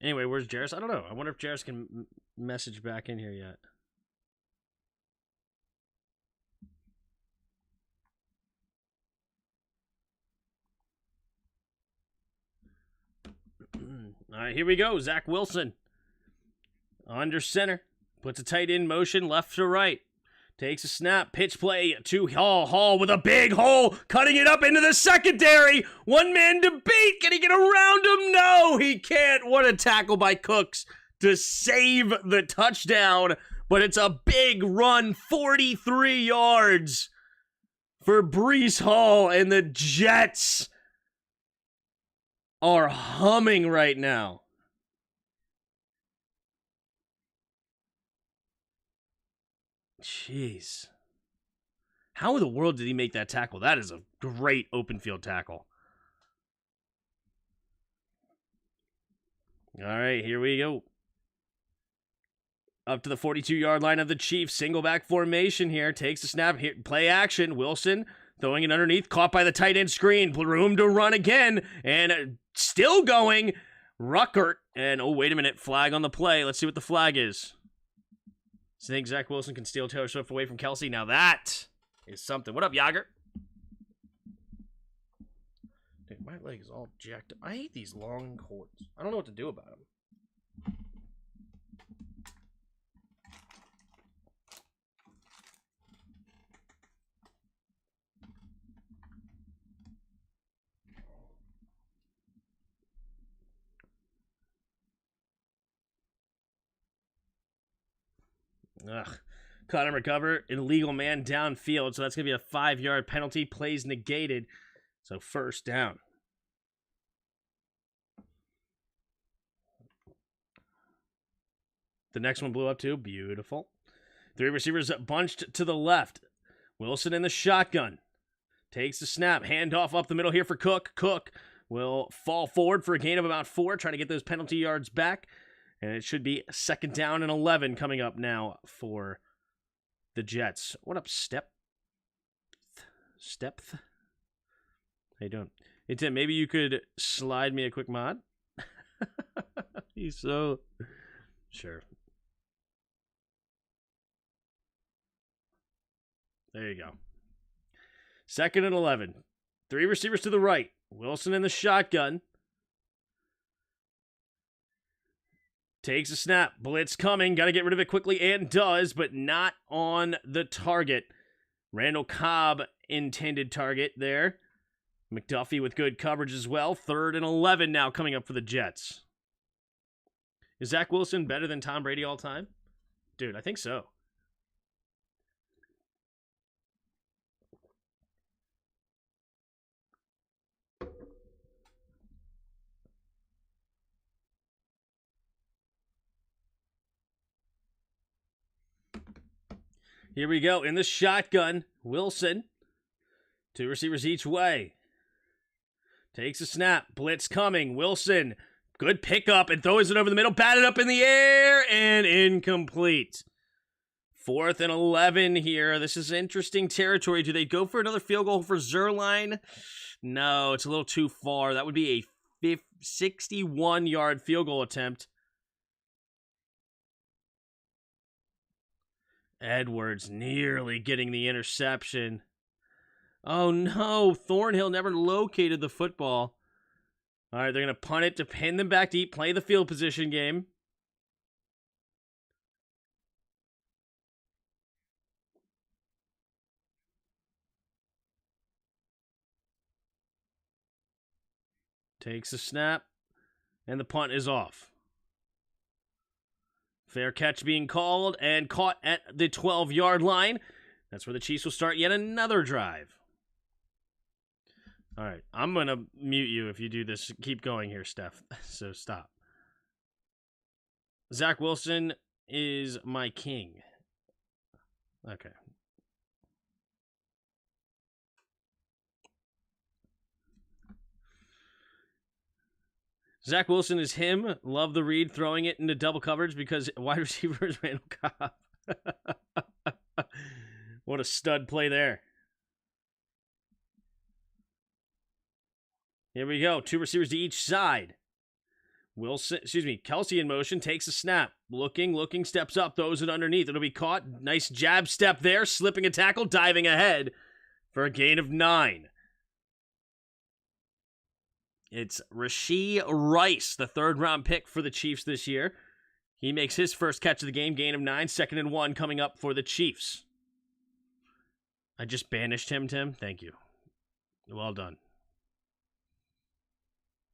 Anyway, where's Jairus? I don't know. I wonder if Jairus can message back in here yet. All right, here we go. Zach Wilson under center. Puts a tight end motion left to right. Takes a snap. Pitch play to Hall. Hall with a big hole. Cutting it up into the secondary. One man to beat. Can he get around him? No, he can't. What a tackle by Cooks to save the touchdown. But it's a big run. 43 yards for Breece Hall. And the Jets are humming right now. Jeez. How in the world did he make that tackle? That is a great open field tackle. All right, here we go. Up to the 42-yard line of the Chiefs. Single back formation here. Takes the snap. Here, play action. Wilson throwing it underneath. Caught by the tight end screen. Room to run again. And still going. Ruckert. And, oh, wait a minute. Flag on the play. Let's see what the flag is. So I think Zach Wilson can steal Taylor Swift away from Kelsey. Now that is something. What up, Yager? Dude, my leg is all jacked up. I hate these long cords. I don't know what to do about them. Ugh. Caught and recover. Illegal man downfield. So that's going to be a 5-yard penalty. Plays negated. So first down. The next one blew up too. Beautiful. 3 receivers bunched to the left. Wilson in the shotgun. Takes the snap. Handoff up the middle here for Cook. Cook will fall forward for a gain of about 4. Trying to get those penalty yards back. And it should be 2nd down and 11 coming up now for the Jets. What up, Steph? How you doing? Hey, Tim, maybe you could slide me a quick mod? He's so... Sure. There you go. 2nd and 11. 3 receivers to the right. Wilson in the shotgun. Takes a snap. Blitz coming. Got to get rid of it quickly and does, but not on the target. Randall Cobb intended target there. McDuffie with good coverage as well. 3rd and 11 now coming up for the Jets. Is Zach Wilson better than Tom Brady all time? Dude, I think so. Here we go. In the shotgun, Wilson. 2 receivers each way. Takes a snap. Blitz coming. Wilson. Good pickup and throws it over the middle. Batted up in the air and incomplete. 4th and 11 here. This is interesting territory. Do they go for another field goal for Zerline? No, it's a little too far. That would be a 61-yard field goal attempt. Edwards nearly getting the interception. Oh no, Thornhill never located the football. All right, they're going to punt it to pin them back deep, play the field position game. Takes a snap, and the punt is off. Fair catch being called and caught at the 12-yard line. That's where the Chiefs will start yet another drive. All right, I'm going to mute you if you do this. Keep going here, Steph. So stop. Zach Wilson is my king. Okay. Zach Wilson is him. Love the read, throwing it into double coverage because wide receiver is Randall Cobb. What a stud play there. Here we go. 2 receivers to each side. Kelsey in motion, takes a snap. Looking, steps up, throws it underneath. It'll be caught. Nice jab step there, slipping a tackle, diving ahead for a gain of 9. It's Rashee Rice, the third-round pick for the Chiefs this year. He makes his first catch of the game, gain of 9, 2nd and 1 coming up for the Chiefs. I just banished him, Tim. Thank you. Well done.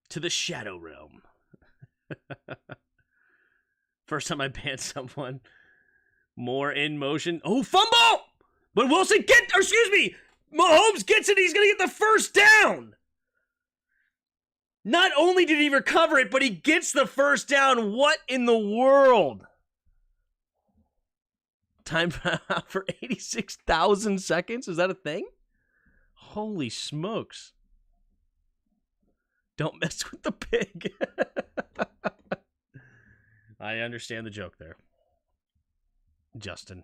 To the Shadow Realm. First time I banned someone. More in motion. Oh, fumble! But Wilson Mahomes gets it. He's going to get the first down. Not only did he recover it, but he gets the first down. What in the world? Time for 86,000 seconds? Is that a thing? Holy smokes. Don't mess with the pig. I understand the joke there. Justin.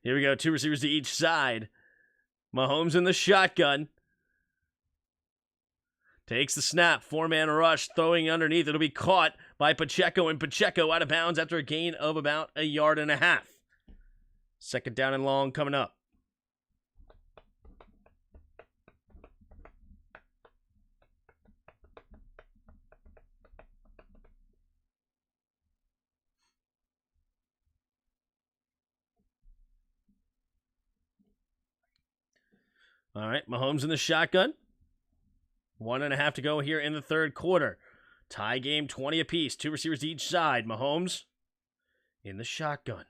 Here we go. 2 receivers to each side. Mahomes in the shotgun. Takes the snap. 4-man rush. Throwing underneath. It'll be caught by Pacheco. And Pacheco out of bounds after a gain of about 1.5 yards. 2nd down and long coming up. All right, Mahomes in the shotgun. 1.5 to go here in the third quarter. Tie game, 20 apiece. 2 receivers to each side. Mahomes in the shotgun.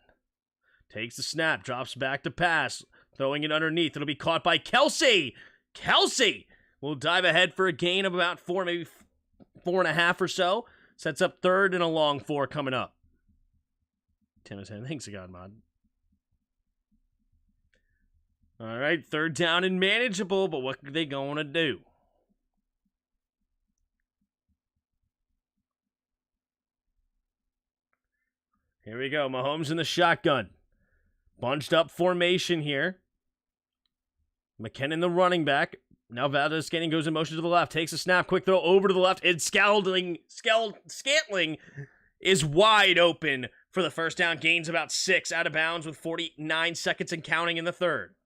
Takes the snap, drops back to pass. Throwing it underneath. It'll be caught by Kelsey. Kelsey will dive ahead for a gain of about 4, maybe 4.5 or so. Sets up 3rd and a long 4 coming up. Tim is saying, thanks to God, Mod. All right, 3rd down and manageable, but what are they going to do? Here we go. Mahomes in the shotgun. Bunched up formation here. McKinnon, the running back. Now Valdez-Scantling goes in motion to the left. Takes a snap. Quick throw over to the left. And Scantling is wide open for the first down. Gains about 6 out of bounds with 49 seconds and counting in the third.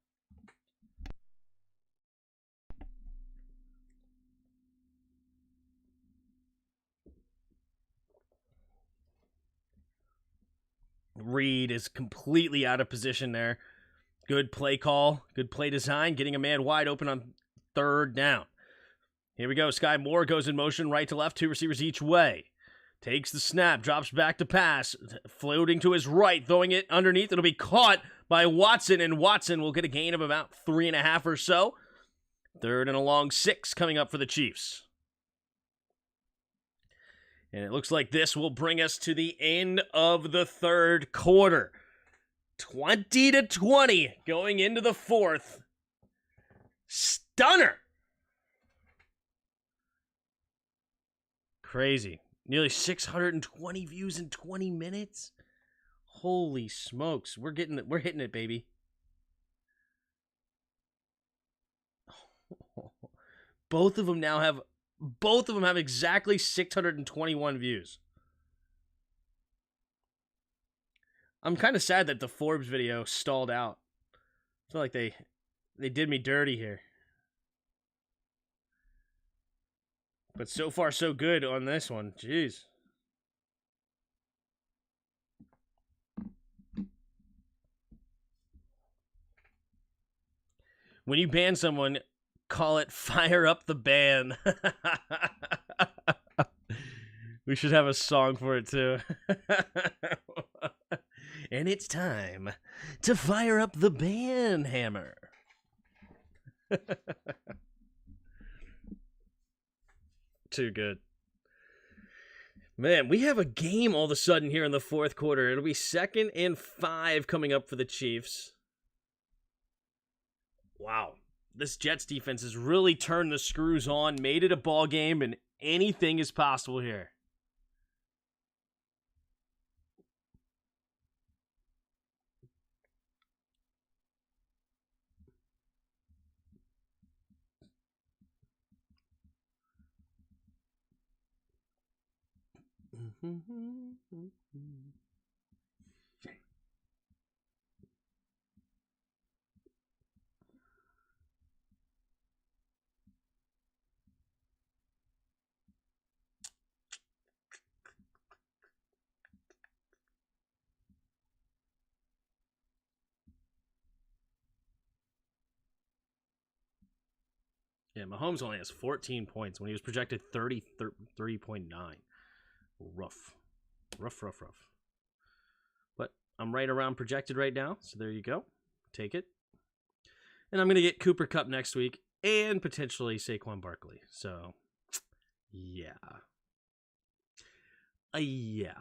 Reed is completely out of position there. Good play call. Good play design. Getting a man wide open on 3rd down. Here we go. Sky Moore goes in motion right to left. 2 receivers each way. Takes the snap. Drops back to pass. Floating to his right. Throwing it underneath. It'll be caught by Watson. And Watson will get a gain of about 3.5 or so. 3rd and a long 6 coming up for the Chiefs. And it looks like this will bring us to the end of the third quarter. 20-20 going into the fourth. Stunner. Crazy. Nearly 620 views in 20 minutes. Holy smokes. We're hitting it, baby. Both of them have exactly 621 views. I'm kind of sad that the Forbes video stalled out. I feel like they did me dirty here. But so far, so good on this one. Jeez. When you ban someone, call it Fire Up the Ban. We should have a song for it, too. And it's time to fire up the ban hammer. Too good. Man, we have a game all of a sudden here in the fourth quarter. It'll be 2nd and 5 coming up for the Chiefs. Wow. This Jets defense has really turned the screws on, made it a ball game, and anything is possible here. Yeah, Mahomes only has 14 points when he was projected 33.9. Rough. Rough. But I'm right around projected right now, so there you go. Take it. And I'm going to get Cooper Kupp next week and potentially Saquon Barkley. So, yeah. Yeah.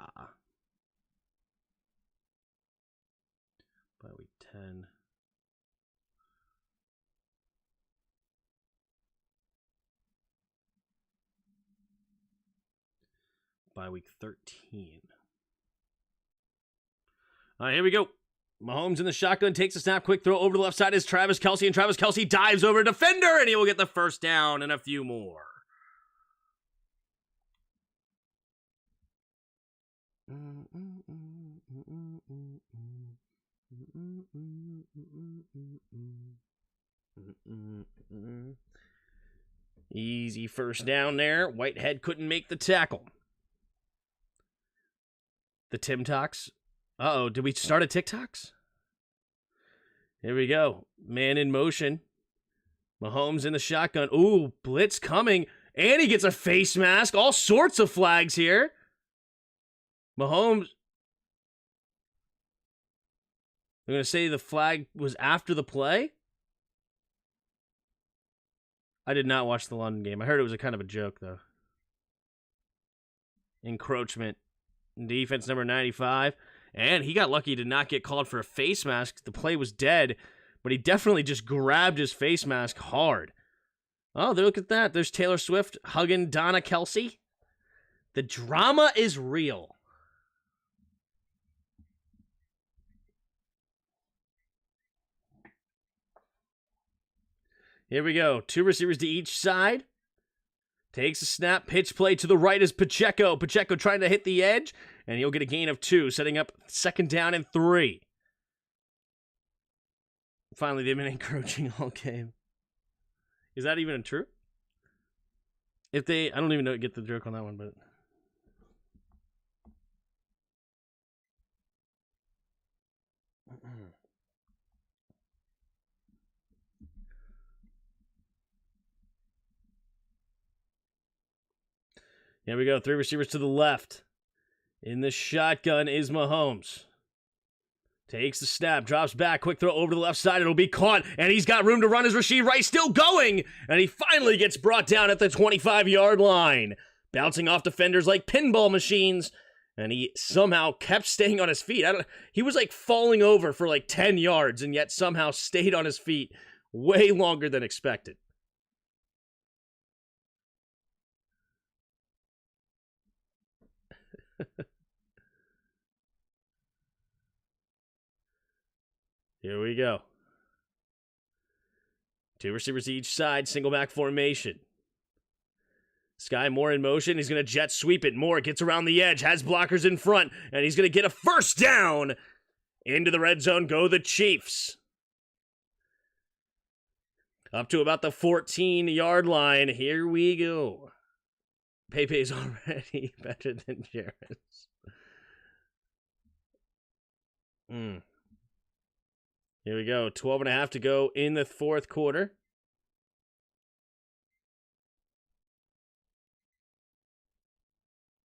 By week 10. By week 13. All right, here we go. Mahomes in the shotgun, takes a snap, quick throw over the left side is Travis Kelce, and Travis Kelce dives over a defender, and he will get the first down and a few more. Easy first down there. Whitehead couldn't make the tackle. The Tim Talks. Uh-oh, did we start a TikToks? Here we go. Man in motion. Mahomes in the shotgun. Ooh, blitz coming. And he gets a face mask. All sorts of flags here. Mahomes. I'm going to say the flag was after the play. I did not watch the London game. I heard it was a kind of a joke, though. Encroachment. Defense number 95. And he got lucky to not get called for a face mask. The play was dead, but he definitely just grabbed his face mask hard. Oh, look at that. There's Taylor Swift hugging Donna Kelce. The drama is real. Here we go. 2 receivers to each side. Takes a snap. Pitch play to the right is Pacheco. Pacheco trying to hit the edge. And he'll get a gain of 2, setting up 2nd down and 3. Finally, they've been encroaching all game. Is that even true? I don't even get the joke on that one, but. Here we go. 3 receivers to the left. In the shotgun is Mahomes. Takes the snap, drops back, quick throw over to the left side. It'll be caught, and he's got room to run as Rashid Rice still going, and he finally gets brought down at the 25-yard line. Bouncing off defenders like pinball machines, and he somehow kept staying on his feet. He was like falling over for like 10 yards, and yet somehow stayed on his feet way longer than expected. Here we go. 2 receivers each side, single back formation. Sky Moore in motion. He's going to jet sweep it. Moore gets around the edge, has blockers in front, and he's going to get a first down. Into the red zone go the Chiefs. Up to about the 14-yard line. Here we go. Pepe's already better than Jared's. Here we go. 12.5 to go in the 4th quarter.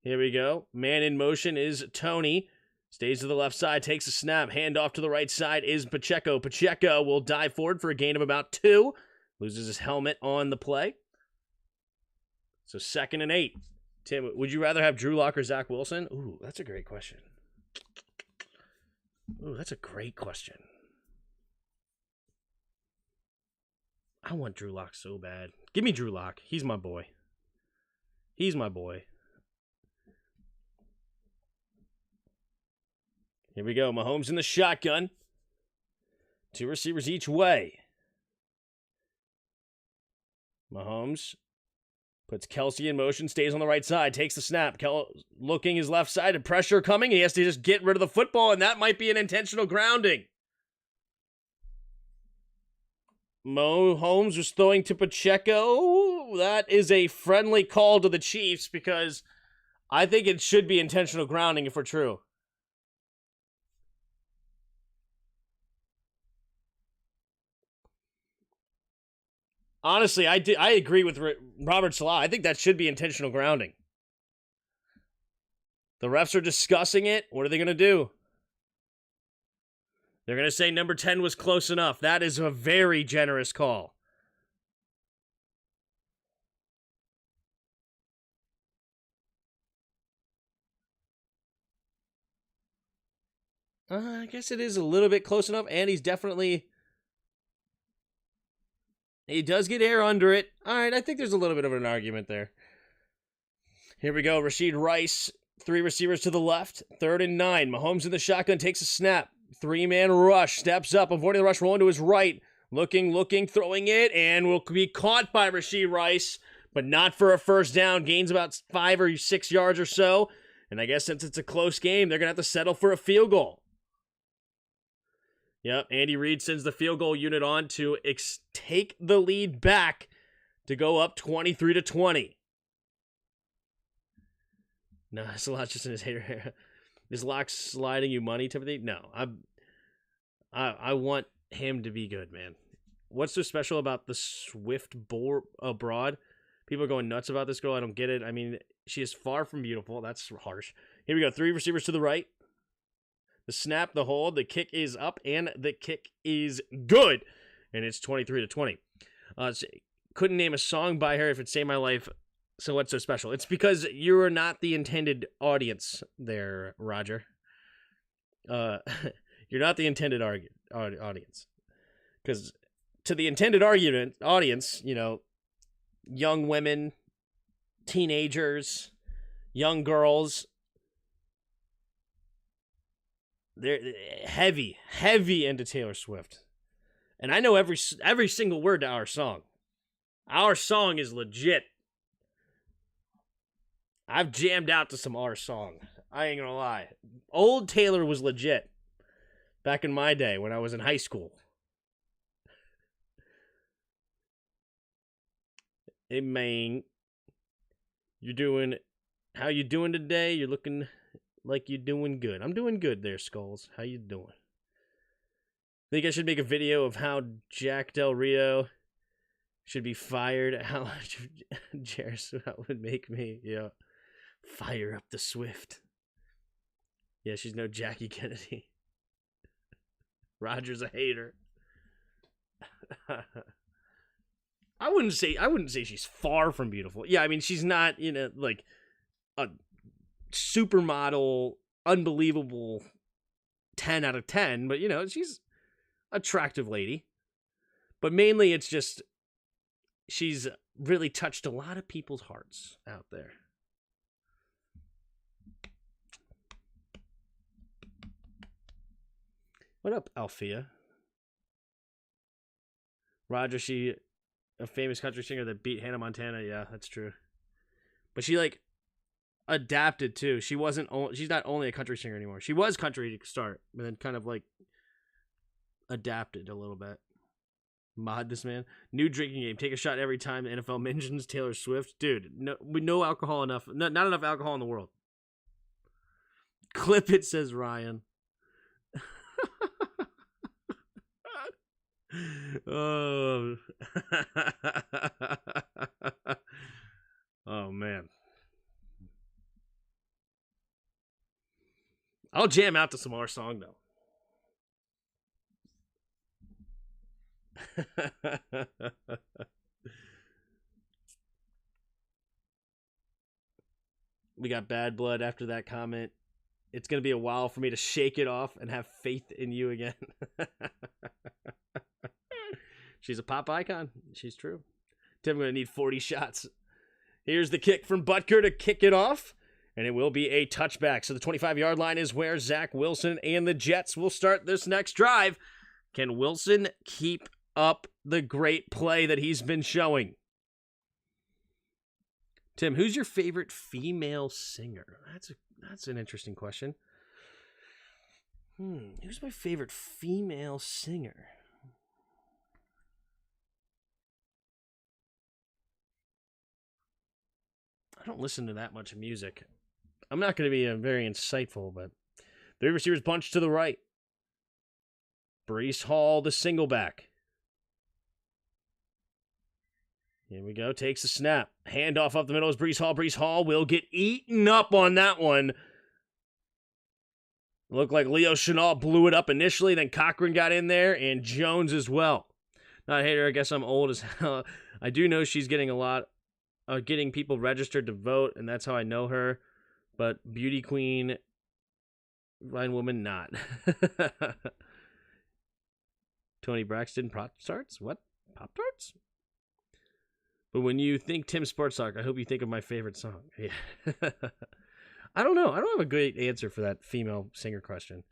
Here we go. Man in motion is Tony. Stays to the left side, takes a snap. Hand off to the right side is Pacheco. Pacheco will dive forward for a gain of about 2. Loses his helmet on the play. So 2nd and 8. Tim, would you rather have Drew Lock or Zach Wilson? Ooh, that's a great question. I want Drew Lock so bad. Give me Drew Lock. He's my boy. Here we go. Mahomes in the shotgun. 2 receivers each way. Mahomes puts Kelce in motion, stays on the right side, takes the snap. Looking his left side, and pressure coming. He has to just get rid of the football, and that might be an intentional grounding. Mahomes was throwing to Pacheco. That is a friendly call to the Chiefs because I think it should be intentional grounding if we're true. Honestly, I agree with Robert Salah. I think that should be intentional grounding. The refs are discussing it. What are they going to do? They're going to say number 10 was close enough. That is a very generous call. I guess it is a little bit close enough, and he does get air under it. All right, I think there's a little bit of an argument there. Here we go. Rashid Rice, 3 receivers to the left. 3rd and 9. Mahomes in the shotgun takes a snap. 3-man rush. Steps up, avoiding the rush, rolling to his right. Looking, throwing it, and will be caught by Rashid Rice, but not for a first down. Gains about 5 or 6 yards or so. And I guess since it's a close game, they're going to have to settle for a field goal. Yep, Andy Reid sends the field goal unit on to take the lead back to go up 23-20. No, it's a lot just in his hater. Is Locke sliding you money type of thing? No, I want him to be good, man. What's so special about the Swift abroad? People are going nuts about this girl. I don't get it. I mean, she is far from beautiful. That's harsh. Here we go. 3 receivers to the right. The snap, the hold, the kick is up, and the kick is good. And it's 23-20. Couldn't name a song by her if it saved my life. So what's so special? It's because you are not the intended audience there, Roger. You're not the intended audience. Because to the intended audience, you know, young women, teenagers, young girls, they're heavy into Taylor Swift. And I know every single word to our song. Our song is legit. I've jammed out to some our song. I ain't gonna lie. Old Taylor was legit. Back in my day when I was in high school. Hey man, how you doing today? You're looking like you're doing good. I'm doing good there, Skulls. How you doing? Think I should make a video of how Jack Del Rio should be fired? How much that would make me, fire up the Swift. Yeah, she's no Jackie Kennedy. Roger's a hater. I wouldn't say she's far from beautiful. Yeah, I mean, she's not, like a supermodel, unbelievable 10 out of 10, but she's attractive lady. But mainly it's just she's really touched a lot of people's hearts out there. What up, Althea? Roger, she a famous country singer that beat Hannah Montana. Yeah, that's true. But she adapted too. She's not only a country singer anymore. She was country to start, but then kind of adapted a little bit. Mod this man. New drinking game. Take a shot every time the NFL mentions Taylor Swift. Dude, no alcohol enough. Not enough alcohol in the world. Clip it, says Ryan. Oh. Oh man. I'll jam out to some our song though. We got bad blood after that comment. It's going to be a while for me to shake it off and have faith in you again. She's a pop icon. She's true. Tim, I'm going to need 40 shots. Here's the kick from Butker to kick it off. And it will be a touchback. So the 25-yard line is where Zach Wilson and the Jets will start this next drive. Can Wilson keep up the great play that he's been showing? Tim, who's your favorite female singer? That's an interesting question. Who's my favorite female singer? I don't listen to that much music. I'm not going to be very insightful, but 3 receivers bunch to the right. Breece Hall, the single back. Here we go. Takes a snap. Handoff up the middle is Breece Hall. Breece Hall will get eaten up on that one. Looked like Leo Chenal blew it up initially. Then Cochran got in there. And Jones as well. Not a hater. I guess I'm old as hell. I do know she's getting a lot. Getting people registered to vote. And that's how I know her. But beauty queen. Fine woman, not. Tony Braxton, Pop-Tarts? What? Pop-Tarts? But when you think Tim Sports Talk, I hope you think of my favorite song. Yeah. I don't know. I don't have a great answer for that female singer question.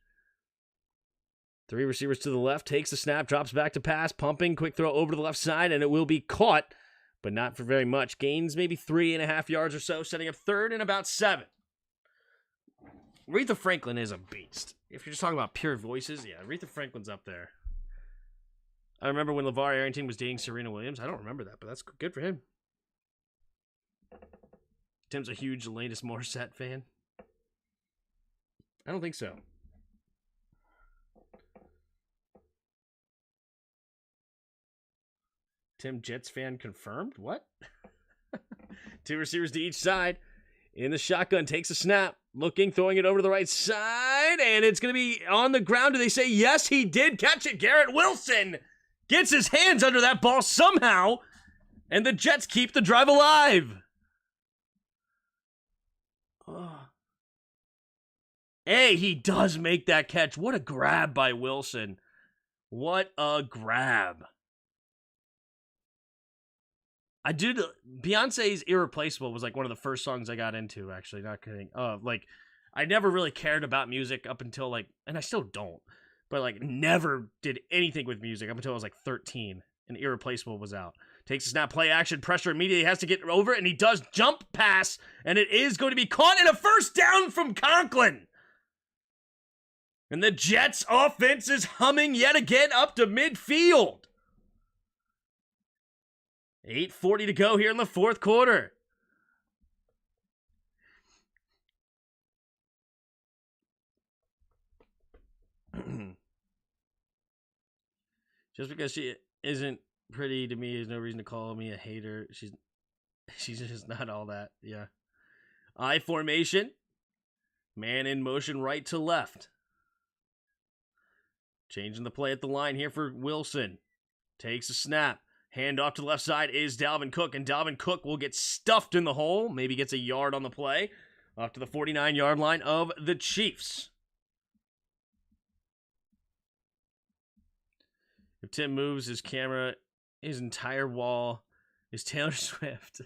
3 receivers to the left, takes the snap, drops back to pass, pumping, quick throw over to the left side, and it will be caught, but not for very much. Gains maybe 3.5 yards or so, setting up third and about 7. Aretha Franklin is a beast. If you're just talking about pure voices, yeah, Aretha Franklin's up there. I remember when LeVar Arrington was dating Serena Williams. I don't remember that, but that's good for him. Tim's a huge Alanis Morissette fan. I don't think so. Tim Jets fan confirmed? What? 2 receivers to each side. In the shotgun, takes a snap. Looking, throwing it over to the right side. And it's going to be on the ground. Do they say, yes, he did catch it? Garrett Wilson gets his hands under that ball somehow. And the Jets keep the drive alive. Oh. Hey, he does make that catch. What a grab by Wilson. What a grab. I did. Beyonce's Irreplaceable was like one of the first songs I got into, actually. Not kidding. Like, I never really cared about music up until like, and I still don't, but like never did anything with music up until I was like 13 and Irreplaceable was out. Takes a snap, play action, pressure immediately, has to get over it, and he does jump pass, and it is going to be caught in a first down from Conklin. And the Jets offense is humming yet again up to midfield. 8:40 to go here in the fourth quarter. Just because she isn't pretty to me, there's no reason to call me a hater. She's just not all that. Yeah. I formation. Man in motion right to left. Changing the play at the line here for Wilson. Takes a snap. Hand off to the left side is Dalvin Cook, and Dalvin Cook will get stuffed in the hole. Maybe gets a yard on the play. Off to the 49-yard line of the Chiefs. If Tim moves his camera, his entire wall is Taylor Swift.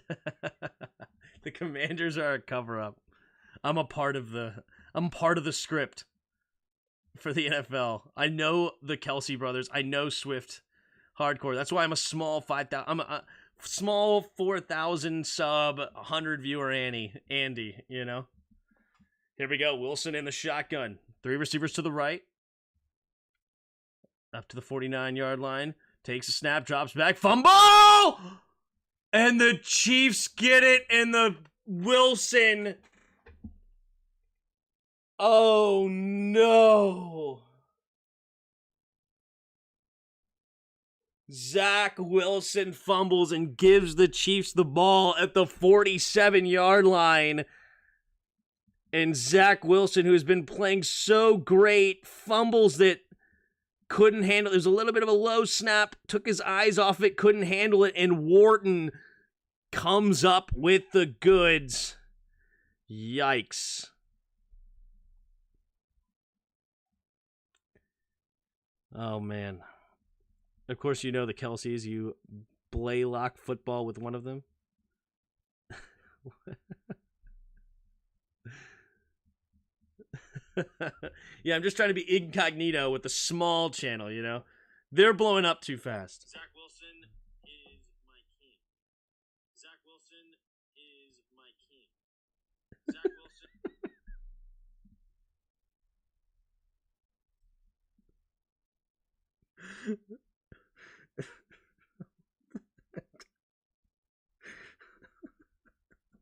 The Commanders are a cover-up. I'm part of the script for the NFL. I know the Kelsey brothers. I know Swift hardcore. That's why I'm a small 5,000. I'm a small 4,000 sub 100 viewer Andy, you know. Here we go. Wilson in the shotgun. 3 receivers to the right. Up to the 49-yard line. Takes a snap, drops back, fumble! And the Chiefs get it, and the Wilson. Oh no. Zach Wilson fumbles and gives the Chiefs the ball at the 47-yard line. And Zach Wilson, who has been playing so great, fumbles that couldn't handle it. There's a little bit of a low snap, took his eyes off it, couldn't handle it, and Wharton comes up with the goods. Yikes. Oh, man. Of course, you know the Kelseys. You Blaylock football with one of them. Yeah, I'm just trying to be incognito with the small channel, you know? They're blowing up too fast. Zach Wilson is my king. Zach Wilson is my king. Zach Wilson.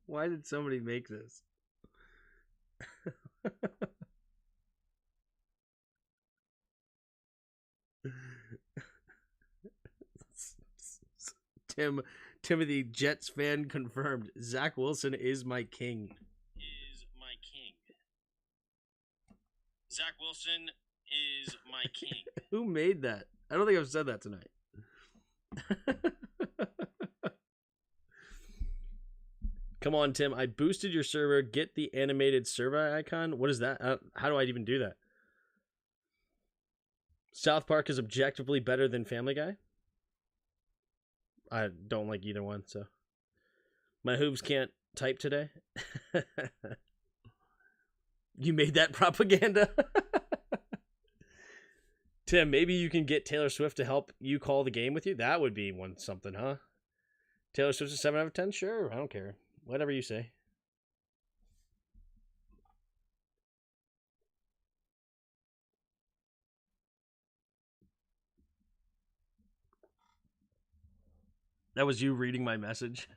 Why did somebody make this? Timothy, Jets fan confirmed. Zach Wilson is my king. Zach Wilson is my king. Who made that? I don't think I've said that tonight. Come on, Tim. I boosted your server. Get the animated server icon. What is that? How do I even do that? South Park is objectively better than Family Guy. I don't like either one, so. My hooves can't type today. You made that propaganda? Tim, maybe you can get Taylor Swift to help you call the game with you? That would be something, huh? Taylor Swift's a 7 out of 10? Sure, I don't care. Whatever you say. That was you reading my message.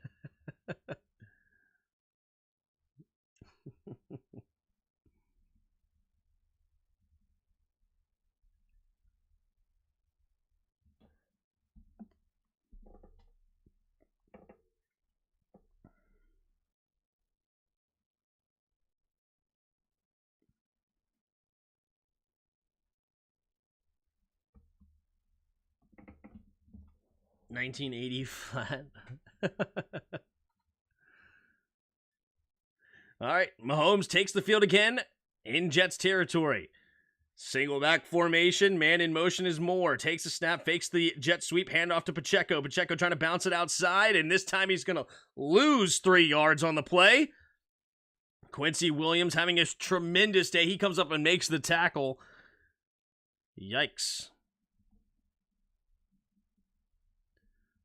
1980 flat. All right, Mahomes takes the field again in Jets territory. Single back formation, man in motion is more. Takes a snap, fakes the jet sweep, handoff to Pacheco. Pacheco trying to bounce it outside, and this time he's going to lose 3 yards on the play. Quincy Williams having a tremendous day. He comes up and makes the tackle. Yikes.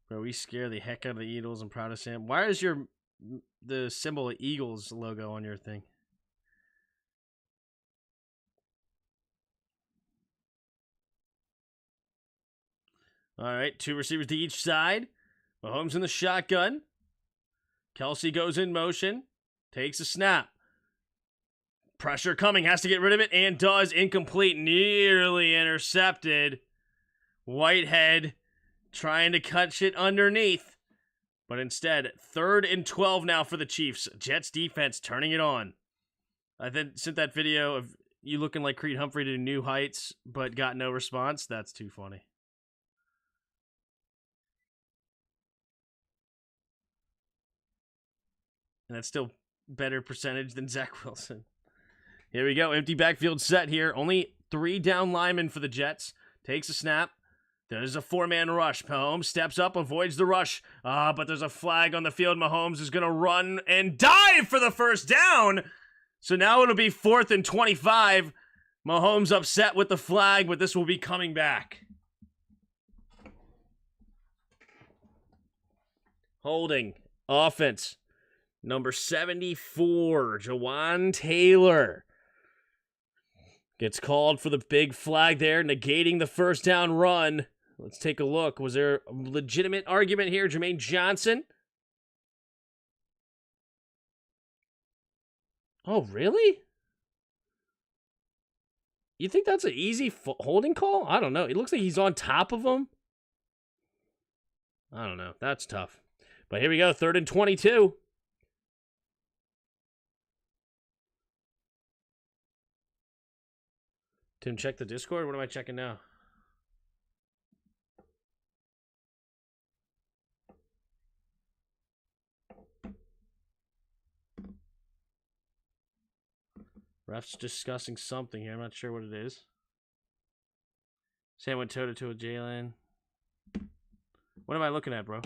Bro, we scare the heck out of the Eagles. I'm proud of Sam. Why is the symbol of Eagles logo on your thing? All right, 2 receivers to each side. Mahomes in the shotgun. Kelsey goes in motion. Takes a snap. Pressure coming. Has to get rid of it and does. Incomplete. Nearly intercepted. Whitehead trying to cut shit underneath. But instead, 3rd and 12 now for the Chiefs. Jets defense turning it on. I then sent that video of you looking like Creed Humphrey to new heights, but got no response. That's too funny. And that's still better percentage than Zach Wilson. Here we go. Empty backfield set here. Only 3 down linemen for the Jets. Takes a snap. There's a 4-man rush. Mahomes steps up, avoids the rush. But there's a flag on the field. Mahomes is going to run and dive for the first down. So now it'll be 4th and 25. Mahomes upset with the flag, but this will be coming back. Holding. Offense. Number 74, Jawan Taylor. Gets called for the big flag there, negating the first down run. Let's take a look. Was there a legitimate argument here? Jermaine Johnson? Oh, really? You think that's an easy holding call? I don't know. It looks like he's on top of him. I don't know. That's tough. But here we go. 3rd and 22. Tim, check the Discord. What am I checking now? Ref's discussing something here. I'm not sure what it is. Sam went toe-to-toe with Jalen. What am I looking at, bro?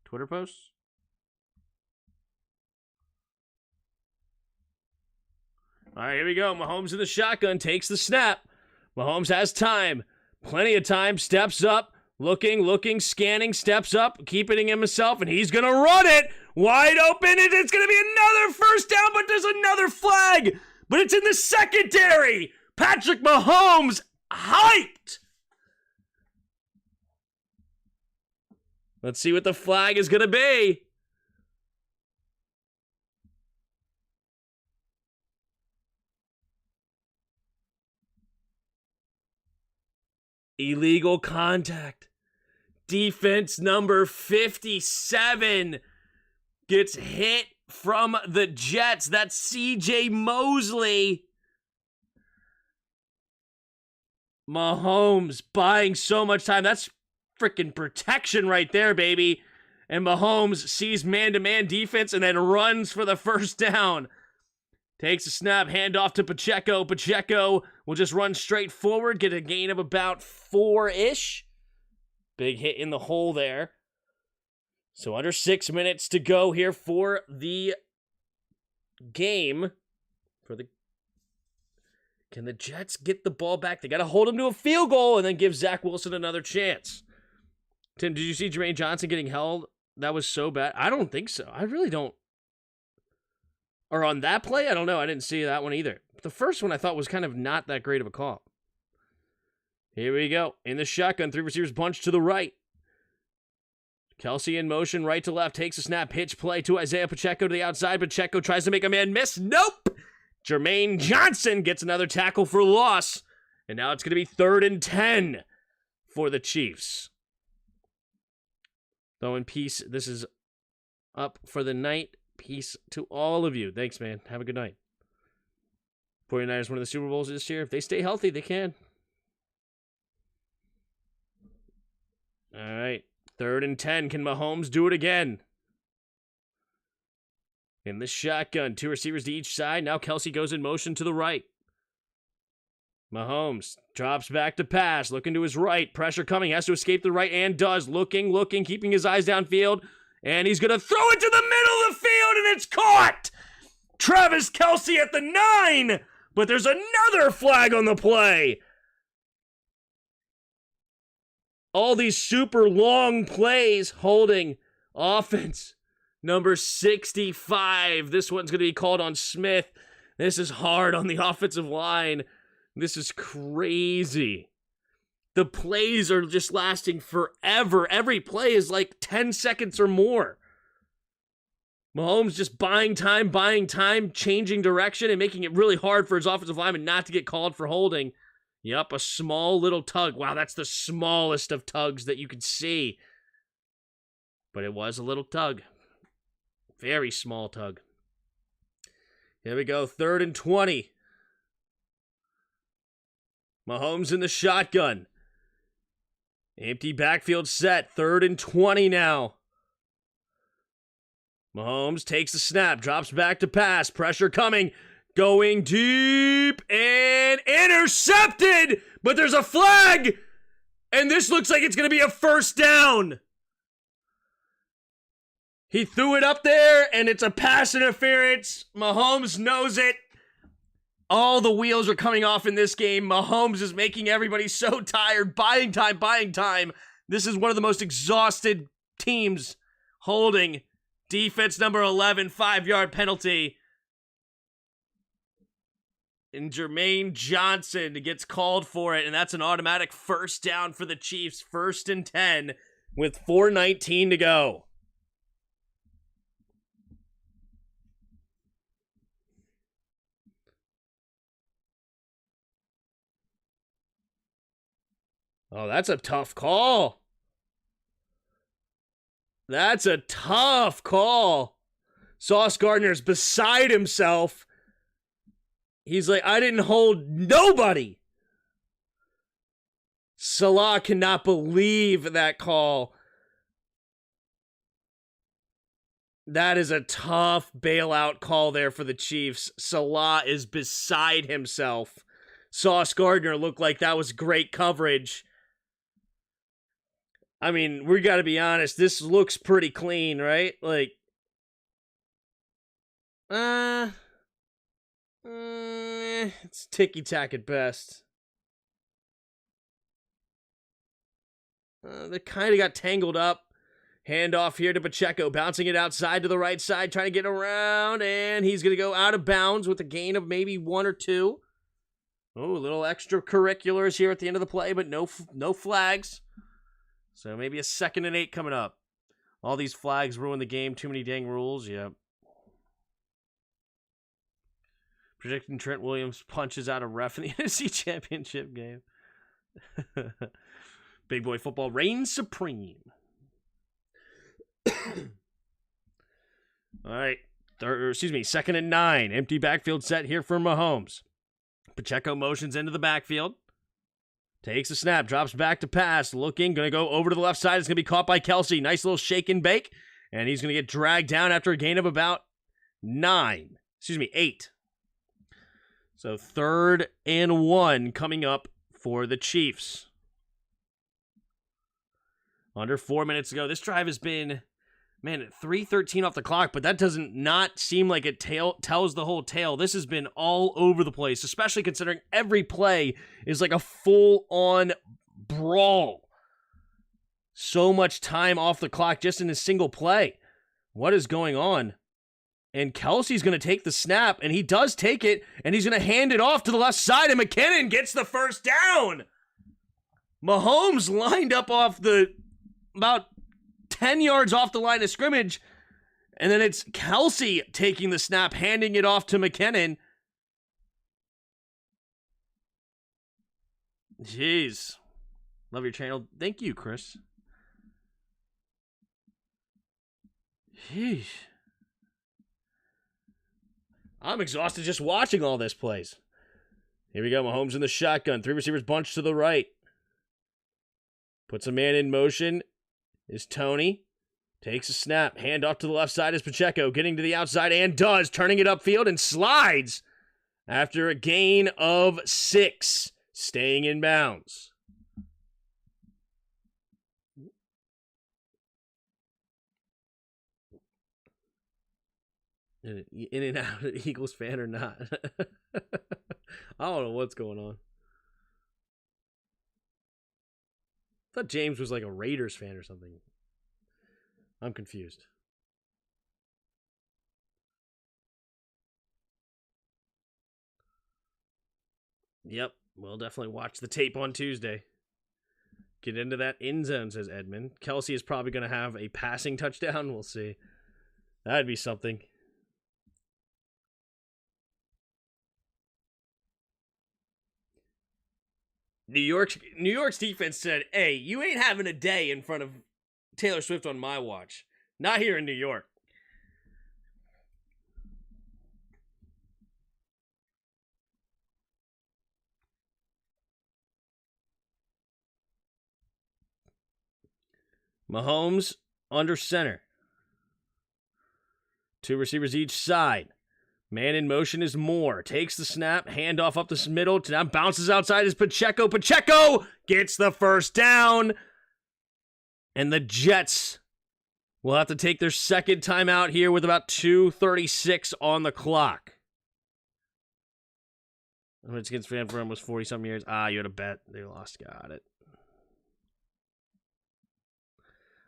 Twitter posts? All right, here we go. Mahomes in the shotgun, takes the snap. Mahomes has time. Plenty of time. Steps up. Looking, scanning, steps up, keeping himself, and he's going to run it. Wide open, and it's going to be another first down, but there's another flag. But it's in the secondary. Patrick Mahomes, hyped. Let's see what the flag is going to be. Illegal contact. Defense number 57 gets hit from the Jets. That's C.J. Mosley. Mahomes buying so much time. That's freaking protection right there, baby. And Mahomes sees man-to-man defense and then runs for the first down. Takes a snap, handoff to Pacheco. Pacheco will just run straight forward, get a gain of about 4-ish. Big hit in the hole there. So under 6 minutes to go here for the game. Can the Jets get the ball back? They got to hold him to a field goal and then give Zach Wilson another chance. Tim, did you see Jermaine Johnson getting held? That was so bad. I don't think so. I really don't. Or on that play? I don't know. I didn't see that one either. The first one I thought was kind of not that great of a call. Here we go. In the shotgun, 3 receivers bunch to the right. Kelsey in motion, right to left, takes a snap, pitch play to Isaiah Pacheco to the outside. Pacheco tries to make a man miss. Nope! Jermaine Johnson gets another tackle for loss. And now it's going to be 3rd and 10 for the Chiefs. Though in peace, this is up for the night. Peace to all of you. Thanks, man. Have a good night. 49ers win the Super Bowls this year. If they stay healthy, they can. All right. 3rd and 10. Can Mahomes do it again? In the shotgun. 2 receivers to each side. Now Kelsey goes in motion to the right. Mahomes drops back to pass. Looking to his right. Pressure coming. Has to escape the right and does. Looking, keeping his eyes downfield. And he's going to throw it to the middle of the field, and it's caught! Travis Kelce at the 9! But there's another flag on the play! All these super long plays holding offense. Number 65. This one's going to be called on Smith. This is hard on the offensive line. This is crazy. The plays are just lasting forever. Every play is like 10 seconds or more. Mahomes just buying time, changing direction, and making it really hard for his offensive lineman not to get called for holding. Yep, a small little tug. Wow, that's the smallest of tugs that you could see. But it was a little tug. Very small tug. Here we go, 3rd and 20. Mahomes in the shotgun. Empty backfield set. 3rd and 20 now. Mahomes takes the snap. Drops back to pass. Pressure coming. Going deep. And intercepted. But there's a flag. And this looks like it's going to be a first down. He threw it up there. And it's a pass interference. Mahomes knows it. All the wheels are coming off in this game. Mahomes is making everybody so tired. Buying time. This is one of the most exhausted teams holding. Defense number 11, 5-yard penalty. And Jermaine Johnson gets called for it, and that's an automatic first down for the Chiefs. 1st and 10 with 4:19 to go. Oh, that's a tough call. That's a tough call. Sauce Gardner's beside himself. He's like, I didn't hold nobody. Salah cannot believe that call. That is a tough bailout call there for the Chiefs. Salah is beside himself. Sauce Gardner looked like that was great coverage. I mean, we got to be honest. This looks pretty clean, right? Like, it's ticky-tack at best. They kind of got tangled up. Handoff here to Pacheco, bouncing it outside to the right side, trying to get around, and he's going to go out of bounds with a gain of maybe 1 or 2. Oh, a little extracurriculars here at the end of the play, but no flags. So maybe a 2nd and 8 coming up. All these flags ruin the game. Too many dang rules. Yep. Predicting Trent Williams punches out a ref in the NFC Championship game. Big boy football reigns supreme. All right. Second and 9. Empty backfield set here for Mahomes. Pacheco motions into the backfield. Takes a snap, drops back to pass, looking, going to go over to the left side. It's going to be caught by Kelce. Nice little shake and bake. And he's going to get dragged down after a gain of about 8. So 3rd and 1 coming up for the Chiefs. Under 4 minutes ago. This drive has been, 3:13 off the clock, but that doesn't not seem like it tells the whole tale. This has been all over the place, especially considering every play is like a full-on brawl. So much time off the clock just in a single play. What is going on? And Kelce's going to take the snap, and he does take it, and he's going to hand it off to the left side, and McKinnon gets the first down. Mahomes lined up off about 10 yards off the line of scrimmage, and then it's Kelce taking the snap, handing it off to McKinnon. Jeez. Love your channel. Thank you, Chris. Jeez. I'm exhausted just watching all this plays. Here we go. Mahomes in the shotgun. 3 receivers bunched to the right. Puts a man in motion. Is Tony. Takes a snap. Hand off to the left side is Pacheco. Getting to the outside and does. Turning it upfield and slides after a gain of 6. Staying in bounds. In and out Eagles fan or not. I don't know what's going on. I thought James was like a Raiders fan or something. I'm confused. Yep, we'll definitely watch the tape on Tuesday. Get into that end zone, says Edmund. Kelce is probably going to have a passing touchdown. We'll see. That'd be something. New York's defense said, hey, you ain't having a day in front of Taylor Swift on my watch. Not here in New York. Mahomes under center. 2 receivers each side. Man in motion is Moore. Takes the snap. Handoff up the middle. Now bounces outside is Pacheco. Pacheco gets the first down. And the Jets will have to take their second timeout here with about 2:36 on the clock. Redskins fan for almost 40-something years. You had a bet. They lost. Got it.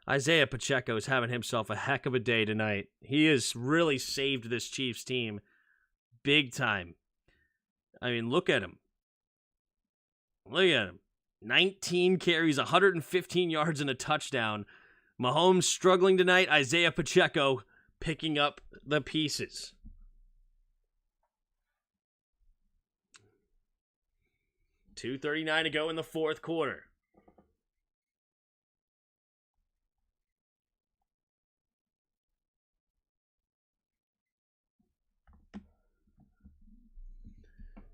Isaiah Pacheco is having himself a heck of a day tonight. He has really saved this Chiefs team big time. I mean, look at him. Look at him. 19 carries, 115 yards, and a touchdown. Mahomes struggling tonight. Isaiah Pacheco picking up the pieces. $2:39 to go in the fourth quarter.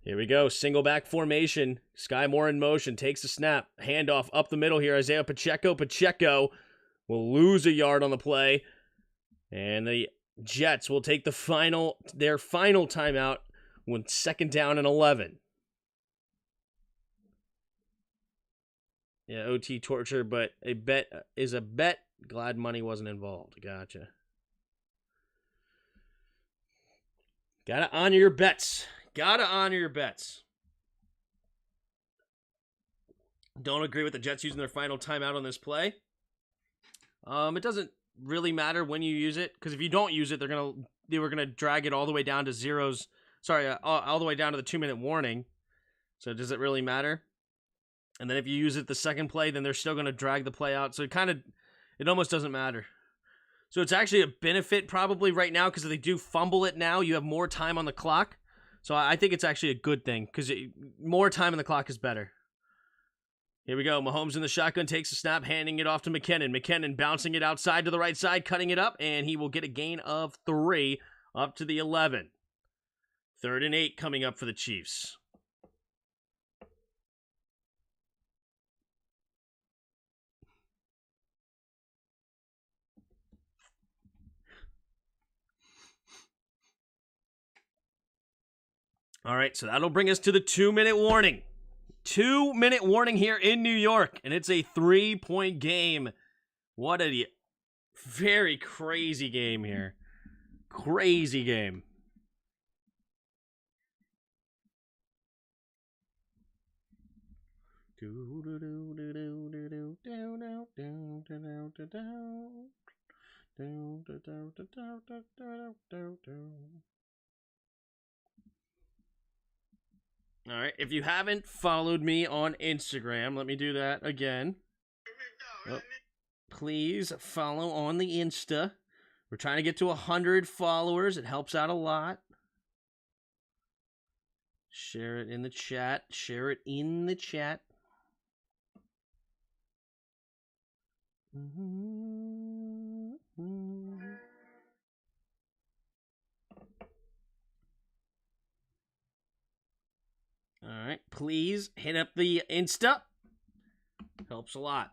Here we go. Single back formation. Sky Moore in motion. Takes a snap. Handoff up the middle here. Isaiah Pacheco. Pacheco will lose a yard on the play. And the Jets will take their final timeout when 2nd down and 11. Yeah, OT torture, but a bet is a bet. Glad money wasn't involved. Gotcha. Gotta honor your bets. Gotta honor your bets. Don't agree with the Jets using their final timeout on this play. It doesn't really matter when you use it, because if you don't use it, they were gonna drag it all the way down to zeros. Sorry, all the way down to the 2-minute warning. So does it really matter? And then if you use it the second play, then they're still gonna drag the play out. So it almost doesn't matter. So it's actually a benefit probably right now, because if they do fumble it now, you have more time on the clock. So I think it's actually a good thing, because more time on the clock is better. Here we go. Mahomes in the shotgun, takes a snap, handing it off to McKinnon. McKinnon bouncing it outside to the right side, cutting it up, and he will get a gain of 3 up to the 11. 3rd and 8 coming up for the Chiefs. All right, so that'll bring us to the 2-minute warning. 2-minute warning here in New York, and it's a 3-point game. What a very crazy game here. Crazy game. All right, if you haven't followed me on Instagram, let me do that again. Oh, please follow on the Insta. We're trying to get to 100 followers. It helps out a lot. Share it in the chat. Share it in the chat. All right, please hit up the Insta. Helps a lot.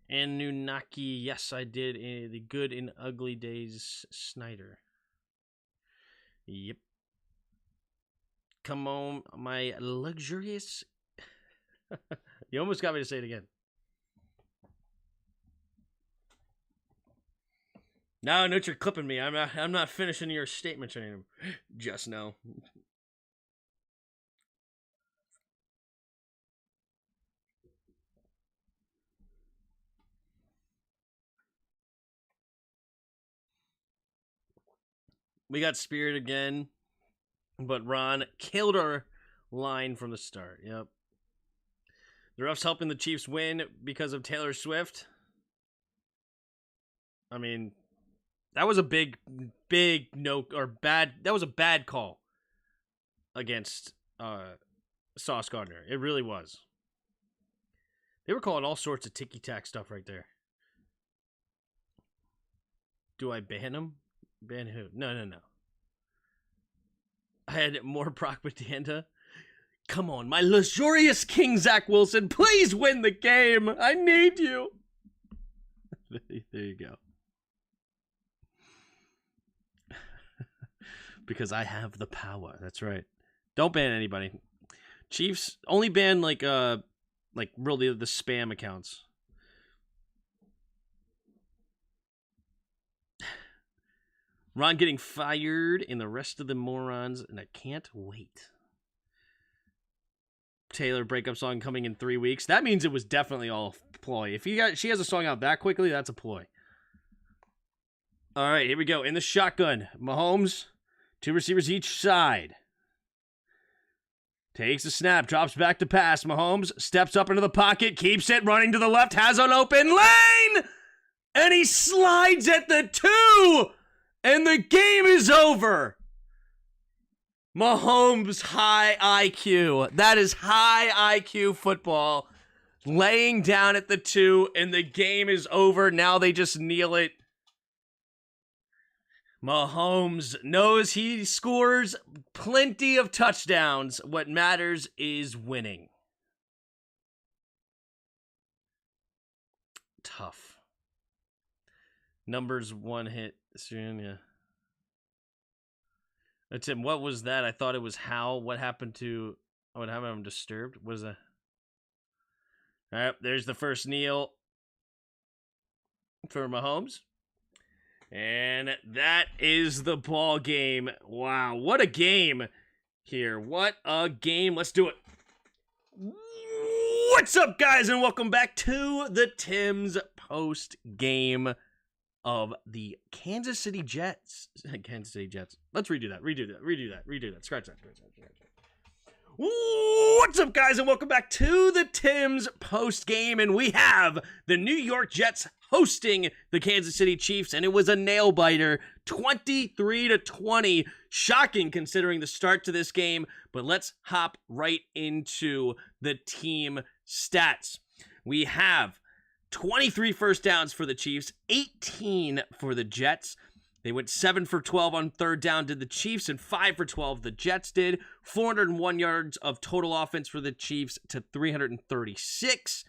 And Nunaki, yes, I did. The Good and Ugly Days Snyder. Yep. Come on, my luxurious. You almost got me to say it again. No, you're clipping me. I'm not finishing your statements anymore. Just now. We got Spirit again, but Ron killed our line from the start. Yep. The refs helping the Chiefs win because of Taylor Swift. I mean, that was a big no or bad. That was a bad call against Sauce Gardner. It really was. They were calling all sorts of ticky-tack stuff right there. Do I ban him? Ban who? No. I had more propaganda. Come on, my luxurious king, Zach Wilson. Please win the game. I need you. There you go. Because I have the power. That's right. Don't ban anybody. Chiefs only ban like really the spam accounts. Ron getting fired and the rest of the morons, and I can't wait. Taylor breakup song coming in 3 weeks. That means it was definitely all a ploy. If she has a song out that quickly, that's a ploy. All right, here we go. In the shotgun, Mahomes, 2 receivers each side. Takes a snap, drops back to pass. Mahomes steps up into the pocket, keeps it, running to the left, has an open lane, and he slides at the 2, and the game is over. Mahomes high IQ. That is high IQ football. Laying down at the 2, and the game is over. Now they just kneel it. Mahomes knows he scores plenty of touchdowns. What matters is winning. Tough. Numbers 1 hit soon, yeah. That's it. What was that? I thought it was how. What happened to... What happened? I'm disturbed. What is that? All right, there's the first kneel for Mahomes. And that is the ball game. Wow, what a game here. What a game. Let's do it. What's up, guys, and welcome back to the Tim's post game of the Kansas City Jets. Kansas City Jets. Let's redo that. Scratch that. What's up, guys, and welcome back to the Tim's post game. And we have the New York Jets hosting the Kansas City Chiefs, and it was a nail biter, 23-20. Shocking considering the start to this game. But let's hop right into the team stats. We have 23 first downs for the Chiefs, 18 for the Jets. They went 7 for 12 on third down, did the Chiefs, and 5 for 12 the Jets did. 401 yards of total offense for the Chiefs to 336.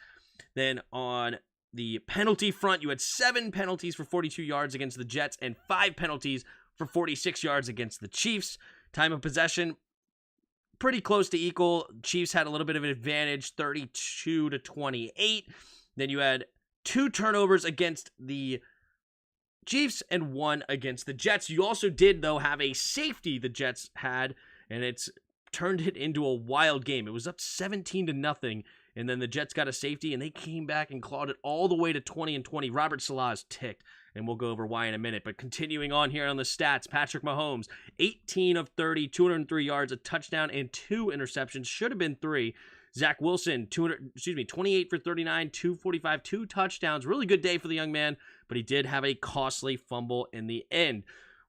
Then on the penalty front, you had 7 penalties for 42 yards against the Jets and 5 penalties for 46 yards against the Chiefs. Time of possession, pretty close to equal. Chiefs had a little bit of an advantage, 32-28. Then you had 2 turnovers against the Chiefs and 1 against the Jets. You also did, though, have a safety the Jets had, and it's turned it into a wild game. It was up 17-0, and then the Jets got a safety, and they came back and clawed it all the way to 20-20. Robert Salah is ticked, and we'll go over why in a minute. But continuing on here on the stats, Patrick Mahomes, 18 of 30, 203 yards, a touchdown, and 2 interceptions. Should have been 3. Zach Wilson, 28 for 39, 245, 2 touchdowns. Really good day for the young man, but he did have a costly fumble in the end.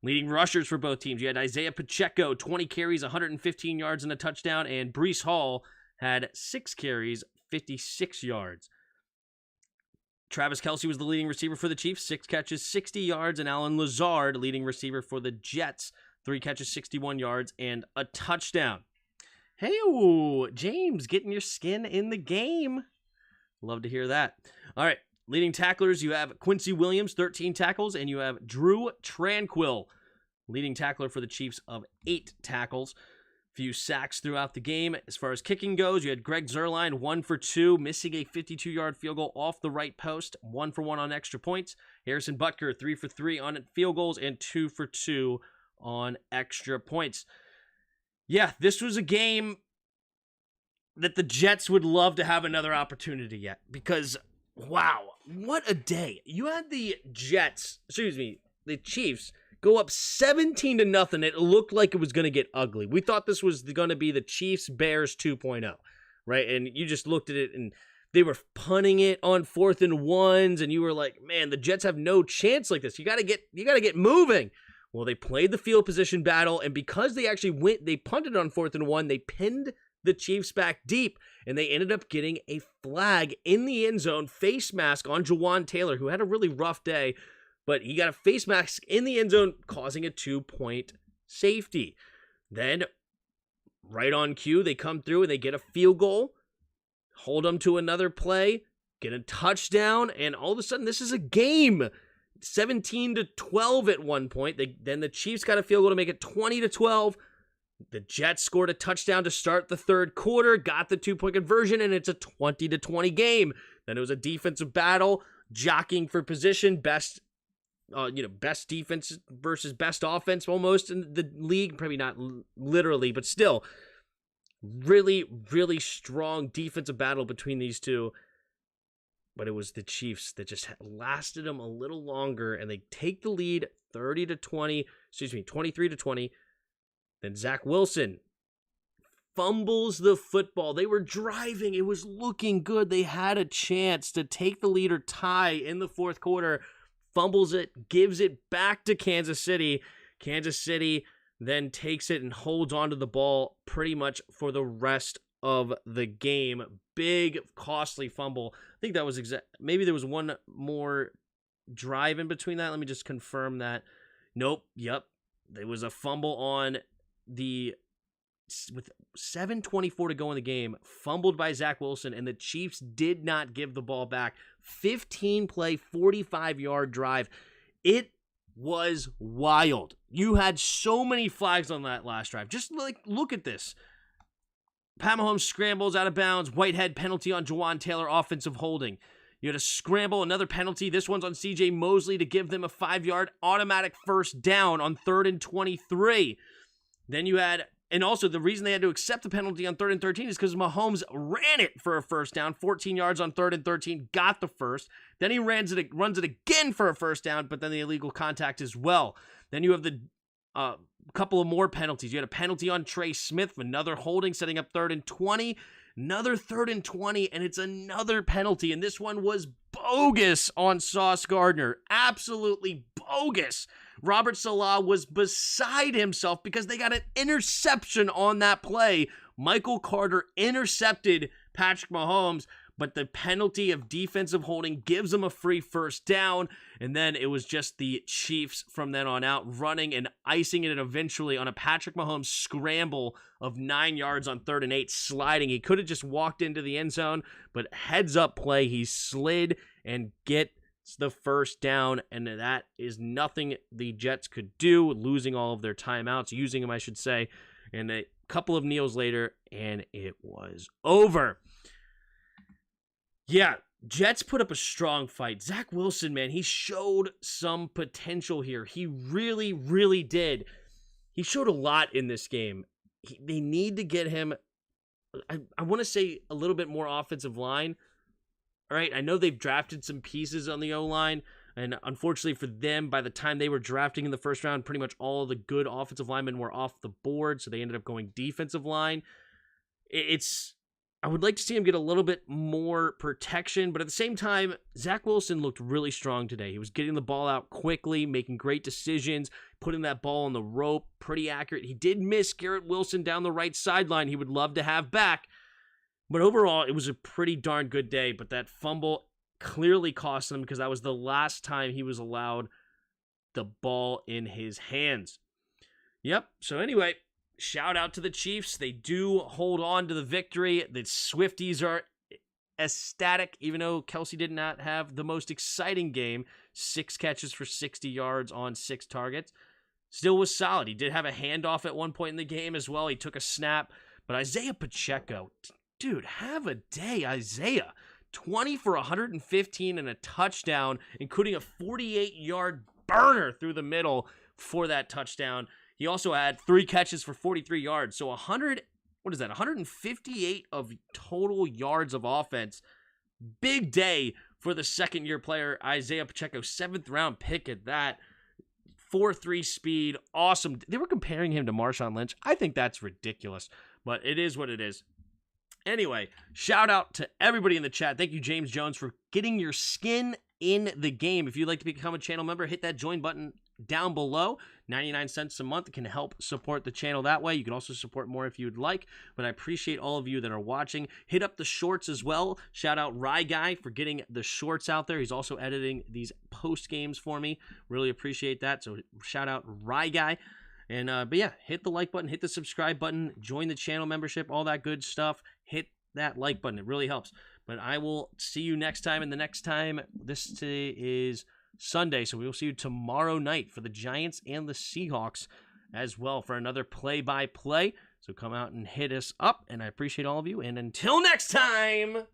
Leading rushers for both teams, you had Isaiah Pacheco, 20 carries, 115 yards and a touchdown, and Breece Hall had 6 carries, 56 yards. Travis Kelce was the leading receiver for the Chiefs, 6 catches, 60 yards, and Allen Lazard, leading receiver for the Jets, 3 catches, 61 yards, and a touchdown. Hey, James, getting your skin in the game. Love to hear that. All right, leading tacklers, you have Quincy Williams, 13 tackles, and you have Drew Tranquill, leading tackler for the Chiefs of 8 tackles. Few sacks throughout the game. As far as kicking goes, you had Greg Zuerlein, 1 for 2, missing a 52-yard field goal off the right post, 1 for 1 on extra points. Harrison Butker, 3 for 3 on field goals, and 2 for 2 on extra points. Yeah, this was a game that the Jets would love to have another opportunity at, because, wow, what a day. You had the Chiefs go up 17-0. It looked like it was going to get ugly. We thought this was going to be the Chiefs-Bears 2.0, right? And you just looked at it, and they were punting it on 4th and 1s, and you were like, man, the Jets have no chance like this. You got to get moving. Well, they played the field position battle, and because they actually they punted on 4th and 1, they pinned the Chiefs back deep, and they ended up getting a flag in the end zone, face mask on Jawan Taylor, who had a really rough day, but he got a face mask in the end zone, causing a 2-point safety. Then, right on cue, they come through and they get a field goal, hold them to another play, get a touchdown, and all of a sudden, this is a game. 17-12 at one point. Then the Chiefs got a field goal to make it 20-12. The Jets scored a touchdown to start the third quarter, got the 2-point conversion, and it's a 20-20 game. Then it was a defensive battle, jockeying for position, best defense versus best offense almost in the league. Probably not literally, but still, really, really strong defensive battle between these two. But it was the Chiefs that just lasted them a little longer, and they take the lead 23-20. Then Zach Wilson fumbles the football. They were driving. It was looking good. They had a chance to take the lead or tie in the fourth quarter. Fumbles it, gives it back to Kansas City. Kansas City then takes it and holds onto the ball pretty much for the rest of the game. Big, costly fumble. I think that was maybe there was one more drive in between that. Let me just confirm that. Nope. Yep. There was a fumble with 7:24 to go in the game, fumbled by Zach Wilson, and the Chiefs did not give the ball back. 15-play, 45-yard drive. It was wild. You had so many flags on that last drive. Just look at this. Pat Mahomes scrambles out of bounds. Whitehead penalty on Jawan Taylor, offensive holding. You had a scramble, another penalty. This one's on C.J. Mosley to give them a 5-yard automatic first down on 3rd and 23. Then you had, and also the reason they had to accept the penalty on 3rd and 13 is because Mahomes ran it for a first down, 14 yards on 3rd and 13, got the first. Then he runs it again for a first down, but then the illegal contact as well. Then you have the a couple of more penalties. You had a penalty on Trey Smith, another holding, setting up 3rd and 20. Another 3rd and 20, and it's another penalty. And this one was bogus on Sauce Gardner. Absolutely bogus. Robert Salah was beside himself because they got an interception on that play. Michael Carter intercepted Patrick Mahomes, but the penalty of defensive holding gives them a free first down, and then it was just the Chiefs from then on out running and icing it eventually on a Patrick Mahomes scramble of 9 yards on 3rd and 8, sliding. He could have just walked into the end zone, but heads up play, he slid and gets the first down, and that is nothing the Jets could do, losing all of their timeouts, using them, I should say, and a couple of kneels later, and it was over. Yeah, Jets put up a strong fight. Zach Wilson, man, he showed some potential here. He really, really did. He showed a lot in this game. They need to get him, I want to say, a little bit more offensive line. All right, I know they've drafted some pieces on the O-line, and unfortunately for them, by the time they were drafting in the first round, pretty much all of the good offensive linemen were off the board, so they ended up going defensive line. I would like to see him get a little bit more protection, but at the same time, Zach Wilson looked really strong today. He was getting the ball out quickly, making great decisions, putting that ball on the rope, pretty accurate. He did miss Garrett Wilson down the right sideline he would love to have back, but overall, it was a pretty darn good day, but that fumble clearly cost him because that was the last time he was allowed the ball in his hands. Yep, so anyway, shout out to the Chiefs. They do hold on to the victory. The Swifties are ecstatic, even though Kelsey did not have the most exciting game. 6 catches for 60 yards on 6 targets. Still was solid. He did have a handoff at one point in the game as well. He took a snap. But Isaiah Pacheco, dude, have a day, Isaiah. 20 for 115 and a touchdown, including a 48-yard burner through the middle for that touchdown. He also had 3 catches for 43 yards. So 158 of total yards of offense. Big day for the second-year player, Isaiah Pacheco. 7th round pick at that. 4.3 speed. Awesome. They were comparing him to Marshawn Lynch. I think that's ridiculous, but it is what it is. Anyway, shout out to everybody in the chat. Thank you, James Jones, for getting your skin in the game. If you'd like to become a channel member, hit that join button down below. 99 cents a month can help support the channel that way. You can also support more if you'd like, but I appreciate all of you that are watching. Hit up the shorts as well. Shout out Rye Guy for getting the shorts out there. He's also editing these post games for me. Really appreciate that. So shout out Rye Guy. And but yeah, hit the like button, hit the subscribe button, join the channel membership, all that good stuff. Hit that like button. It really helps. But I will see you next time. And the next time, this is Sunday, so we will see you tomorrow night for the Giants and the Seahawks as well for another play-by-play. So come out and hit us up, and I appreciate all of you. And until next time...